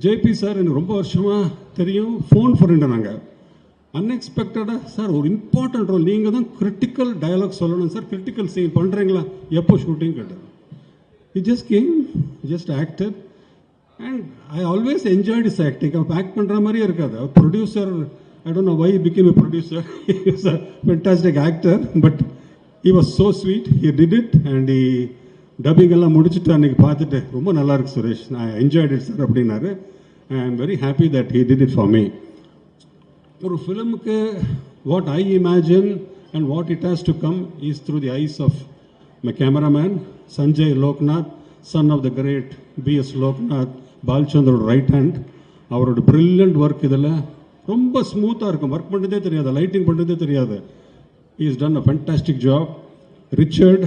JP sir எனக்கு ரொம்ப வருஷமாக தெரியும். ஃபோன் ஃப்ரெண்டு நாங்கள். அன்எக்ஸ்பெக்டடாக சார் ஒரு இம்பார்ட்டன்ட் ரோல், நீங்கள் தான் கிரிட்டிக்கல் டயலாக் சொல்லணும் சார், கிரிட்டிக்கல் சீன் பண்ணுறீங்களா, எப்போ ஷூட்டிங் கேட்டார். He just came, just acted, and I always enjoyed his acting. Our act பண்ணுற மாதிரியே இருக்காது. அவர் producer, I don't know why he became a producer. He was a fantastic actor, but he was so sweet. He did it, and he dubbing எல்லாம் முடிச்சுட்டு அன்றைக்கி பார்த்துட்டு ரொம்ப நல்லா இருக்கு சுரேஷ், நான் என்ஜாய்ட் இட் சார் அப்படின்னாரு. I am very happy that he did it for me. ஒரு ஃபிலிமுக்கு what I imagine and what it has to come is through the eyes of my cameraman Sanjay Loknath, son of the great PS Loknath, பால்சந்தரோட right hand. அவரோட brilliant work இதில் ரொம்ப ஸ்மூத்தாக இருக்கும். Work பண்ணுறதே தெரியாது, லைட்டிங் பண்ணுறதே தெரியாது. he has done a fantastic job. Richard,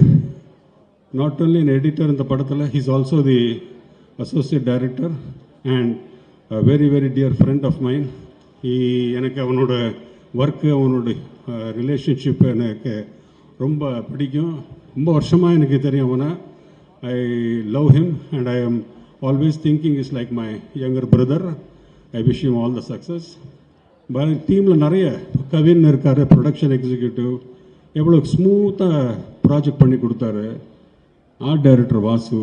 not only an editor in the படத்தில், he is also the associate director and a very very dear friend of mine. எனக்கு அவனோட ஒர்க்கு, அவனோட ரிலேஷன்ஷிப் எனக்கு ரொம்ப பிடிக்கும். ரொம்ப வருஷமாக எனக்கு தெரியும் அவனை. I love him and I am always thinking is like my younger brother. I wish him all the success. டீமில் நிறைய கவின் இருக்கார், ப்ரொடக்ஷன் எக்ஸிக்யூட்டிவ், எவ்வளோ ஸ்மூத்தாக ப்ராஜெக்ட் பண்ணி கொடுத்தாரு. Art director Vasu,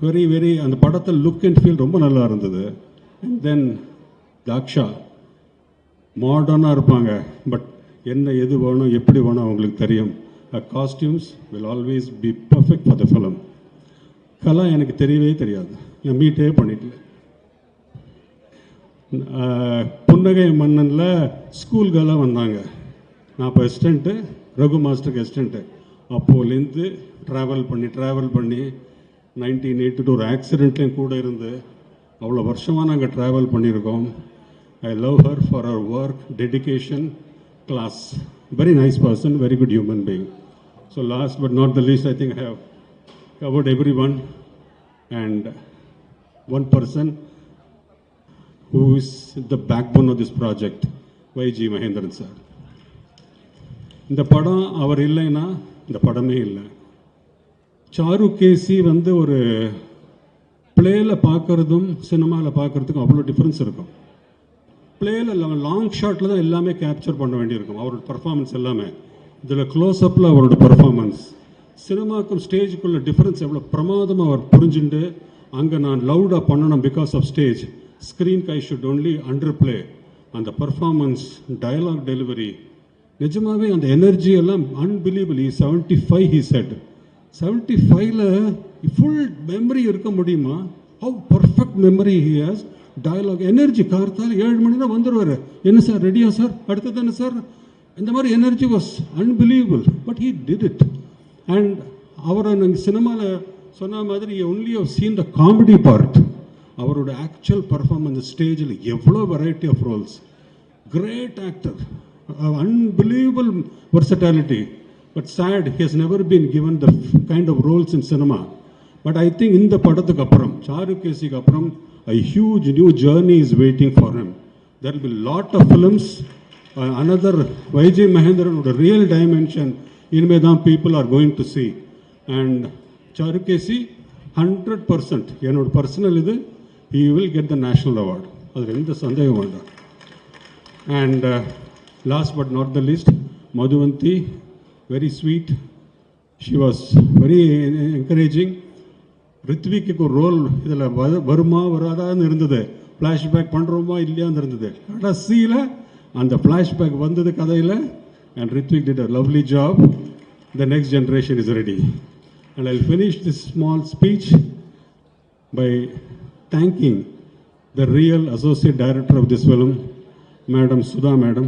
very very அந்த படத்தில் லுக் அண்ட் ஃபீல் ரொம்ப நல்லா இருந்தது. அண்ட் தென் தாக்ஷா, மாடர்னாக இருப்பாங்க, பட் என்ன எது வேணும் எப்படி வேணும் அவங்களுக்கு தெரியும். Costumes will always be perfect for the film. Kala எனக்கு தெரியவே தெரியாது, நான் மீட்டே பண்ணிட்டேன். புன்னகை மன்னனில் ஸ்கூல் கேர்ளாக வந்தாங்க. நான் இப்போ அசிஸ்டண்ட்டு, ரகு மாஸ்டருக்கு அசிஸ்டண்ட்டு. அப்போலேருந்து ட்ராவல் பண்ணி 1982 ஒரு ஆக்சிடெண்ட்லேயும் கூட இருந்து அவ்வளோ வருஷமாக நாங்கள் ட்ராவல் பண்ணியிருக்கோம். ஐ லவ் ஹர் ஃபார் அவர் work, dedication, class. Very nice person, very good human being. So last but not the least, I think I have covered everyone. And one person who is the backbone of this project, YG Mahendran sir. இந்த படம் அவர் இல்லைன்னா இந்த படமே இல்லை. Sir கேசி வந்து ஒரு பிளேயில் பார்க்குறதும் சினிமாவில் பார்க்குறதுக்கும் அவ்வளோ டிஃப்ரென்ஸ் இருக்கும். பிளேயில் லாங் ஷாட்டில் தான் எல்லாமே கேப்சர் பண்ண வேண்டியிருக்கும், அவரோட பர்ஃபார்மன்ஸ் எல்லாமே. இதில் க்ளோஸ்அப்பில் அவரோட பர்ஃபார்மன்ஸ், சினிமாக்கும் ஸ்டேஜுக்குள்ள டிஃப்ரென்ஸ் எவ்வளோ பிரமாதமாக அவர் புரிஞ்சுட்டு, அங்கே நான் லவுடாக பண்ணணும் பிகாஸ் ஆஃப் ஸ்டேஜ், ஸ்க்ரீன்க்கு I should only underplay. அந்த பர்ஃபார்மன்ஸ், டயலாக் டெலிவரி, நிஜமாகவே அந்த எனர்ஜி எல்லாம் அன்பிலீவபிள். 75 he said. 75ல் ஃபுல் மெமரி இருக்க முடியுமா? How perfect memory he has. Dialogue, energy, கார்த்தால் 7 மணினா வந்துடுவார். என்ன சார் ரெடியா சார், அடுத்தது என்ன சார், இந்த மாதிரி energy was unbelievable. But he did it. And அவரை நாங்கள் சினிமாவில் சொன்ன மாதிரி only have seen the comedy part. அவரோட ஆக்சுவல் பர்ஃபார்மன்ஸ் ஸ்டேஜில் எவ்வளோ variety of roles. Great actor, unbelievable versatility, but sad he has never been given the kind of roles in cinema. But I think in the படத்துக்கு அப்புறம், sir கேசிக்கு அப்புறம், a huge new journey is waiting for him. There will be lot of films. Another Vijay Mahendran with a real dimension இனிமே தான் people are going to see. And Charu KC 100% என்னோட personal இது, he will get the national award, அதில் எந்த சந்தேகம் வேண்டாம். And last but not the least, Madhuvanti, very sweet. She was very encouraging. ரித்விக்கு ஒரு role இதில் வருமா வராதான்னு இருந்தது, ஃப்ளாஷ்பேக் பண்ணுறோமா இல்லையான்னு இருந்தது. கடைசியில் அந்த ஃப்ளாஷ்பேக் வந்தது கதையில். And Rithvik did a lovely job. The next generation is ready. And I finish this small speech by thanking the real associate director of this film, Madam Sudha Madam.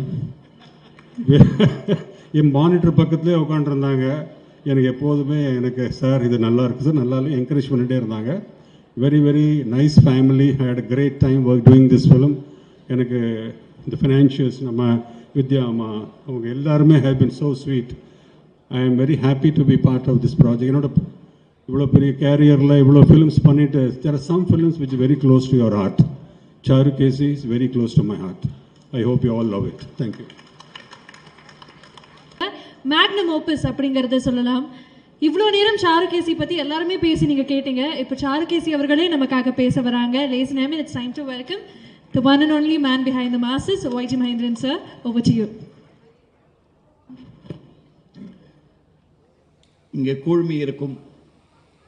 N monitor பக்கத்துலேயே உட்காந்துருந்தாங்க. எனக்கு எப்போதுமே எனக்கு sir இது நல்லா இருக்குது sir நல்லா encourage பண்ணிகிட்டே இருந்தாங்க. Very very nice family. I had a great time work doing this film. எனக்கு இந்த ஃபினான்ஷியல்ஸ் நம்ம வித்யா அம்மா அவங்க எல்லாருமே have been so sweet. I am very happy to be part of this project. என்னோட இவ்வளோ பெரிய கேரியரில் இவ்வளோ ஃபிலிம்ஸ் பண்ணிவிட்டு there are some films which very close to your heart. Charukesi is very close to my heart. I hope you all love it. Thank you. Magnum ஓப்பஸ் அப்படிங்கறத சொல்லலாம். இவ்வளோ நேரம் சாருகேசி பத்தி எல்லாருமே பேசி நீங்க கேட்டீங்க. இப்போ சாருகேசி அவர்களே நமக்காக பேச வராங்க. Ladies and gentlemen, it's time to welcome the one and only man behind the masses, YG Mahendran sir. Over to you. இங்கே கூழ்மி இருக்கும்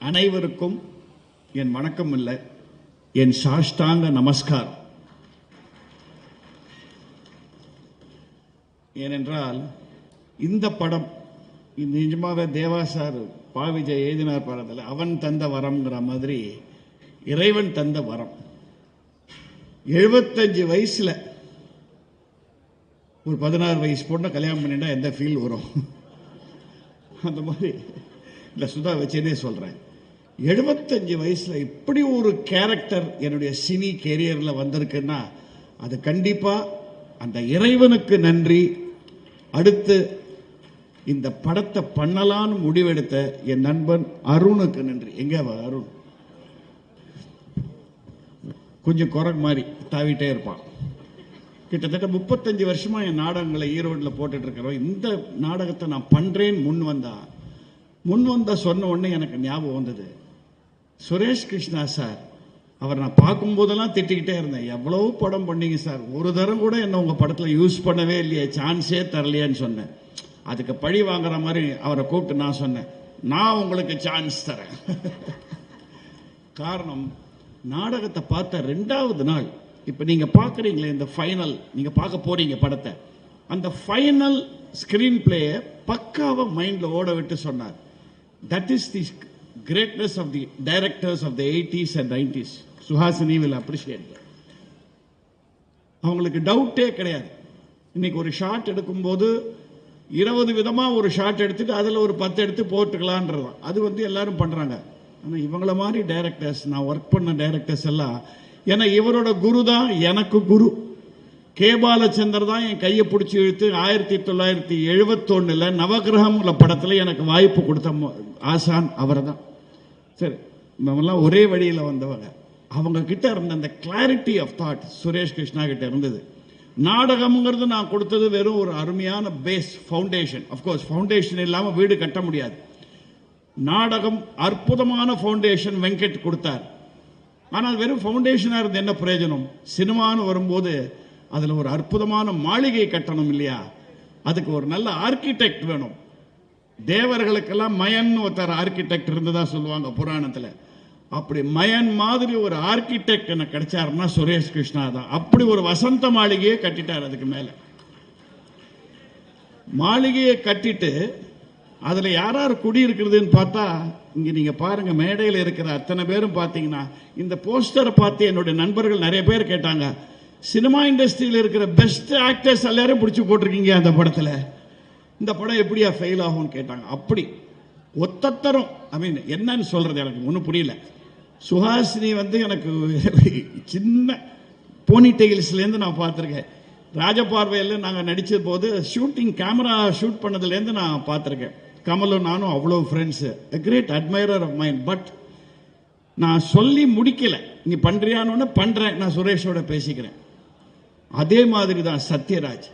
அனைவருக்கும் என் வணக்கம் இல்லை, என் சாஷ்டாங்க நமஸ்காரம். ஏனென்றால் இந்த படம் நிஜமாவே தேவா சார் பாவிஜய் எழுதினார் படத்தில் அவன் தந்த வரம்ங்கிற மாதிரி இறைவன் தந்த வரம். 75 வயசுல ஒரு 16 வயசு பொண்ணை கல்யாணம் பண்ணிட்டா எந்த ஃபீல் வரும்? அந்த மாதிரி இல்லை, சுதா வச்சேனே சொல்கிறேன். 75 வயசில் இப்படி ஒரு கேரக்டர் என்னுடைய சினி கேரியரில் வந்திருக்குன்னா அது கண்டிப்பாக அந்த இறைவனுக்கு நன்றி. அடுத்து இந்த படத்தை பண்ணலான்னு முடிவெடுத்த என் நண்பன் அருணுக்கு நன்றி. எங்கே அருண்? கொஞ்சம் குரங்கு மாதிரி தாவிட்டே இருப்பான். கிட்டத்தட்ட 35 வருஷமா என் நாடகங்களை ஈரோட்டில் போட்டுட்டு இருக்கிறோம். இந்த நாடகத்தை நான் பண்றேன்னு முன் வந்தா சொன்ன உடனே எனக்கு ஞாபகம் வந்தது சுரேஷ் கிருஷ்ணா சார். அவர் நான் பார்க்கும்போதெல்லாம் திட்டிக்கிட்டே இருந்தேன், எவ்வளவு படம் பண்ணீங்க சார், ஒரு தரம் கூட என்ன உங்க படத்தில் யூஸ் பண்ணவே இல்லையே, சான்ஸே தரலையான்னு சொன்னேன். அதுக்கு பழி வாங்குற மாதிரி அவரை கூப்பிட்டு நான் சொன்னேன், நான் உங்களுக்கு சான்ஸ் தரேன். காரணம், நாடகத்தை பார்த்த 2வது நாள் இப்போ நீங்கள் பார்க்குறீங்களே இந்த ஃபைனல், நீங்கள் பார்க்க போறீங்க படத்தை, அந்த ஃபைனல் ஸ்க்ரீன் பிளேயை பக்காவாக மைண்டில் ஓட விட்டு சொன்னார். That is the greatness of the directors of the 80s and 90s. Suhasini will appreciate. அவங்களுக்கு டவுட்டே கிடையாது. இன்னைக்கு ஒரு ஷாட் எடுக்கும்போது 20 விதமாக ஒரு ஷாட் எடுத்துட்டு அதில் ஒரு 10 எடுத்து போட்டுக்கலான்றது அது எல்லாரும் பண்ணுறாங்க. ஆனால் இவங்கள மாதிரி டைரக்டர்ஸ், நான் ஒர்க் பண்ண டைரக்டர்ஸ் எல்லாம், ஏன்னா இவரோட குரு தான் எனக்கு குரு. கே பாலச்சந்தர் தான் என் கையை பிடிச்சி இழுத்து 1971 நவகிரகம்ல படத்தில் எனக்கு வாய்ப்பு கொடுத்த ஆசான் அவர் தான். சரி, நம்மெல்லாம் ஒரே வழியில் வந்தவங்க. அவங்க கிட்ட இருந்த அந்த clarity of thought Suresh Krishna கிட்ட இருந்தது. நாடகம்ங்கிறது நான் கொடுத்தது வெறும் ஒரு அருமையான பேஸ் ஃபவுண்டேஷன். அஃப்கோர்ஸ் ஃபவுண்டேஷன் இல்லாமல் வீடு கட்ட முடியாது. நாடகம் அற்புதமான ஃபவுண்டேஷன் வெங்கட் கொடுத்தார். ஆனால் வெறும் ஃபவுண்டேஷனாக இருந்து என்ன பிரயோஜனம்? சினிமான்னு வரும்போது அதில் ஒரு அற்புதமான மாளிகை கட்டணும் இல்லையா? அதுக்கு ஒரு நல்ல ஆர்கிடெக்ட் வேணும். தேவர்களுக்கெல்லாம் மயன் ஒருத்தர் ஆர்கிடெக்ட் இருந்ததா சொல்லுவாங்க புராணத்தில். அப்படி மயன் மாதிரி ஒரு ஆர்கிடெக்ட் எனக்கு கிடைச்சாருன்னா சுரேஷ் கிருஷ்ணா தான். அப்படி ஒரு வசந்த மாளிகையை கட்டிட்டார். அதுக்கு மேலே மாளிகையை கட்டிட்டு அதில் யார் யார் குடியிருக்கிறதுன்னு பார்த்தா, இங்கே நீங்கள் பாருங்கள், மேடையில் இருக்கிற அத்தனை பேரும் பார்த்தீங்கன்னா, இந்த போஸ்டரை பார்த்து என்னுடைய நண்பர்கள் நிறைய பேர் கேட்டாங்க, சினிமா இண்டஸ்ட்ரியில் இருக்கிற பெஸ்ட் ஆக்டர்ஸ் எல்லாரும் பிடிச்சி போட்டிருக்கீங்க அந்த படத்தில், இந்த படம் எப்படியா ஃபெயில் ஆகும்னு கேட்டாங்க. அப்படி ஒத்தத்தரம், ஐ மீன் என்னன்னு சொல்கிறது எனக்கு ஒன்றும் புரியல. சுஹாசினி எனக்கு சின்ன போனி டெயில்ஸ்லேருந்து நான் பார்த்துருக்கேன். ராஜபார்வையில் நாங்கள் நடித்த போது ஷூட்டிங் கேமரா ஷூட் பண்ணதுலேருந்து நான் பார்த்துருக்கேன். கமலும் நானும் அவ்வளோ friends, a great admirer of mine. But நான் சொல்லி முடிக்கலை, நீ பண்ணுறியான்னு பண்ணுறேன், நான் சுரேஷோட பேசிக்கிறேன். அதே மாதிரி தான் சத்யராஜ்,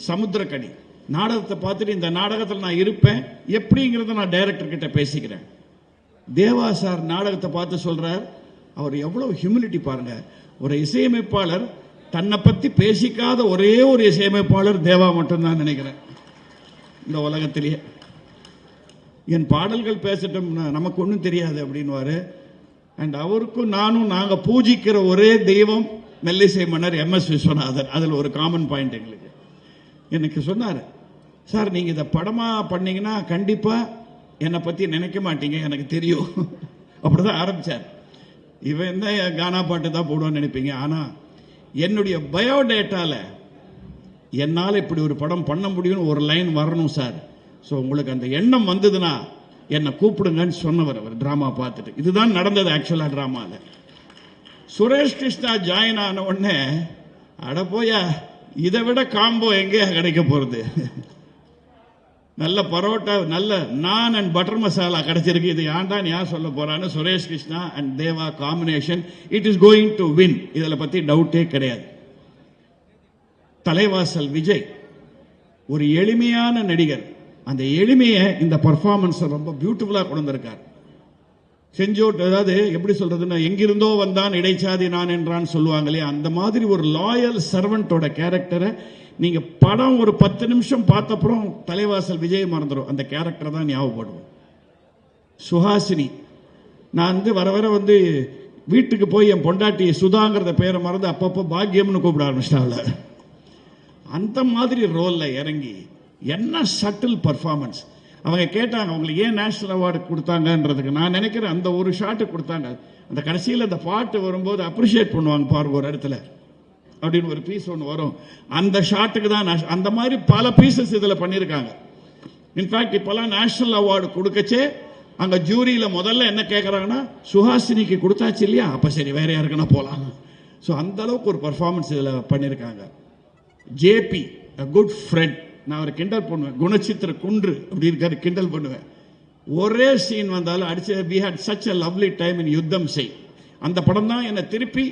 சமுத்திரக்கனி நாடகத்தை பார்த்துட்டு இந்த நாடகத்தில் நான் இருப்பேன் எப்படிங்கிறத நான் டைரக்டர் கிட்ட பேசிக்கிறேன். தேவா சார் நாடகத்தை பார்த்து சொல்கிறார், அவர் எவ்வளோ ஹியூமிலிட்டி பாருங்க. ஒரு இசையமைப்பாளர் தன்னை பற்றி பேசிக்காத ஒரே ஒரு இசையமைப்பாளர் தேவா மட்டும்தான் நினைக்கிறேன் இந்த உலகத்திலேயே. என் பாடல்கள் பேசட்டும், நமக்கு ஒன்றும் தெரியாது அப்படின்வாரு. அண்ட் அவருக்கும் நாங்கள் பூஜிக்கிற ஒரே தெய்வம் மெல்லிசை மன்னர் MS விஸ்வநாதன். அதில் ஒரு காமன் பாயிண்ட் எங்களுக்கு. எனக்கு சொன்னார், சார் நீங்கள் இதை படமாக பண்ணீங்கன்னா கண்டிப்பாக என்னை பற்றி நினைக்க மாட்டீங்க, எனக்கு தெரியும். அப்படி தான் ஆரம்பித்தார். இவன் தான் கானா பாட்டு தான் போடுவான்னு நினைப்பீங்க. ஆனால் என்னுடைய பயோடேட்டாவில் என்னால் இப்படி ஒரு படம் பண்ண முடியும்னு ஒரு லைன் வரணும் சார். ஸோ உங்களுக்கு அந்த எண்ணம் வந்ததுன்னா என்னை கூப்பிடுங்கன்னு சொன்னவர் அவர் ட்ராமா பார்த்துட்டு. இதுதான் நடந்தது ஆக்சுவலாக ட்ராமாவில். சுரேஷ் கிருஷ்ணா ஜாயின் ஆன உடனே அட போயா இதை விட காம்போ எங்கேயா கிடைக்க போகிறது, நல்ல பரோட்டா நல்ல நான் அண்ட் பட்டர் மசாலா கிடைச்சிருக்கு, இது ஏன்டான்னு யார் சொல்ல போறான்னு Suresh Krishna and Deva combination it is going to win. இதில் பற்றி டவுட்டே கிடையாது. தலைவாசல் விஜய் ஒரு எளிமையான நடிகர். அந்த எளிமையை இந்த பர்ஃபார்மன்ஸ் ரொம்ப பியூட்டிஃபுல்லாக கொண்டு வந்திருக்கார். செஞ்சோட்டு, அதாவது எப்படி சொல்றதுன்னா, எங்கிருந்தோ வந்தான் இடைச்சாதி நான் என்றான்னு சொல்லுவாங்களே, அந்த மாதிரி ஒரு லாயல் சர்வெண்டோட கேரக்டரை நீங்க படம் ஒரு 10 நிமிஷம் பார்த்தப்புறம் தலைவாசல் விஜய் மறந்துடும். அந்த கேரக்டர் தான் ஞாபகப்படுவோம். சுஹாசினி, நான் வர வர வீட்டுக்கு போய் என் பொண்டாட்டி சுதாங்கிறத பேரை மறந்து அப்பப்போ பாக்கியம்னு கூப்பிட ஆரம்பிச்சிட்டாங்கள. அந்த மாதிரி ரோல்ல இறங்கி என்ன சட்டில் பர்ஃபார்மன்ஸ். அவங்க கேட்டாங்க உங்களுக்கு ஏன் நேஷனல் அவார்டு கொடுத்தாங்கன்றதுக்கு. நான் நினைக்கிறேன் அந்த ஒரு ஷாட்டு கொடுத்தாங்க. அந்த கடைசியில் அந்த பாட்டு வரும்போது அப்ரிஷியேட் பண்ணுவாங்க பாருங்க ஒரு இடத்துல அப்படின்னு ஒரு பீஸ் ஒன்று வரும். அந்த ஷாட்டுக்கு தான் அந்த மாதிரி பல பீசஸ் இதில் பண்ணியிருக்காங்க. இன்ஃபேக்ட் இப்போல்லாம் நேஷனல் அவார்டு கொடுக்கச்சே அங்கே ஜூரியில் முதல்ல என்ன கேட்குறாங்கன்னா, சுஹாசினிக்கு கொடுத்தாச்சு இல்லையா, அப்போ சரி வேற யாருக்குன்னா போகலாம். ஸோ அந்த அளவுக்கு ஒரு பர்ஃபார்மன்ஸ் இதில் பண்ணியிருக்காங்க. ஜேபி a குட் ஃப்ரெண்ட், நான் அவரை கிண்டல் பண்ணுவேன். குணச்சித்திர குன்று அப்படி இருக்காரு, கிண்டல் பண்ணுவேன். ஒரே சீன் வந்தாலும் அடிச்சு we had such a lovely time in யுத்தம் செய். அந்த படம் தான் என்னை திருப்பி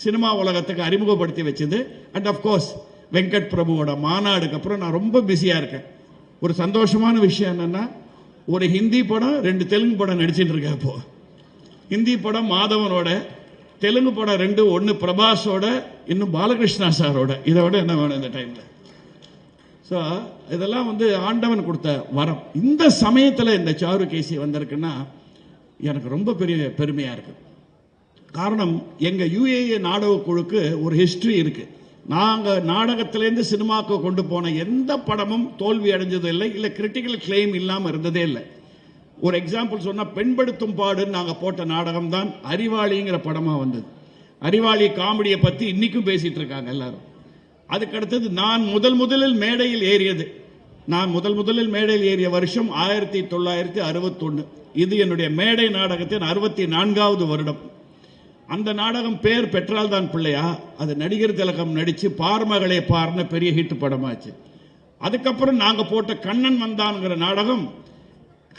சினிமா உலகத்துக்கு அறிமுகப்படுத்தி வச்சது. அண்ட் அஃப்கோர்ஸ் வெங்கட் பிரபுவோட மாநாடுக்கு அப்புறம் நான் ரொம்ப பிஸியாக இருக்கேன். ஒரு சந்தோஷமான விஷயம் என்னன்னா, ஒரு ஹிந்தி படம் 2 தெலுங்கு படம் நடிச்சுட்டு இருக்கேன். இப்போ ஹிந்தி படம் மாதவனோட, தெலுங்கு படம் 2, ஒன்று பிரபாஸோட, இன்னும் பாலகிருஷ்ணா சாரோட. இதை விட என்ன வேணும் இந்த டைமில்? ஸோ இதெல்லாம் ஆண்டவன் கொடுத்த வரம். இந்த சமயத்தில் இந்த சாருகேசி வந்திருக்குன்னா எனக்கு ரொம்ப பெரிய பெருமையாக இருக்கு. காரணம், எங்கள் UAA நாடக குழுக்கு ஒரு ஹிஸ்ட்ரி இருக்கு. நாங்கள் நாடகத்திலேருந்து சினிமாவுக்கு கொண்டு போன எந்த படமும் தோல்வி அடைஞ்சது இல்லை, இல்லை கிரிட்டிக்கல் கிளைம் இல்லாமல் இருந்ததே இல்லை. ஒரு எக்ஸாம்பிள் சொன்னால், பெண்படுத்தும் பாடுன்னு நாங்கள் போட்ட நாடகம் தான் அறிவாளிங்கிற படமாக வந்தது. அறிவாளி காமெடியை பற்றி இன்னைக்கும் பேசிட்டு இருக்காங்க எல்லாரும். அதுக்கடுத்தது நான் முதலில் மேடையில் ஏறியது. நான் முதலில் மேடையில் ஏறிய வருஷம் 1961. இது என்னுடைய மேடை நாடகத்தின் 64வது வருடம். அந்த நாடகம் பேர் பெற்றால் தான் பிள்ளையா, அது நடிகர் திலகம் நடிச்சு பார்மகளே பார்ன பெரிய ஹிட் படமாச்சு. அதுக்கப்புறம் நாங்க போட்ட கண்ணன் வந்தான்ங்கிற நாடகம்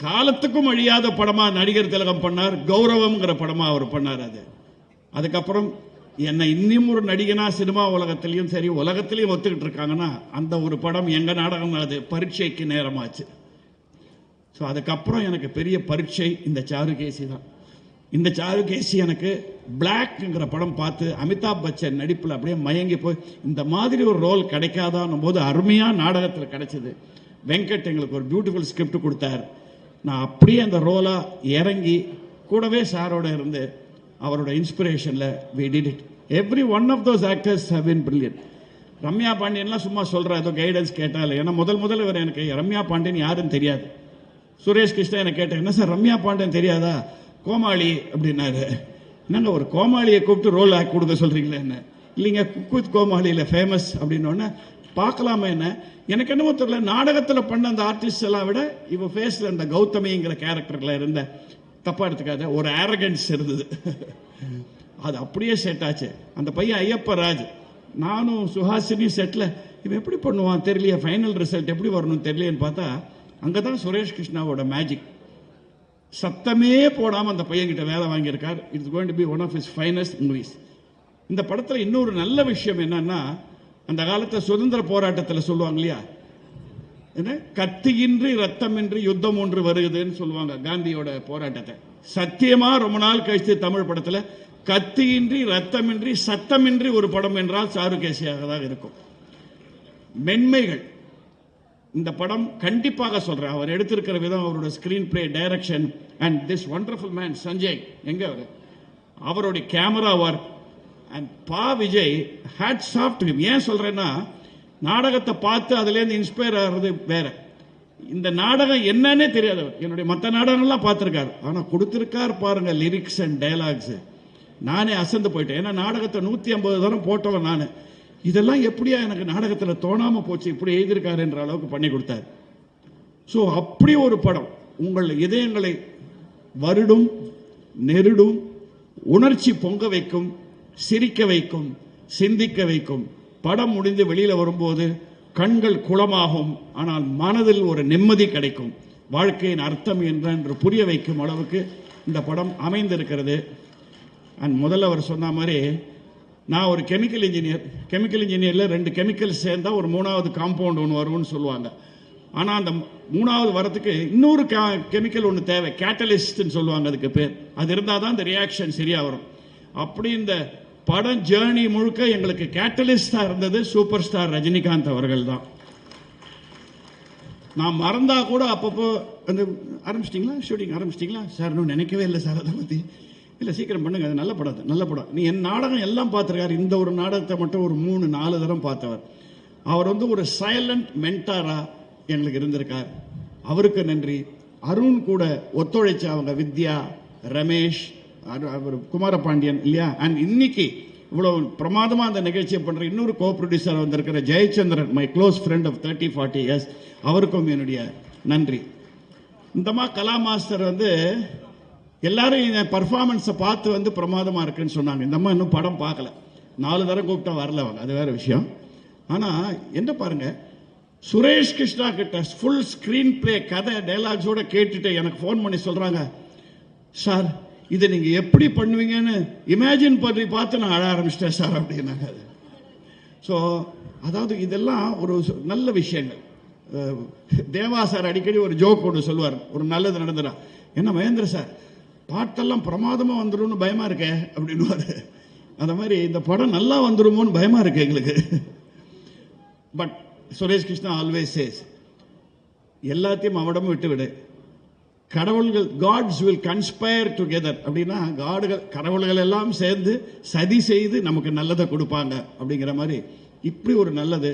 காலத்துக்கும் அழியாத படமா நடிகர் திலகம் பண்ணார். கௌரவம்ங்கிற படமா அவர் பண்ணார். அதுக்கப்புறம் என்னை இன்னும் ஒரு நடிகனா சினிமா உலகத்திலையும் சரி உலகத்திலையும் ஒத்துக்கிட்டு இருக்காங்கன்னா அந்த ஒரு படம் எங்க நாடகம். அது பரீட்சைக்கு நேரமாச்சு. ஸோ அதுக்கப்புறம் எனக்கு பெரிய பரீட்சை இந்த சாருகேசி தான். இந்த சாருகேசி எனக்கு பிளாக்ங்கிற படம் பார்த்து அமிதாப் பச்சன் நடிப்பில் அப்படியே மயங்கி போய் இந்த மாதிரி ஒரு ரோல் கிடைக்காதான்னும் போது அருமையாக நாடகத்தில் கிடைச்சது. வெங்கட் எங்களுக்கு ஒரு பியூட்டிஃபுல் ஸ்கிரிப்ட் கொடுத்தார். நான் அப்படியே அந்த ரோலாக இறங்கி கூடவே சாரோட இருந்து அவரோட இன்ஸ்பிரேஷனில் we did it. Every one of those actors have been brilliant. Ramya பாண்டியன்லாம் சும்மா சொல்கிறேன், ஏதோ கைடன்ஸ் கேட்டால். ஏன்னா முதல் இவர் எனக்கு ரம்யா பாண்டியன் யாருன்னு தெரியாது. சுரேஷ் கிருஷ்ணா என்னை கேட்டேன், என்ன சார் ரம்யா பாண்டியன் தெரியாதா? கோமாளி அப்படின்னாரு. என்னங்க ஒரு கோமாளியை கூப்பிட்டு ரோல் ஆக்கி கொடுக்க சொல்கிறீங்களே என்ன? இல்லைங்க குக் வித் கோமாளியில் ஃபேமஸ் அப்படின்னோடனே பார்க்கலாமா என்ன? எனக்கு என்னமோ தெரியல, நாடகத்தில் பண்ண அந்த ஆர்டிஸ்ட் எல்லாம் விட இவ ஃபேஸில் அந்த கௌதமிங்கிற கேரக்டரில் இருந்த, தப்பா எடுத்துக்காத, ஒரு ஆரகன்ஸ் இருந்தது. அது அப்படியே செட் ஆச்சு. அந்த பையன் ஐயப்பராஜ், நானும் சுஹாசினி செட்டில் இவன் எப்படி பண்ணுவான் தெரியலையே, ஃபைனல் ரிசல்ட் எப்படி வரணும்னு தெரியலையேன்னு பார்த்தா அங்கே தான் சுரேஷ் கிருஷ்ணாவோட மேஜிக். சத்தமே போடாமல் அந்த பையன்கிட்ட வேலை வாங்கியிருக்கார். It's going to be one of his finest movies. இந்த படத்தில் இன்னொரு நல்ல விஷயம் என்னன்னா, அந்த காலத்தில் சுதந்திர போராட்டத்தில் சொல்லுவாங்க இல்லையா, என்ன கத்தியின்றி ரத்தமின்றி யுத்தம் ஒன்று வருகுதுன்னு சொல்லுவாங்க காந்தியோட போராட்டத்தை. சத்தியமா ரொம்ப நாள் கழித்து தமிழ் படத்தில் கத்தியின்றி ரத்தமின்றி சத்தமின்றி ஒரு படம் என்றால் சாருகேசியாக தான் இருக்கும். மென்மைகள் இந்த படம் கண்டிப்பாக சொல்றேன். அவர் எடுத்திருக்கிற விதம், அவரோட screenplay, direction and this wonderful man Sanjay, எங்க அவர் அவருடைய camera work and Pa Vijay hats off to him. ஏன் சொல்றேன்னா, நாடகத்தை பார்த்து அதுலேருந்து இன்ஸ்பயர் ஆகிறது வேற. இந்த நாடகம் என்னன்னே தெரியாது. என்னுடைய மற்ற நாடகங்கள்லாம் பார்த்துருக்காரு, ஆனால் கொடுத்துருக்கார் பாருங்க லிரிக்ஸ் அண்ட் டயலாக்ஸ். நானே அசந்து போயிட்டேன். ஏன்னா நாடகத்தை 150 தரம் போட்டவன் நான். இதெல்லாம் எப்படியா எனக்கு நாடகத்தில் தோணாமல் போச்சு, இப்படி எழுதியிருக்காருன்ற அளவுக்கு பண்ணி கொடுத்தாரு. ஸோ அப்படி ஒரு படம் உங்கள் இதயங்களை வருடும், நெருடும், உணர்ச்சி பொங்க வைக்கும், சிரிக்க வைக்கும், சிந்திக்க வைக்கும். படம் முடிந்து வெளியில் வரும்போது கண்கள் குளமாகும், ஆனால் மனதில் ஒரு நிம்மதி கிடைக்கும். வாழ்க்கையின் அர்த்தம் என்று புரிய வைக்கும் அளவுக்கு இந்த படம் அமைந்திருக்கிறது. அண்ட் முதல்ல அவர் சொன்ன மாதிரி, நான் ஒரு கெமிக்கல் இன்ஜினியரில் 2 கெமிக்கல் சேர்ந்தால் ஒரு 3வது காம்பவுண்ட் ஒன்று வரும்னு சொல்லுவாங்க. ஆனால் அந்த 3வது வரத்துக்கு இன்னொரு கெமிக்கல் ஒன்று தேவை, கேட்டலிஸ்ட்னு சொல்லுவாங்க அதுக்கு பேர். அது இருந்தால் தான் இந்த ரியாக்ஷன் சரியாக வரும். அப்படி இந்த படம் ஜேர்னி முழுக்க எங்களுக்கு கேட்டலிஸ்டாக இருந்தது சூப்பர் ஸ்டார் ரஜினிகாந்த் அவர்கள் தான். நான் மறந்தா கூட அப்பப்போ அந்த ஆரம்பிச்சிட்டிங்களா, ஷூட்டிங் ஆரம்பிச்சிட்டிங்களா சார், இன்னும் நினைக்கவே இல்லை சார் அதை பற்றி. இல்லை சீக்கிரம் பண்ணுங்க, அது நல்ல படம், நல்ல படம். நீ என் நாடகம் எல்லாம் பார்த்துருக்காரு, இந்த ஒரு நாடகத்தை மட்டும் ஒரு 3-4 தரம் பார்த்தவர். அவர் ஒரு சைலண்ட் மென்டாராக எங்களுக்கு இருந்திருக்கார். அவருக்கு நன்றி. அருண் கூட ஒத்துழைச்ச அவங்க வித்யா, ரமேஷ், அவர் குமாரபாண்டியன் இல்லையா, அண்ட் இன்னைக்கு இவ்வளோ பிரமாதமாக அந்த நிகழ்ச்சியை பண்ணுற இன்னொரு கோ ப்ரொடியூசர் வந்திருக்கிற Jayachandran, my close friend of 30-40 years, அவருக்கும் என்னுடைய நன்றி. இந்தமா கலா மாஸ்டர் எல்லாரும் என் பர்ஃபார்மன்ஸை பார்த்து பிரமாதமாக இருக்குன்னு சொன்னாங்க. இந்தம்மா இன்னும் படம் பார்க்கல, 4 தரம் கூப்பிட்டா வரல அவங்க, அது வேற விஷயம். ஆனால் என்ன பாருங்க, சுரேஷ் கிருஷ்ணா கிட்ட ஃபுல் ஸ்க்ரீன் பிளே கதை டைலாக்ஸோட கேட்டுட்டு எனக்கு ஃபோன் பண்ணி சொல்கிறாங்க, சார் இதை நீங்கள் எப்படி பண்ணுவீங்கன்னு இமேஜின் பண்ணி பார்த்து நான் அழ ஆரம்பிச்சிட்டேன் சார் அப்படின்னாங்க. ஸோ அதாவது இதெல்லாம் ஒரு நல்ல விஷயங்கள். தேவா சார் அடிக்கடி ஒரு ஜோக் ஒன்று சொல்லுவார், ஒரு நல்லது நடந்துடா, என்ன மகேந்திர சார் பாட்டெல்லாம் பிரமாதமாக வந்துடும்னு பயமாக இருக்கே அப்படின்வார். அந்த மாதிரி இந்த படம் நல்லா வந்துடுமோன்னு பயமாக இருக்கு எங்களுக்கு. But Suresh Krishna always says, எல்லாத்தையும் அவடம் விட்டு விடு, கடவுள்கள் காட்ஸ் வில் கன்ஸ்பயர் டுகெதர் அப்படின்னா கடவுள்கள் எல்லாம் சேர்ந்து சதி செய்து நமக்கு நல்லதை கொடுப்பாங்க அப்படிங்கிற மாதிரி இப்படி ஒரு நல்லது.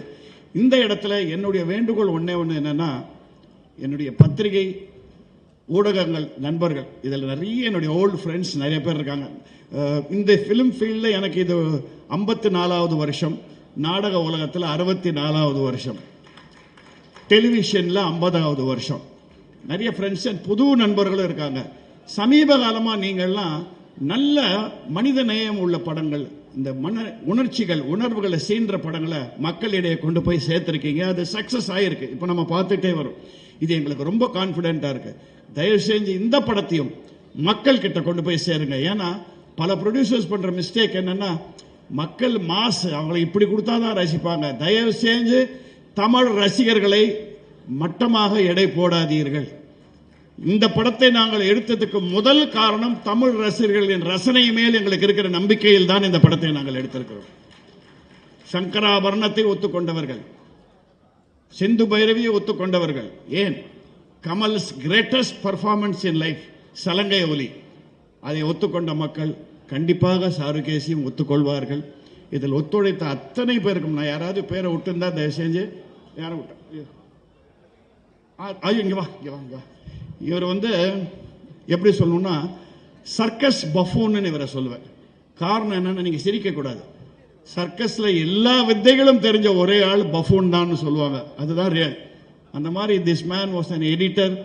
இந்த இடத்துல என்னுடைய வேண்டுகோள் ஒன்றே ஒன்று என்னன்னா, என்னுடைய பத்திரிகை ஊடகங்கள் நண்பர்கள், இதில் நிறைய என்னுடைய ஓல்டு ஃப்ரெண்ட்ஸ் நிறைய பேர் இருக்காங்க. இந்த ஃபிலிம் ஃபீல்டில் எனக்கு இது 54வது வருஷம், நாடக உலகத்தில் 64வது வருஷம், டெலிவிஷனில் 50வது வருஷம். நிறைய ஃப்ரெண்ட்ஸ் அண்ட் புது நண்பர்களும் இருக்காங்க. சமீப காலமாக நீங்கள்லாம் நல்ல மனித நேயம் உள்ள படங்கள், இந்த உணர்ச்சிகள் உணர்வுகளை சீன்ற படங்களை மக்களிடையே கொண்டு போய் சேர்த்துருக்கீங்க. அது சக்ஸஸ் ஆகிருக்கு, இப்போ நம்ம பார்த்துட்டே வரும். இது எங்களுக்கு ரொம்ப கான்ஃபிடென்ட்டாக இருக்குது. தயவு செஞ்சு இந்த படத்தையும் மக்கள் கிட்ட கொண்டு போய் சேருங்க. ஏன்னா பல ப்ரொடியூசர்ஸ் பண்ணுற மிஸ்டேக் என்னன்னா, மக்கள் மாஸ் அவங்களை இப்படி கொடுத்தா தான் ரசிப்பாங்க. தயவு செஞ்சு தமிழ் ரசிகர்களை மட்டமாக எடை போடாதீர்கள். இந்த படத்தை நாங்கள் எடுத்ததுக்கு முதல் காரணம் தமிழ் ரசிகர்களின் ரசனை மேல் எங்களுக்கு இருக்கிற நம்பிக்கையில் தான் இந்த படத்தை நாங்கள் எடுத்திருக்கிறோம். சங்கராபரணத்தை ஒத்துக்கொண்டவர்கள், சிந்து பைரவியை ஒத்துக்கொண்டவர்கள், ஏன் Kamal's greatest performance in life சலங்கை ஒலி, அதை ஒத்துக்கொண்ட மக்கள் கண்டிப்பாக சாருகேசியும் ஒத்துக்கொள்வார்கள். இதில் ஒத்துழைத்த அத்தனை பேருக்கும், நான் யாராவது பேரை விட்டுருந்தா தயவு செஞ்சு, யாரை விட்டேன், இங்கே வா இங்கே வா இங்கே வா. இவர் எப்படி சொல்லணும்னா சர்க்கஸ் பஃபூன்னு இவரை சொல்லுவேன். காரணம் என்னன்னா, நீங்கள் சிரிக்கக்கூடாது, சர்க்கஸில் எல்லா வித்தைகளும் தெரிஞ்ச ஒரே ஆள் பஃபூன் தான் சொல்லுவாங்க, அதுதான் ரியல். அந்த மாதிரி this man was an editor,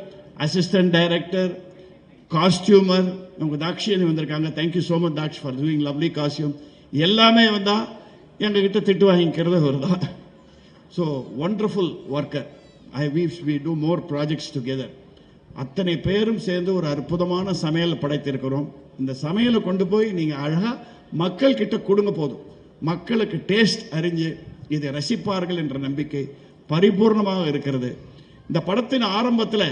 assistant director, costumer. நமக்கு தாக்ஷியனி வந்திருக்காங்க, thank you so much Daksh for doing lovely costume. எல்லாமே வந்தால் எங்ககிட்ட திட்டு வாங்கிக்கிறது அவர் தான். So wonderful worker. we do more projects together. அத்தனை பேரும் சேர்ந்து ஒரு அற்புதமான சமையல் படைத்திருக்கிறோம். இந்த சமையலை கொண்டு போய் நீங்கள் அழகாக மக்கள் கிட்ட கொடுங்க போதும். மக்களுக்கு டேஸ்ட் அறிஞ்சு இதை ரசிப்பார்கள் என்ற நம்பிக்கை பரிபூர்ணமாக இருக்கிறது. இந்த படத்தின் ஆரம்பத்தில்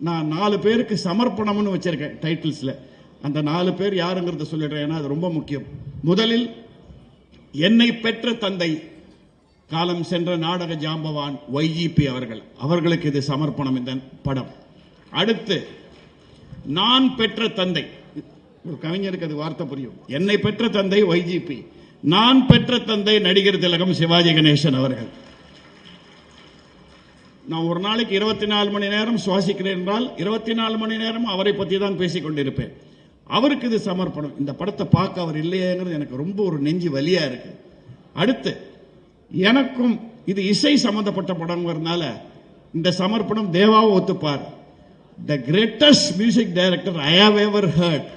நான் 4 பேருக்கு சமர்ப்பணம்னு வச்சிருக்கேன் டைட்டில்ஸில். அந்த 4 பேர் யாருங்கிறத சொல்லிடுறேன், ஏன்னா அது ரொம்ப முக்கியம். முதலில் என்னை பெற்ற தந்தை, காலம் சென்ற நாடக ஜாம்பவான் YGP அவர்களுக்கு இது சமர்ப்பணம் இந்த படம். அடுத்து நான் பெற்ற தந்தை, ஒரு கவிஞருக்கு அது வார்த்தை புரியும். என்னை பெற்ற தந்தை YGP, நான் பெற்ற தந்தை நடிகர் திலகம் சிவாஜி கணேசன் அவர்கள். நான் ஒரு நாளைக்கு 24 மணி நேரம் சுவாசிக்கிறேன் என்றால் 24 மணி நேரம் அவரை பற்றி தான் பேசிக் கொண்டிருப்பேன். அவருக்கு இது சமர்ப்பணம். இந்த படத்தை பார்க்க அவர் இல்லையேங்கிறது எனக்கு ரொம்ப ஒரு நெஞ்சு வலியா இருக்கு. அடுத்து எனக்கும் இது இசை சம்பந்தப்பட்ட படம்ங்கிறதுனால இந்த சமர்ப்பணம் தேவாவை ஒத்துப்பார். The greatest music director I have ever heard,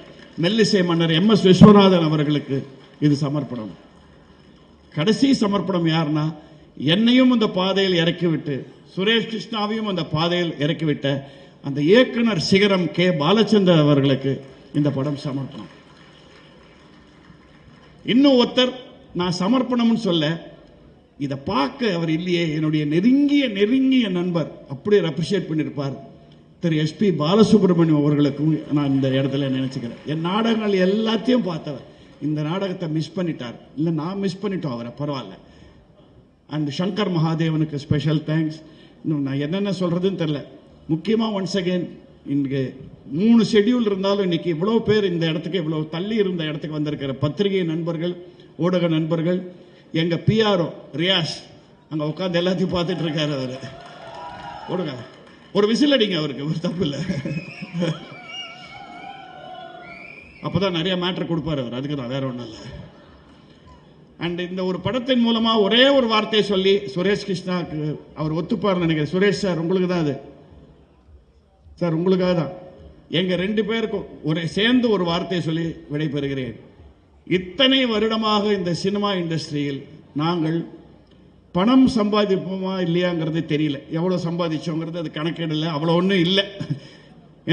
மெல்லிசை மன்னர் MS விஸ்வநாதன் அவர்களுக்கு இது சமர்ப்பணம். கடைசி சமர்ப்பணம் யாருன்னா, என்னையும் அந்த பாதையில் இறக்கிவிட்டு சுரேஷ் கிருஷ்ணாவையும் அந்த பாதையில் இறக்கிவிட்ட அந்த இயக்குனர் சிகரம் K. பாலச்சந்தர் அவர்களுக்கு இந்த படம் சமர்ப்பணம். இன்னும் ஒருத்தர் நான் சமர்ப்பணம்னு சொல்ல, இதை பார்க்க அவர் இல்லையே, என்னுடைய நெருங்கிய நண்பர் அப்படியே அப்ரிஷியேட் பண்ணியிருப்பார் திரு SP பாலசுப்ரமணியம் அவர்களுக்கும் நான் இந்த இடத்துல நினைச்சுக்கிறேன். என் நாடகங்கள் எல்லாத்தையும் பார்த்தவர் இந்த நாடகத்தை மிஸ் பண்ணிட்டார். இல்லை நான் மிஸ் பண்ணிட்டோம் அவரை, பரவாயில்ல. அண்ட் சங்கர் மகாதேவனுக்கு ஸ்பெஷல் தேங்க்ஸ். இன்னும் நான் என்னென்ன சொல்றதுன்னு தெரியல. முக்கியமாக ஒன்ஸ் அகெயின் இங்கே 3 ஷெட்யூல் இருந்தாலும் இன்னைக்கு இவ்வளோ பேர் இந்த இடத்துக்கு, இவ்வளோ தள்ளி இருந்த இடத்துக்கு வந்திருக்கிற பத்திரிகை நண்பர்கள், ஊடக நண்பர்கள், எங்கள் PRO ரியாஸ் அங்கே உட்காந்து எல்லாத்தையும் பார்த்துட்டு இருக்காரு. அவர் ஓடுங்க, ஒரு விசில் அடிங்க, அவருக்கு ஒரு தப்பு இல்லை. அப்போதான் நிறைய மேட்டர் கொடுப்பாரு அவர், அதுக்கு தான், வேற ஒன்றும் இல்லை. அண்ட் இந்த ஒரு படத்தின் மூலமா ஒரே ஒரு வார்த்தையை சொல்லி சுரேஷ் கிருஷ்ணாக்கு அவர் ஒத்துப்பார் நினைக்கிறேன். சுரேஷ் சார், உங்களுக்கு தான் அது சார், உங்களுக்காக தான். எங்க 2 பேருக்கும் ஒரு சேர்ந்து ஒரு வார்த்தையை சொல்லி விடைபெறுகிறேன். இத்தனை வருடமாக இந்த சினிமா இண்டஸ்ட்ரியில் நாங்கள் பணம் சம்பாதிப்போமா இல்லையாங்கிறது தெரியல. எவ்வளோ சம்பாதிச்சோங்கிறது அது கணக்கெடல, அவ்வளோ ஒன்றும் இல்லை.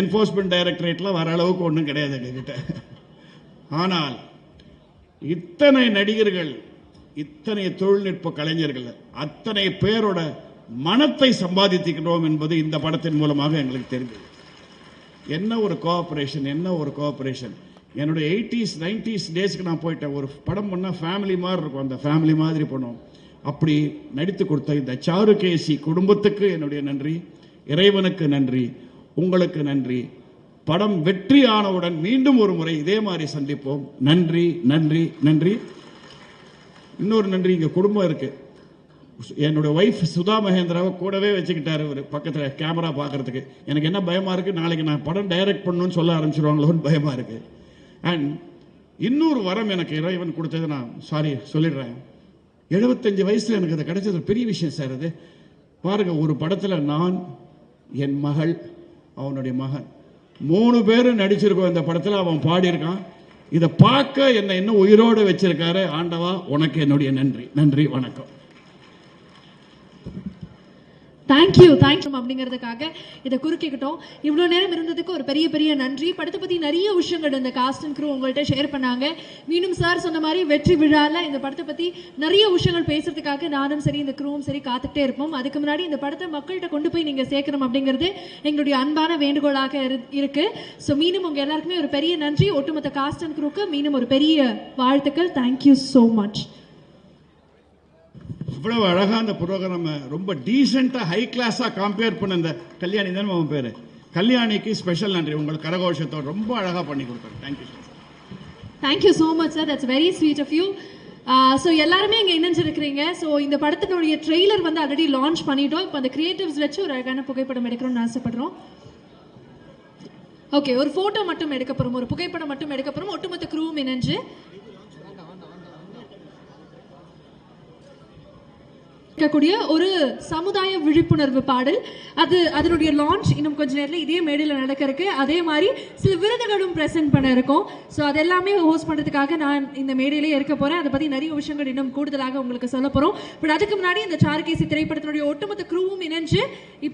என்ஃபோர்ஸ்மெண்ட் டைரக்டரேட்லாம் வர அளவுக்கு ஒன்றும் கிடையாது எங்ககிட்ட. ஆனால் இத்தனை நடிகர்கள், இத்தனை தொழில்நுட்ப கலைஞர்கள், அத்தனை பேரோட மனத்தை சம்பாதித்திருக்கிறோம் என்பது இந்த படத்தின் மூலமாக எங்களுக்கு தெரிந்தது. என்ன ஒரு கோஆபரேஷன், என்ன ஒரு கோஆபரேஷன். என்னுடைய 80s 90s டேஸ்க்கு நான் போயிட்டேன். ஒரு படம் பண்ணால் ஃபேமிலி மாதிரி இருக்கும், அந்த ஃபேமிலி மாதிரி பண்ணோம். அப்படி நடித்து கொடுத்த இந்த சாருகேசி குடும்பத்துக்கு என்னுடைய நன்றி, இறைவனுக்கு நன்றி, உங்களுக்கு நன்றி. படம் வெற்றி ஆனவுடன் மீண்டும் ஒரு முறை இதே மாதிரி சந்திப்போம். நன்றி நன்றி நன்றி. இன்னொரு நன்றி, இங்கே குடும்பம் இருக்கு. என்னோட ஒய்ஃப் சுதா மகேந்திராவை கூடவே வச்சுக்கிட்டாரு ஒரு பக்கத்தில் கேமரா பார்க்கறதுக்கு. எனக்கு என்ன பயமா இருக்கு, நாளைக்கு நான் படம் டைரக்ட் பண்ணணும்னு சொல்ல ஆரம்பிச்சிருவாங்களோன்னு பயமா இருக்கு. அண்ட் இன்னொரு வரம் எனக்கு இறைவன் கொடுத்தது, நான் சொல்லிடுறேன். 75 வயசுல எனக்கு அது கிடைச்சது பெரிய விஷயம் சார். அது பாருங்க, ஒரு படத்தில் நான், என் மகள், அவனுடைய மகன் 3 பேரும் நடிச்சிருக்கோம் இந்த படத்தில். அவன் பாடியிருக்கான். இதை பார்க்க என்னை இன்னும் உயிரோடு வச்சிருக்காரு. ஆண்டவா, உனக்கு என்னுடைய நன்றி. நன்றி, வணக்கம். தேங்க்யூ அப்படிங்கிறதுக்காக இதை குறுக்கிக்கிட்டோம். இவ்வளோ நேரம் இருந்ததுக்கு ஒரு பெரிய நன்றி. படத்தை பற்றி நிறைய விஷயங்கள் இந்த காஸ்ட் அண்ட் க்ரூ உங்கள்கிட்ட ஷேர் பண்ணாங்க. மீண்டும் சார் சொன்ன மாதிரி வெற்றி விழாவில் இந்த படத்தை பற்றி நிறைய விஷயங்கள் பேசுறதுக்காக நானும் சரி, இந்த க்ரூவும் சரி காத்துக்கிட்டே இருப்போம். அதுக்கு முன்னாடி இந்த படத்தை மக்கள்கிட்ட கொண்டு போய் நீங்கள் சேர்க்கணும் அப்படிங்கிறது எங்களுடைய அன்பான வேண்டுகோளாக இருக்கு. ஸோ மீண்டும் உங்கள் எல்லாருக்குமே ஒரு பெரிய நன்றி. ஒட்டுமொத்த காஸ்ட் அண்ட் க்ரூக்கு மீண்டும் ஒரு பெரிய வாழ்த்துக்கள். Thank you so much. இவ்வளவு அழகா அந்த ப்ரோக்ராம் ரொம்ப டீசெண்டா ஹை கிளாஸா கம்பேர் பண்ண இந்த கல்யாணி தான் அவன் பேரு, கல்யாணிக்கு ஸ்பெஷல் நன்றி. உங்களுக்கு கரகோஷத்தோடு ரொம்ப அழகா பண்ணி கொடுத்தாரு. Thank you sir. Thank you so much sir, that's very sweet of you. So எல்லாருமே இங்கே இணைஞ்சிருக்கிறீங்க. ஸோ இந்த படத்தினுடைய ட்ரெய்லர் வந்து ஆல்ரெடி லான்ச் பண்ணிட்டோம். இப்போ அந்த கிரியேட்டிவ்ஸ் வச்சு ஒரு அழகான புகைப்படம் எடுக்கணும்னு ஆசைப்படுறோம். ஓகே, ஒரு ஃபோட்டோ மட்டும் எடுக்க போகிறோம், ஒரு புகைப்படம் மட்டும் எடுக்க போகிறோம். ஒட்டுமொத்த க்ரூவும் இணைஞ்சு இருக்கக்கூடிய ஒரு சமுதாய விழிப்புணர்வு பாடல். அதனுடைய லான்ச் இன்னும் கொஞ்ச நேரத்தில் இதே மேடையில் நடக்க இருக்கு. அதே மாதிரி சில விருதுகளும் பிரசன்ட் பண்ண இருக்கும். ஸோ அதெல்லாமே ஹோஸ்ட் பண்ணுறதுக்காக நான் இந்த மேடையிலே இருக்க போகிறேன். அதை பற்றி நிறைய விஷயங்கள் இன்னும் கூடுதலாக உங்களுக்கு சொல்ல போகிறோம். பட் அதுக்கு முன்னாடி இந்த சாருகேசி திரைப்படத்தினுடைய ஒட்டுமொத்த க்ரூவும் இணைஞ்சு